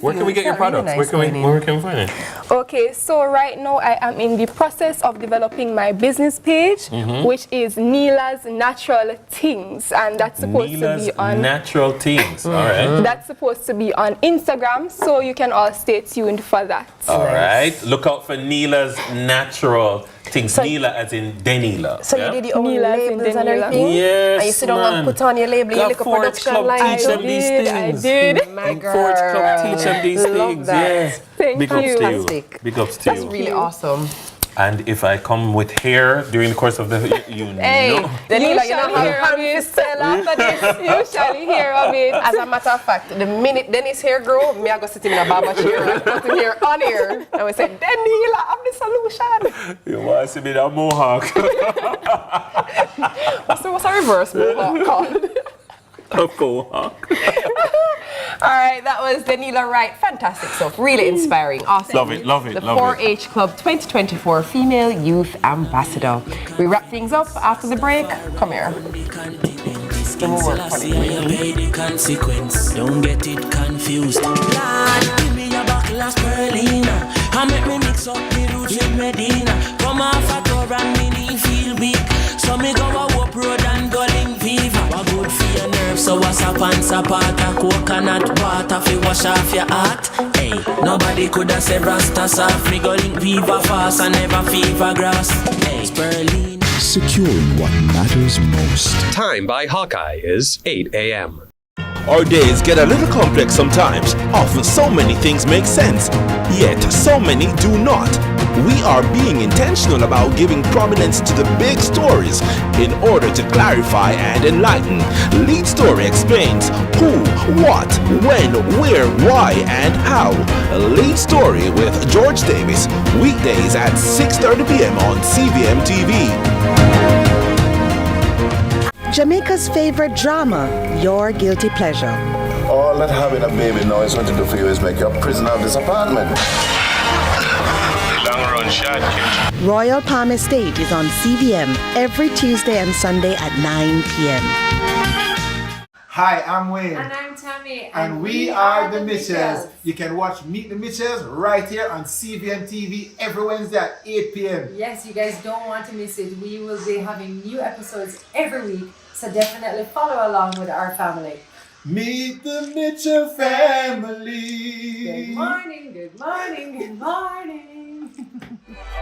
Where can we get your products? Really where can we find it? Okay, so right now I am in the process of developing my business page, which is Neela's Natural Things, and that's supposed to be on Natural Things. All right. That's supposed to be on Instagram, so you can all stay tuned for that. All right. Look out for Neela's Natural Things. Neela as in Denila. So you did your own labels and everything? Yes, and you sit down and put on your label, you look a production line. I did. My girl. Forge Club teach them these things. Yeah. Thank you. Big ups to you. Big ups to you. That's really awesome. And if I come with hair during the course of the, you know. Denila, you shall hear of it. After this, you shall hear of it. As a matter of fact, the minute Dennis hair grow, me I go sit him in a barber chair and put him here on here. And we say, Denila, I'm the solution. You want to see me that mohawk? What's a reverse mohawk called? A mohawk. All right, that was Denila Wright. Fantastic stuff. Really inspiring. Awesome. Love it, love it, the love it. 4-H Club 2024 Female Youth Ambassador. We wrap things up after the break. Come here. Pay the consequence. Don't get it confused. Lord, give me a buckle of Spirulina. And make me mix up the roots with Medina. Come off a tour and me knee feel weak. So me go a up road and go link fever. What good for your nerves, so what's up and sapata. Coconut water fi wash off your heart. Hey, nobody coulda said Rasta soft. Me go link fever fast and never fever grass. Hey, Spirulina. Securing what matters most. Time by Hawkeye is 8 a.m. Our days get a little complex sometimes. Often so many things make sense, yet so many do not. We are being intentional about giving prominence to the big stories in order to clarify and enlighten. Lead Story explains who, what, when, where, why, and how. Lead Story with George Davis, weekdays at 6:30 p.m. on CVMTV. Jamaica's favorite drama, Your Guilty Pleasure. All that having a baby now is going to do for you is make you a prisoner of this apartment. Long run shot, kid. Royal Palm Estate is on CVM every Tuesday and Sunday at 9 p.m. Hi, I'm Wayne. And I'm Tami. And we are the Mitchells. You can watch Meet the Mitchells right here on CVMTV every Wednesday at 8 p.m. Yes, you guys don't want to miss it. We will be having new episodes every week, so definitely follow along with our family. Meet the Mitchell family. Good morning, good morning, good morning.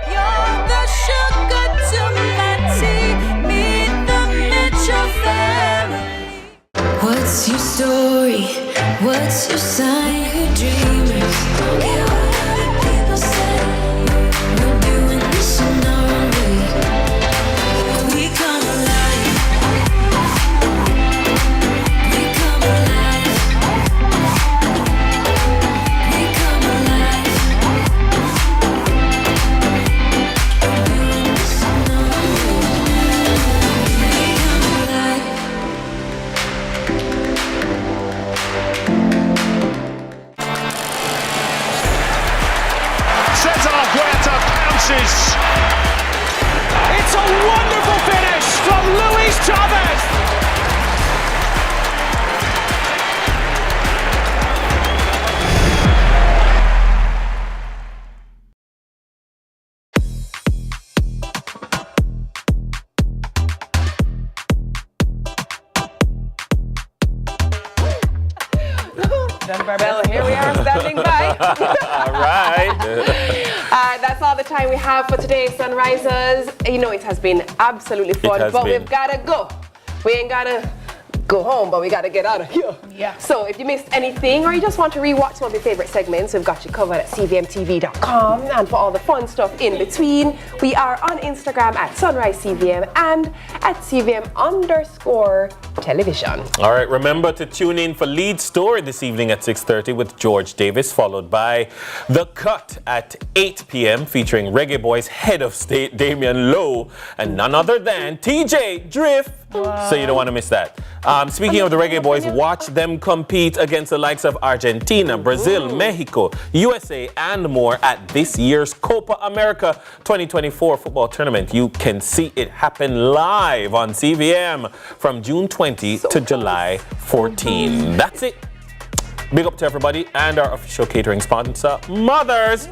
You're the sugar to my tea. Meet the Mitchell family. What's your story? What's your sign? You're dreamers. Don't care what other people say. We're doing this in our own way. We come alive. We come alive. We come alive. We're doing this in our own way. We come alive. It's a wonderful finish from Luis Chavez. Well, here we are standing by. All right. That's all the time we have for today, Sunrisers. You know, it has been absolutely fun, but we've got to go. We ain't got to go home, but we got to get out of here. Yeah. So if you missed anything or you just want to rewatch some of your favorite segments, we've got you covered at CVMTV.com. And for all the fun stuff in between, we are on Instagram at SunriseCVM and at CVM_television. All right, remember to tune in for Lead Story this evening at 6:30 with George Davis, followed by The Cut at 8 p.m. featuring Reggae Boys Head of State Damian Lowe and none other than TJ Drift. Wow. So you don't want to miss that. Speaking of the Reggae Boys, watch them them compete against the likes of Argentina, Brazil, Mexico, USA, and more at this year's Copa America 2024 football tournament. You can see it happen live on CVM from June 20 to July 14. That's it. Big up to everybody and our official catering sponsor, Mothers.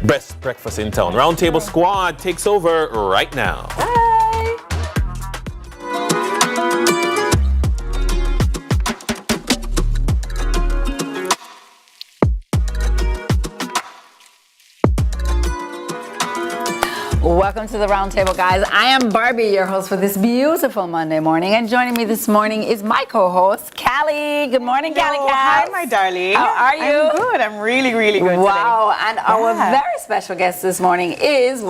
Best breakfast in town. Roundtable Squad takes over right now. Welcome to the Roundtable, guys. I am Barbie, your host for this beautiful Monday morning, and joining me this morning is my co-host, Callie. Good morning, Callie. Hi, my darling. How are you? I'm good. I'm really, really good Wow, today. and our very special guest this morning is,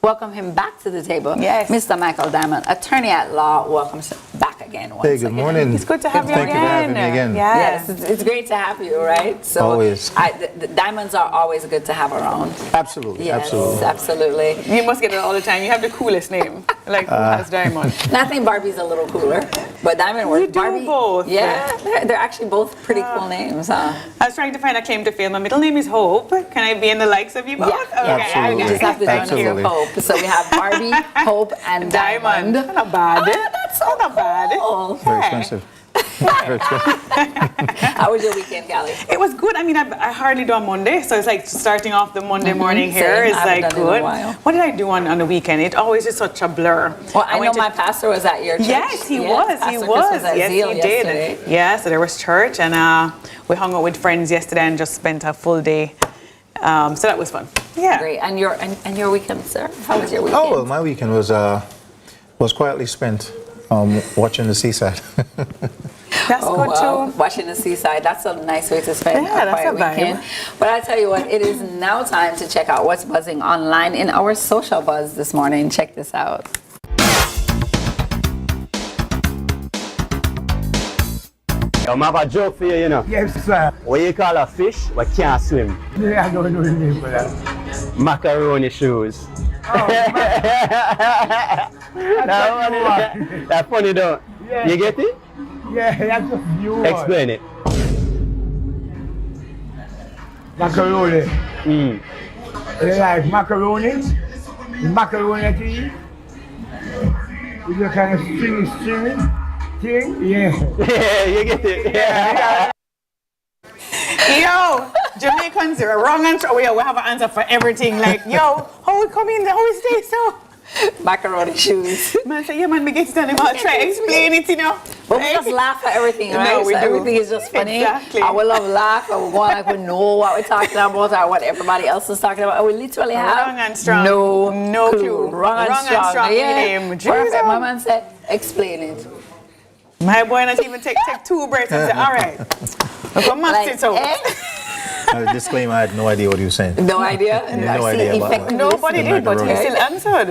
welcome him back to the table, Mr. Michael Diamond, attorney at law. Welcome back again. Hey, good morning. It's good to have you Thank again. you for having me again. Yes, it's great to have you, right? So Always. The diamonds are always good to have around. Absolutely, Yes, absolutely. absolutely. You must get it all the time. You have the coolest name. Like, who has Diamond? I think Barbie's a little cooler, but Diamond works. You do Barbie, both. Yeah, they're actually both pretty cool names, huh? I was trying to find a claim to fame. My middle name is Hope. Can I be in the likes of you both? Yeah, Okay. you just have to join us with Hope. So we have Barbie, Hope, and Diamond. Not bad. That's so not bad. Very expensive. Very expensive. How was your weekend, Callie? It was good. I mean, I hardly do on Monday, so it's like starting off the Monday morning here is like good. What did I do on the weekend? It always is such a blur. Well, I know my pastor was at your church. Yes, he was. Pastor He Chris was. at Yes, Zeal he did. yesterday. Yeah, so there was church, and we hung out with friends yesterday and just spent a full day. So that was fun. Yeah. Great. And your weekend, sir? How was your weekend? Oh, well, my weekend was quietly spent watching the seaside. That's good too. Watching the seaside, that's a nice way to spend a quiet weekend. But I tell you what, it is now time to check out what's buzzing online in our social buzz this morning. Check this out. I have a joke for you, you know. Yes, sir. What you call a fish but can't swim? Yeah, I don't know the name for that. Macaroni shoes. That's funny though. Yeah. You get it? Yeah, that's a new Explain it. Macaroni. You like macaroni? Macaroni tea? Is a kind of stringy thing? Yeah. Yeah, you get it. Yeah. Yo, Jamaicans are wrong answer. We have an answer for everything. Like, yo, how we come in? How we stay so? Macaroni shoes. Man, say, yeah, man, we get it done. I'll try to explain it, you know. But we just laugh at everything, right? No, we so do. everything is just funny. Exactly. I will love laugh. And we're going like we know what we're talking about or what everybody else is talking about. And we literally have Wrong and strong. no clue. Wrong and strong. Yeah. Perfect. My man said, explain it. My boy not even take two breaths and say, all right. Look what maths it out. Disclaimer, I had no idea what you were saying. No idea? No idea about that. Nobody did, but he still answered.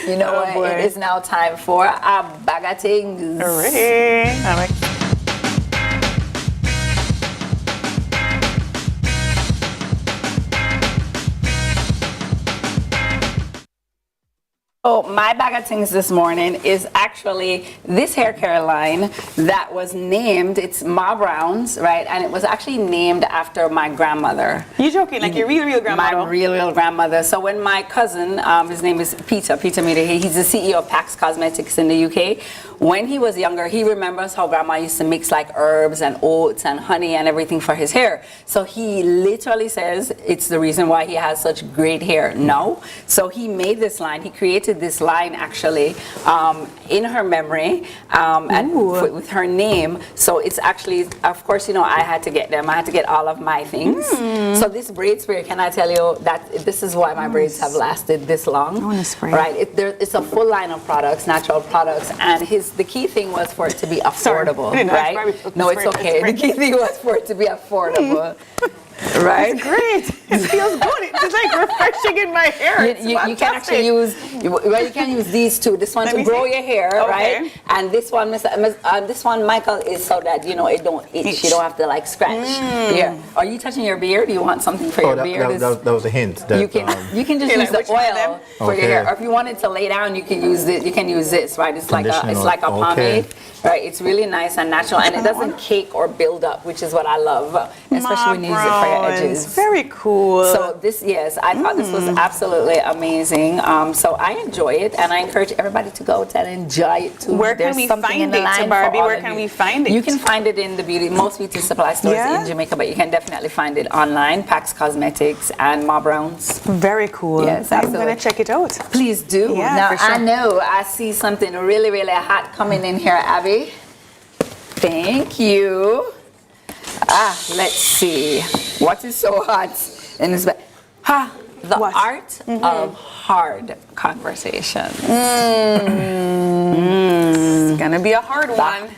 You know what? It is now time for a bag of things. Ready? So my bag of things this morning is actually this hair care line that was named, it's Ma Brown's, right? And it was actually named after my grandmother. You joking? Like your real grandmother? My real grandmother. So when my cousin, his name is Peter Meader, he's the CEO of Pax Cosmetics in the UK. When he was younger, he remembers how grandma used to mix like herbs and oats and honey and everything for his hair. So he literally says it's the reason why he has such great hair now. So he made this line, he created this line actually in her memory and with her name. So it's actually, of course, you know, I had to get them. I had to get all of my things. So this braid spray, can I tell you that this is why my braids have lasted this long? I want to spray. Right, it's a full line of products, natural products, and the key thing was for it to be affordable, right? No, it's okay. The key thing was for it to be affordable. Right? It's great. It feels good. It's like refreshing in my hair. You can actually use, well, you can use these two. This one to grow your hair, right? And this one, this one, Michael, is so that, you know, it don't itch. You don't have to like scratch. Yeah. Are you touching your beard? Do you want something for your beard? That was a hint. That, you can just use the oil for your hair. Or if you wanted to lay down, you can use it. You can use this, right? It's like a pomade. Right, it's really nice and natural, and it doesn't cake or build up, which is what I love, especially when you use it for your edges. Very cool. So this, yes, I thought this was absolutely amazing. So I enjoy it, and I encourage everybody to go and enjoy it too. Where can we find it, Barbie? Where can we find it? You can find it in most beauty supply stores in Jamaica, but you can definitely find it online, Pax Cosmetics and Ma Brown's. Very cool. Yes, I'm going to check it out. Please do. Yeah, now, for sure. I know I see something really, really hot coming in here, Abby. Thank you. Let's see. What is so hot in this bag? The art of hard conversation. It's gonna be a hard one.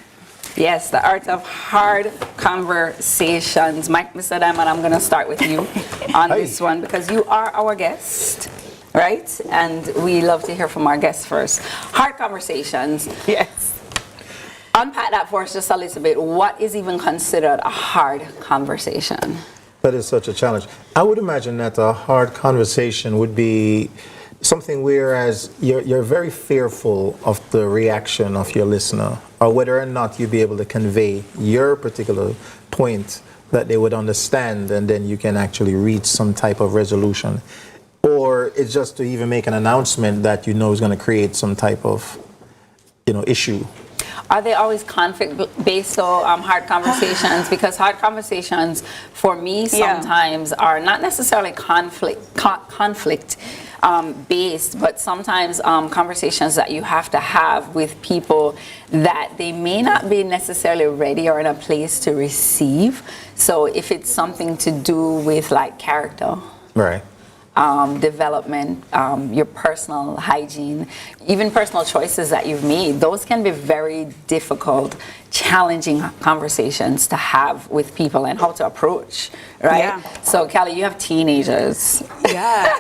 Yes, the art of hard conversations. Mr. Diamond, I'm gonna start with you on this one because you are our guest. Right? And we love to hear from our guests first. Hard conversations. Yes. Unpack that for us just a little bit. What is even considered a hard conversation? That is such a challenge. I would imagine that a hard conversation would be something whereas you're very fearful of the reaction of your listener, or whether or not you'd be able to convey your particular point that they would understand, and then you can actually reach some type of resolution. Or it's just to even make an announcement that you know is going to create some type of, issue. Are they always conflict-based, hard conversations? Because hard conversations, for me, sometimes are not necessarily conflict-based, but sometimes conversations that you have to have with people that they may not be necessarily ready or in a place to receive. So if it's something to do with like character. Right. Development, your personal hygiene, even personal choices that you've made, those can be very difficult, challenging conversations to have with people and how to approach, right? Yeah. So, Callie, you have teenagers. Yeah.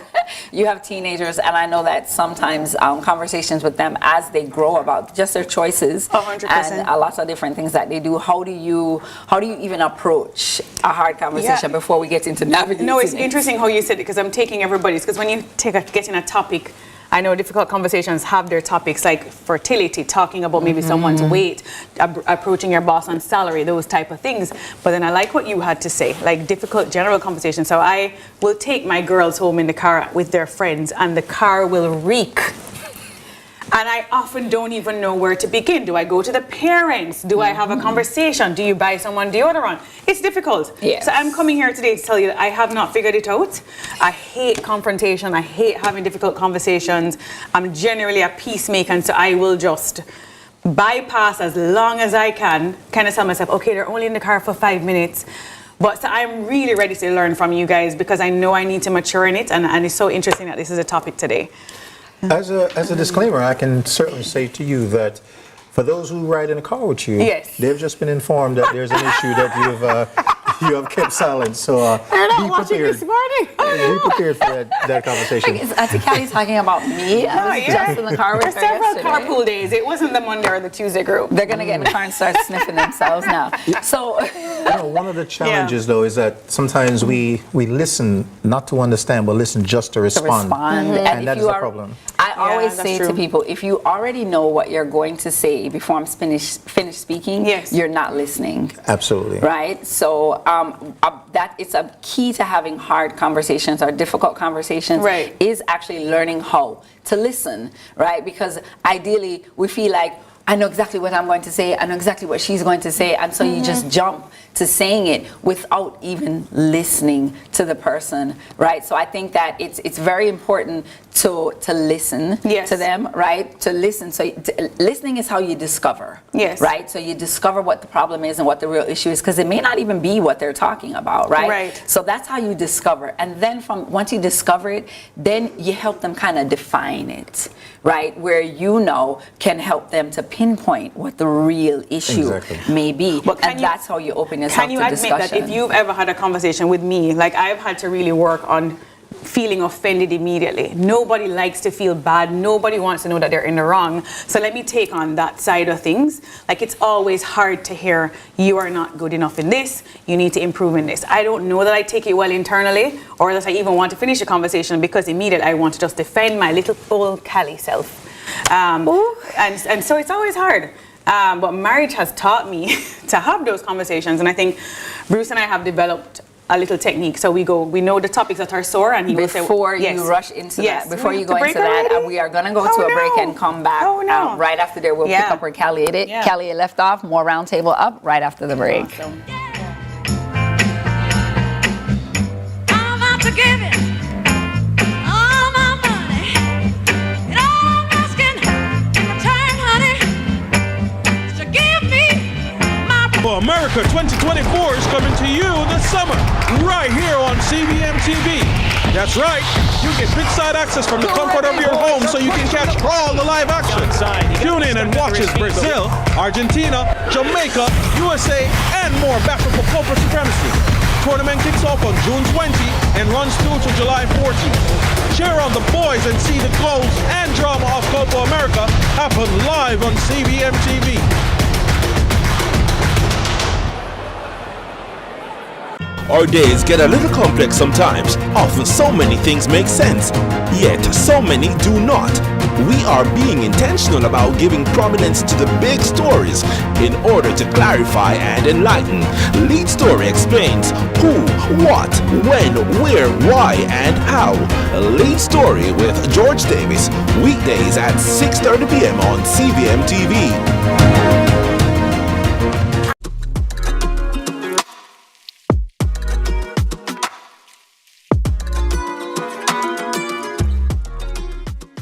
You have teenagers, and I know that sometimes conversations with them as they grow about just their choices 100%. and a lot of different things that they do. How do you even approach a hard conversation before we get into navigating? No, it's interesting how you said it because I'm taking everybody's, because when you get in a topic, I know difficult conversations have their topics like fertility, talking about maybe someone's weight, approaching your boss on salary, those type of things. But then I like what you had to say, like difficult general conversations. So I will take my girls home in the car with their friends and the car will reek. And I often don't even know where to begin. Do I go to the parents? Do I have a conversation? Do you buy someone deodorant? It's difficult. Yes. So I'm coming here today to tell you that I have not figured it out. I hate confrontation. I hate having difficult conversations. I'm generally a peacemaker, and so I will just bypass as long as I can, kind of tell myself, okay, they're only in the car for 5 minutes. But so I'm really ready to learn from you guys because I know I need to mature in it, and it's so interesting that this is a topic today. As a disclaimer, I can certainly say to you that for those who ride in a car with you, they've just been informed that there's an issue that you have kept silent. So be prepared. This morning. Be prepared for that conversation. Is Auntie Callie talking about me? I was just in the car with her several yesterday. carpool days. It wasn't the Monday or the Tuesday group. They're going to get in the car and start sniffing themselves now. So, one of the challenges, though, is that sometimes we listen not to understand, but listen just to respond. And that is the problem. I always say to people, if you already know what you're going to say before I'm finished speaking, you're not listening. Absolutely. Right? So that it's a key to having hard conversations or difficult conversations is actually learning how to listen, right? Because ideally we feel like, I know exactly what I'm going to say, I know exactly what she's going to say, and so you just jump to saying it without even listening to the person, right? So I think that it's very important to listen to them, right? To listen. So listening is how you discover, right? So you discover what the problem is and what the real issue is, because it may not even be what they're talking about, right? So that's how you discover. And then once you discover it, then you help them kind of define it, right? Where can help them to pinpoint what the real issue may be. And that's how you open yourself to discussion. Can you admit that if you've ever had a conversation with me, like I've had to really work on feeling offended immediately. Nobody likes to feel bad. Nobody wants to know that they're in the wrong. So let me take on that side of things. Like it's always hard to hear, you are not good enough in this, you need to improve in this. I don't know that I take it well internally or that I even want to finish a conversation because immediately I want to just defend my little old Callie self. And so it's always hard. But marriage has taught me to have those conversations, and I think Bruce and I have developed a little technique. So we know the topics that are sore, and he will say, before you rush into that, before you go into that, we are going to go to a break and come back. Right after there, we'll pick up where Callie left off. More roundtable up right after the break. Awesome. I'm out to give it all my money, and all I'm asking in return, honey, is to give me my. For America 2024 is coming to you this summer, right here on CVMTV. That's right, you get big side access from the comfort of your home so you can catch all the live action. Tune in and watch as Brazil, Argentina, Jamaica, USA, and more battle for Copa Supremacy. Tournament kicks off on June 20 and runs through to July 14. Cheer on the boys and see the goals and drama of Copa America happen live on CVMTV. Our days get a little complex sometimes. Often so many things make sense, yet so many do not. We are being intentional about giving prominence to the big stories in order to clarify and enlighten. Lead Story explains who, what, when, where, why, and how. Lead Story with George Davis, weekdays at 6:30 p.m. on CVM TV.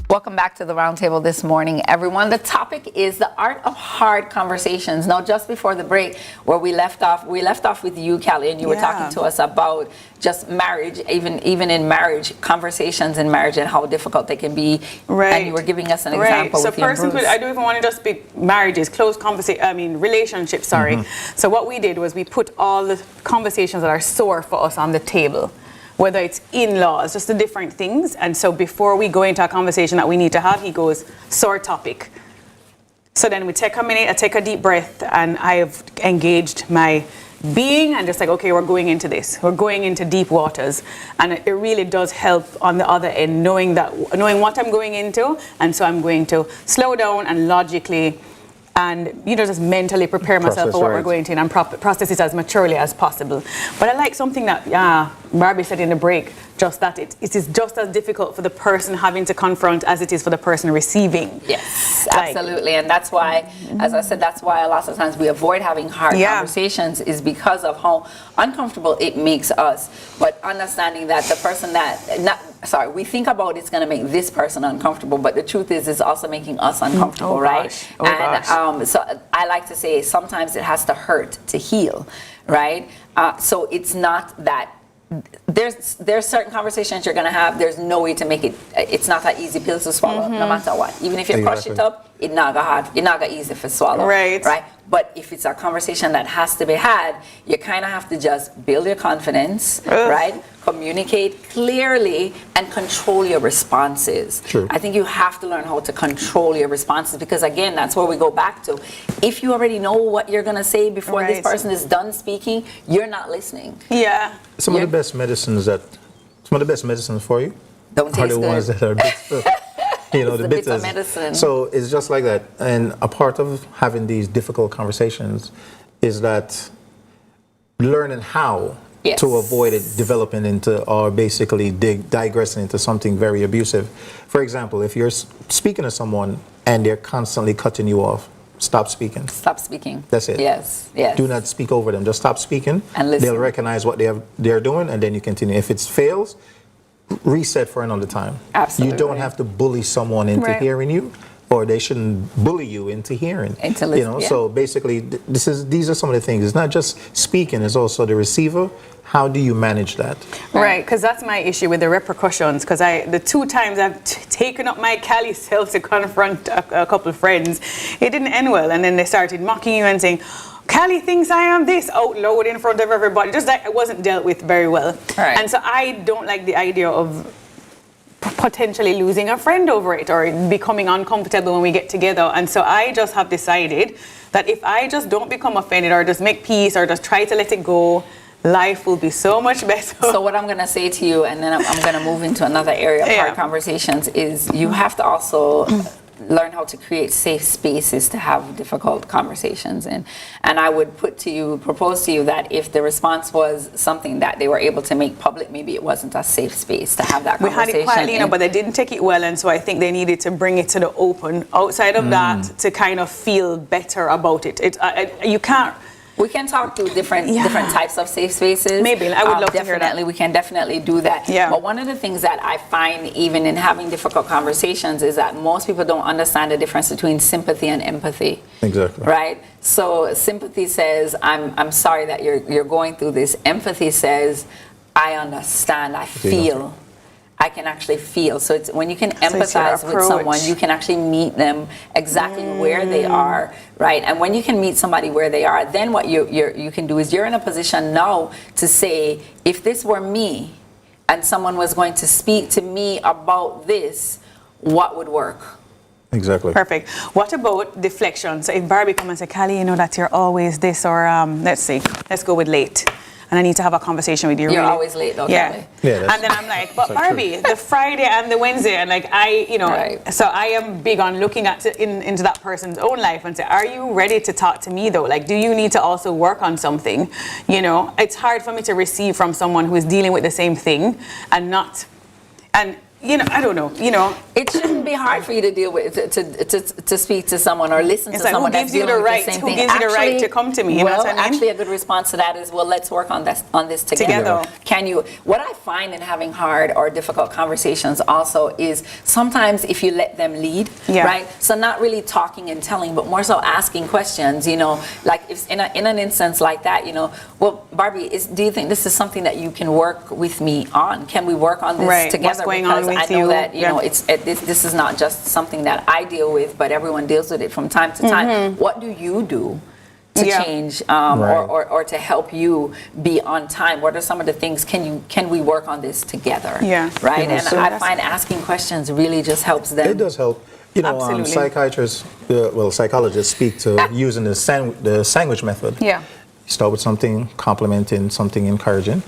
Welcome back to the roundtable this morning, everyone. The topic is the art of hard conversations. Now, just before the break, where we left off with you, Callie, and you were talking to us about just marriage, even in marriage, conversations in marriage and how difficult they can be. Right. And you were giving us an example. So with you and Bruce. I don't even want to just speak marriages, relationships, sorry. Mm-hmm. So what we did was we put all the conversations that are sore for us on the table. Whether it's in-laws, just the different things. And so before we go into a conversation that we need to have, he goes, sore topic. So then we take a minute, I take a deep breath, and I have engaged my being and just like, okay, we're going into this. We're going into deep waters. And it really does help on the other end, knowing what I'm going into. And so I'm going to slow down and logically and just mentally prepare myself for what we're going to and process it as maturely as possible. But I like something that Barbie said in the break, just that it is just as difficult for the person having to confront as it is for the person receiving. Yes, absolutely. And that's why, as I said, that's why a lot of times we avoid having hard conversations, is because of how uncomfortable it makes us. But understanding that the person we think about it's going to make this person uncomfortable, but the truth is it's also making us uncomfortable, right? So I like to say sometimes it has to hurt to heal, right? So it's not that there's certain conversations you're going to have. There's no way to make it. It's not that easy pill to swallow, no matter what. Even if you crush it up, it's not gonna easy for swallow, right? But if it's a conversation that has to be had, you kind of have to just build your confidence, right? Communicate clearly and control your responses. True. I think you have to learn how to control your responses, because again, that's where we go back to. If you already know what you're gonna say before this person is done speaking, you're not listening. Yeah. Some of the best medicines for you don't are taste the good. ones that are bitter. The bitters. Medicine. So it's just like that. And a part of having these difficult conversations is that learning how to avoid it developing into, or basically digressing into something very abusive. For example, if you're speaking to someone and they're constantly cutting you off, stop speaking. Stop speaking. That's it. Yes. Do not speak over them. Just stop speaking. And listen. They'll recognize what they're doing, and then you continue. If it fails, reset for another time. Absolutely. You don't have to bully someone into hearing you, or they shouldn't bully you into hearing. Into listening, So basically, these are some of the things. It's not just speaking; it's also the receiver. How do you manage that? Right, because that's my issue with the repercussions. Because the two times I've taken up my Cali self to confront a couple of friends, it didn't end well, and then they started mocking you and saying, Callie thinks I am this, out loud in front of everybody. Just like it wasn't dealt with very well. Right. And so I don't like the idea of potentially losing a friend over it or becoming uncomfortable when we get together. And so I just have decided that if I just don't become offended or just make peace or just try to let it go, life will be so much better. So what I'm going to say to you, and then I'm going to move into another area of hard conversations, is you have to also learn how to create safe spaces to have difficult conversations in. And I would propose to you that if the response was something that they were able to make public, maybe it wasn't a safe space to have that We conversation. had it quietly, you know, but they didn't take it well, and so I think they needed to bring it to the open. Outside of that, to kind of feel better about it. You can't. We can talk through different types of safe spaces. Maybe. I would love to hear that. We can definitely do that. Yeah. But one of the things that I find even in having difficult conversations is that most people don't understand the difference between sympathy and empathy. Exactly. Right? So sympathy says, I'm sorry that you're going through this. Empathy says, I understand, I feel. I can actually feel. So it's when you can empathize with someone, you can actually meet them exactly where they are, right? And when you can meet somebody where they are, then what you can do is you're in a position now to say, if this were me and someone was going to speak to me about this, what would work? Exactly. Perfect. What about deflection? So if Barbie comes and says, Callie, you know that you're always this, or let's see, let's go with late. And I need to have a conversation with you. You're really. always late, though, yeah. Kelly. Yeah, and then I'm like, but Barbie, the Friday and the Wednesday, and like so I am big on looking at into that person's own life and say, are you ready to talk to me though? Like, do you need to also work on something? You know, it's hard for me to receive from someone who is dealing with the same thing and you know, I don't know, you know. It shouldn't be hard for you to deal with, to speak to someone or listen to someone that's dealing with the same thing. Who gives you the right to come to me? You know what I mean? Actually, a good response to that is, well, let's work on this together. Can you? What I find in having hard or difficult conversations also is sometimes if you let them lead, right? So not really talking and telling, but more so asking questions. You know, like if in an instance like that, you know, well, Barbie, do you think this is something that you can work with me on? Can we work on this together? What's going on? I know that you know this is not just something that I deal with, but everyone deals with it from time to time. What do you do to change or to help you be on time? What are some of the things can we work on this together? Right. You know, and I find asking questions really just helps them. It does help. You know, psychiatrists, psychologists speak to using the sandwich method. Yeah. You start with something complimenting, something encouraging.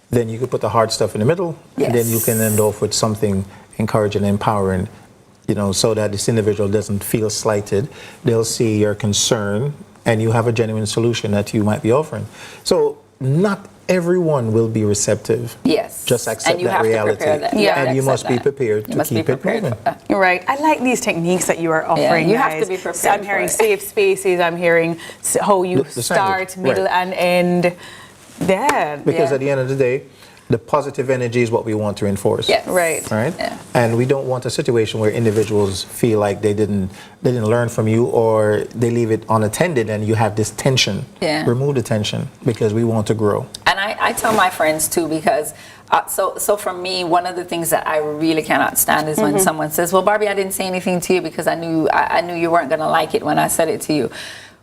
Then you could put the hard stuff in the middle, and then you can end off with something encouraging, empowering, you know, so that this individual doesn't feel slighted. They'll see your concern, and you have a genuine solution that you might be offering. So not everyone will be receptive. Yes. Just accept that reality. And you must be prepared to keep it moving. You're right. I like these techniques that you are offering. You have to be prepared. So I'm hearing safe spaces. I'm hearing how you start, middle, and end. Because at the end of the day, the positive energy is what we want to enforce. Yes. Right. Yeah. And we don't want a situation where individuals feel like they didn't learn from you, or they leave it unattended and you have this tension. Yeah. Remove the tension, because we want to grow. And I tell my friends too, because so for me, one of the things that I really cannot stand is when someone says, well, Barbie, I didn't say anything to you because I knew you weren't going to like it when I said it to you.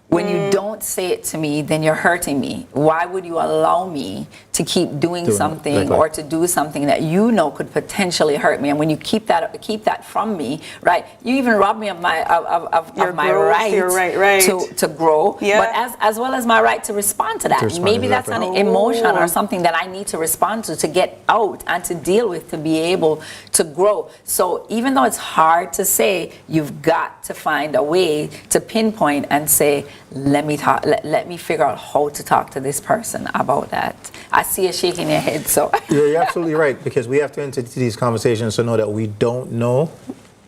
When you don't say it to me, then you're hurting me. Why would you allow me to keep doing something or to do something that you know could potentially hurt me? And when you keep that from me, right? You even rob me of my right to grow, but as well as my right to respond to that. Maybe that's an emotion or something that I need to respond to get out and to deal with, to be able to grow. So even though it's hard to say, you've got to find a way to pinpoint and say, let me figure out how to talk to this person about that. I see you shaking your head, so. You're absolutely right, because we have to enter into these conversations to know that we don't know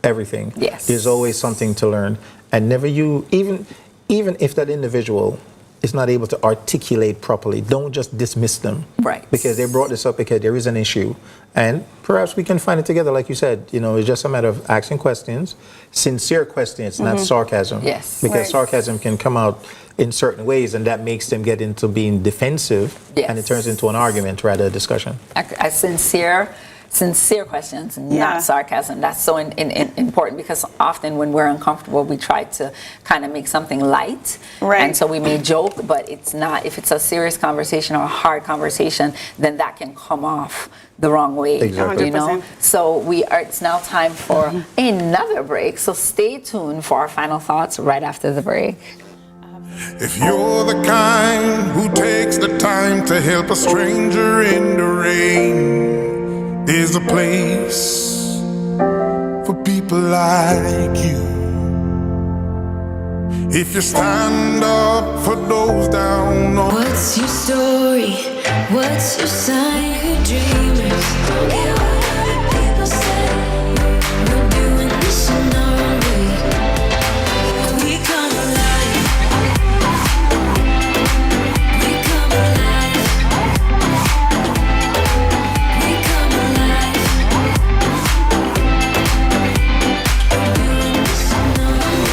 everything. Yes. There's always something to learn. And even if that individual is not able to articulate properly, don't just dismiss them. Right. Because they brought this up because there is an issue. And perhaps we can find it together, like you said. You know, it's just a matter of asking questions, sincere questions, not sarcasm. Yes. Because sarcasm can come out in certain ways, and that makes them get into being defensive, and it turns into an argument rather than a discussion. Sincere questions, not sarcasm. That's so important, because often when we're uncomfortable, we try to kind of make something light. Right. And so we may joke, but it's not. If it's a serious conversation or a hard conversation, then that can come off the wrong way. Exactly. You know? So it's now time for another break. So stay tuned for our final thoughts right after the break. If you're the kind who takes the time to help a stranger in the rain, there's a place for people people like you. If you stand up for those down on. What's your story? What's your sign? You're dreamers. Don't care what other people say. We're doing this in our own way. We come alive. We come alive. We come alive. We're doing this in our own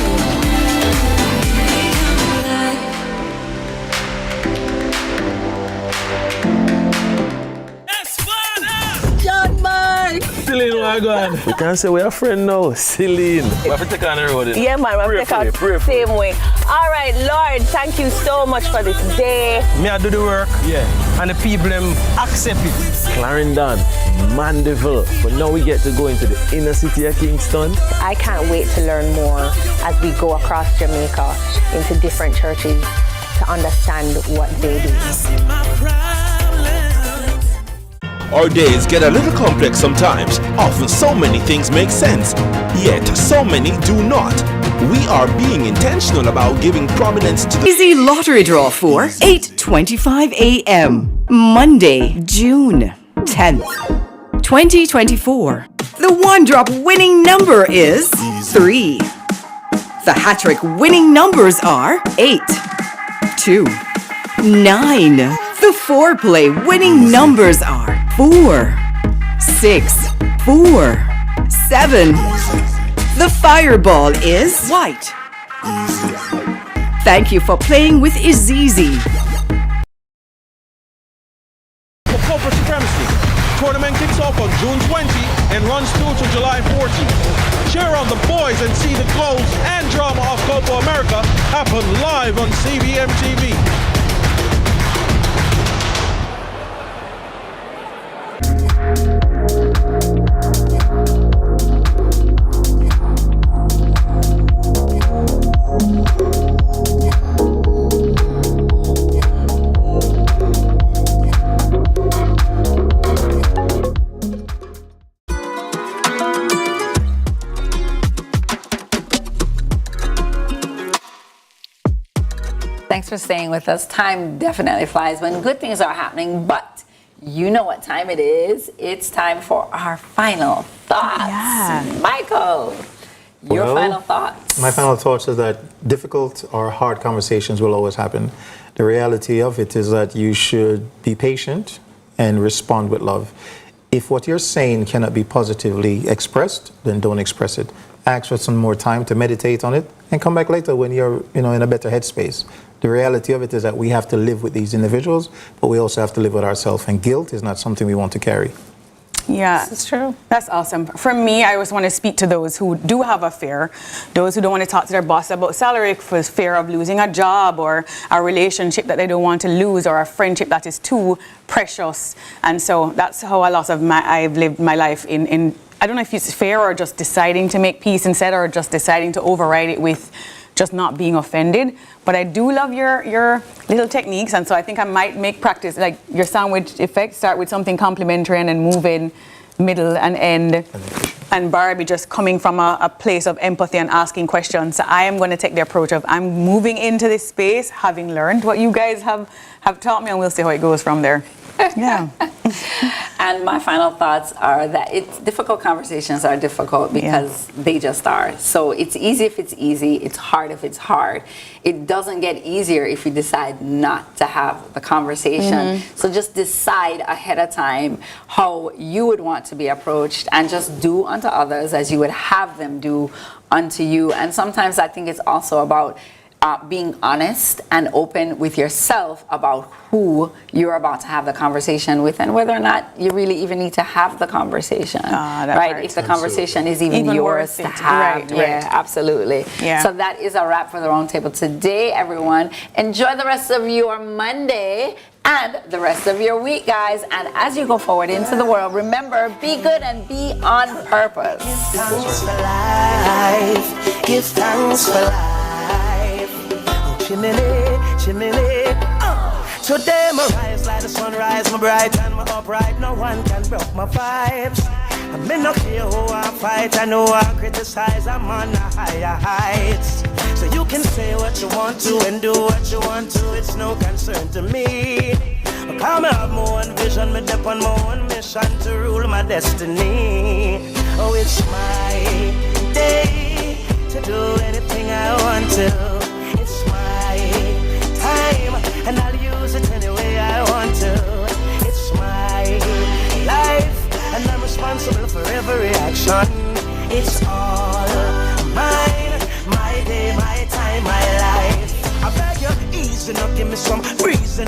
John Mike! Celine, why go We can say we're a friend now. Celine. We have to take on the road. Yeah, man, we have to take on the same way. All right, Lord, thank you so much for this day. Me, I do the work. Yeah. And the people them accept it. Clarendon, Mandeville. But now we get to go into the inner city of Kingston. I can't wait to learn more as we go across Jamaica into different churches to understand what they do. Our days get a little complex sometimes. Often so many things make sense, yet so many do not. We are being intentional about giving prominence to the Easy lottery draw for 8:25 a.m. Monday, June 10th, 2024. The one-drop winning number is 3. The hat-trick winning numbers are 8, 2, 9. The four-play winning numbers are 4, 6, 4, 7. The fireball is white. Thank you for playing with Izizi. For Corporate Supremacy, tournament kicks off on June 20 and runs through to July 14. Cheer on the boys and see the goals and drama of Copa America happen live on CVMTV. Thanks for staying with us. Time definitely flies when good things are happening, but you know what time it is. It's time for our final thoughts. Yeah. Michael, your final thoughts. My final thoughts is that difficult or hard conversations will always happen. The reality of it is that you should be patient and respond with love. If what you're saying cannot be positively expressed, then don't express it. Ask for some more time to meditate on it and come back later when you're in a better headspace. The reality of it is that we have to live with these individuals, but we also have to live with ourselves, and guilt is not something we want to carry. Yeah, that's true. That's awesome. For me, I always want to speak to those who do have a fear, those who don't want to talk to their boss about salary for fear of losing a job or a relationship that they don't want to lose or a friendship that is too precious. And so that's how a lot of I've lived my life in I don't know if it's fear or just deciding to make peace instead or just deciding to override it with just not being offended. But I do love your little techniques, and so I think I might make practice, like your sandwich effect, start with something complimentary and then move in middle and end. And Barbie just coming from a place of empathy and asking questions. So I am going to take the approach of I'm moving into this space, having learned what you guys have taught me, and we'll see how it goes from there. Yeah. And my final thoughts are that difficult conversations are difficult because they just are. So it's easy if it's easy, it's hard if it's hard. It doesn't get easier if you decide not to have the conversation. So just decide ahead of time how you would want to be approached and just do unto others as you would have them do unto you. And sometimes I think it's also about being honest and open with yourself about who you're about to have the conversation with and whether or not you really even need to have the conversation, right? If the conversation is even yours to have. Right. Absolutely. Yeah. So that is a wrap for the Roundtable today, everyone. Enjoy the rest of your Monday and the rest of your week, guys. And as you go forward into the world, remember, be good and be on purpose. Give thanks for life. Give thanks for life. Chimney. Today my rise like the sunrise, my bright and my upright. No one can break my vibes. I may not care who I fight, I know I criticize, I'm on the higher heights. So you can say what you want to and do what you want to, it's no concern to me. Because I have my own vision, me dip on my own mission to rule my destiny. Oh, it's my day to do anything I want to. It's my time, and I'll use it any way I want to. It's my life, and I'm responsible for every action. It's all mine, my day, my time, my life. I beg you, easy now, give me some reason,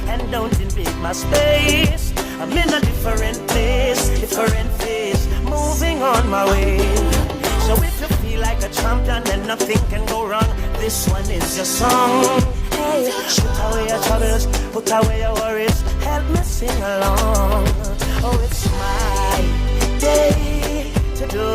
and don't invade my space. I'm in a different place, different phase, moving on my way. So if you feel like a champion, then nothing can go wrong. This one is your song. Hey, put away your troubles, put away your worries, help me sing along. Oh, it's my day to do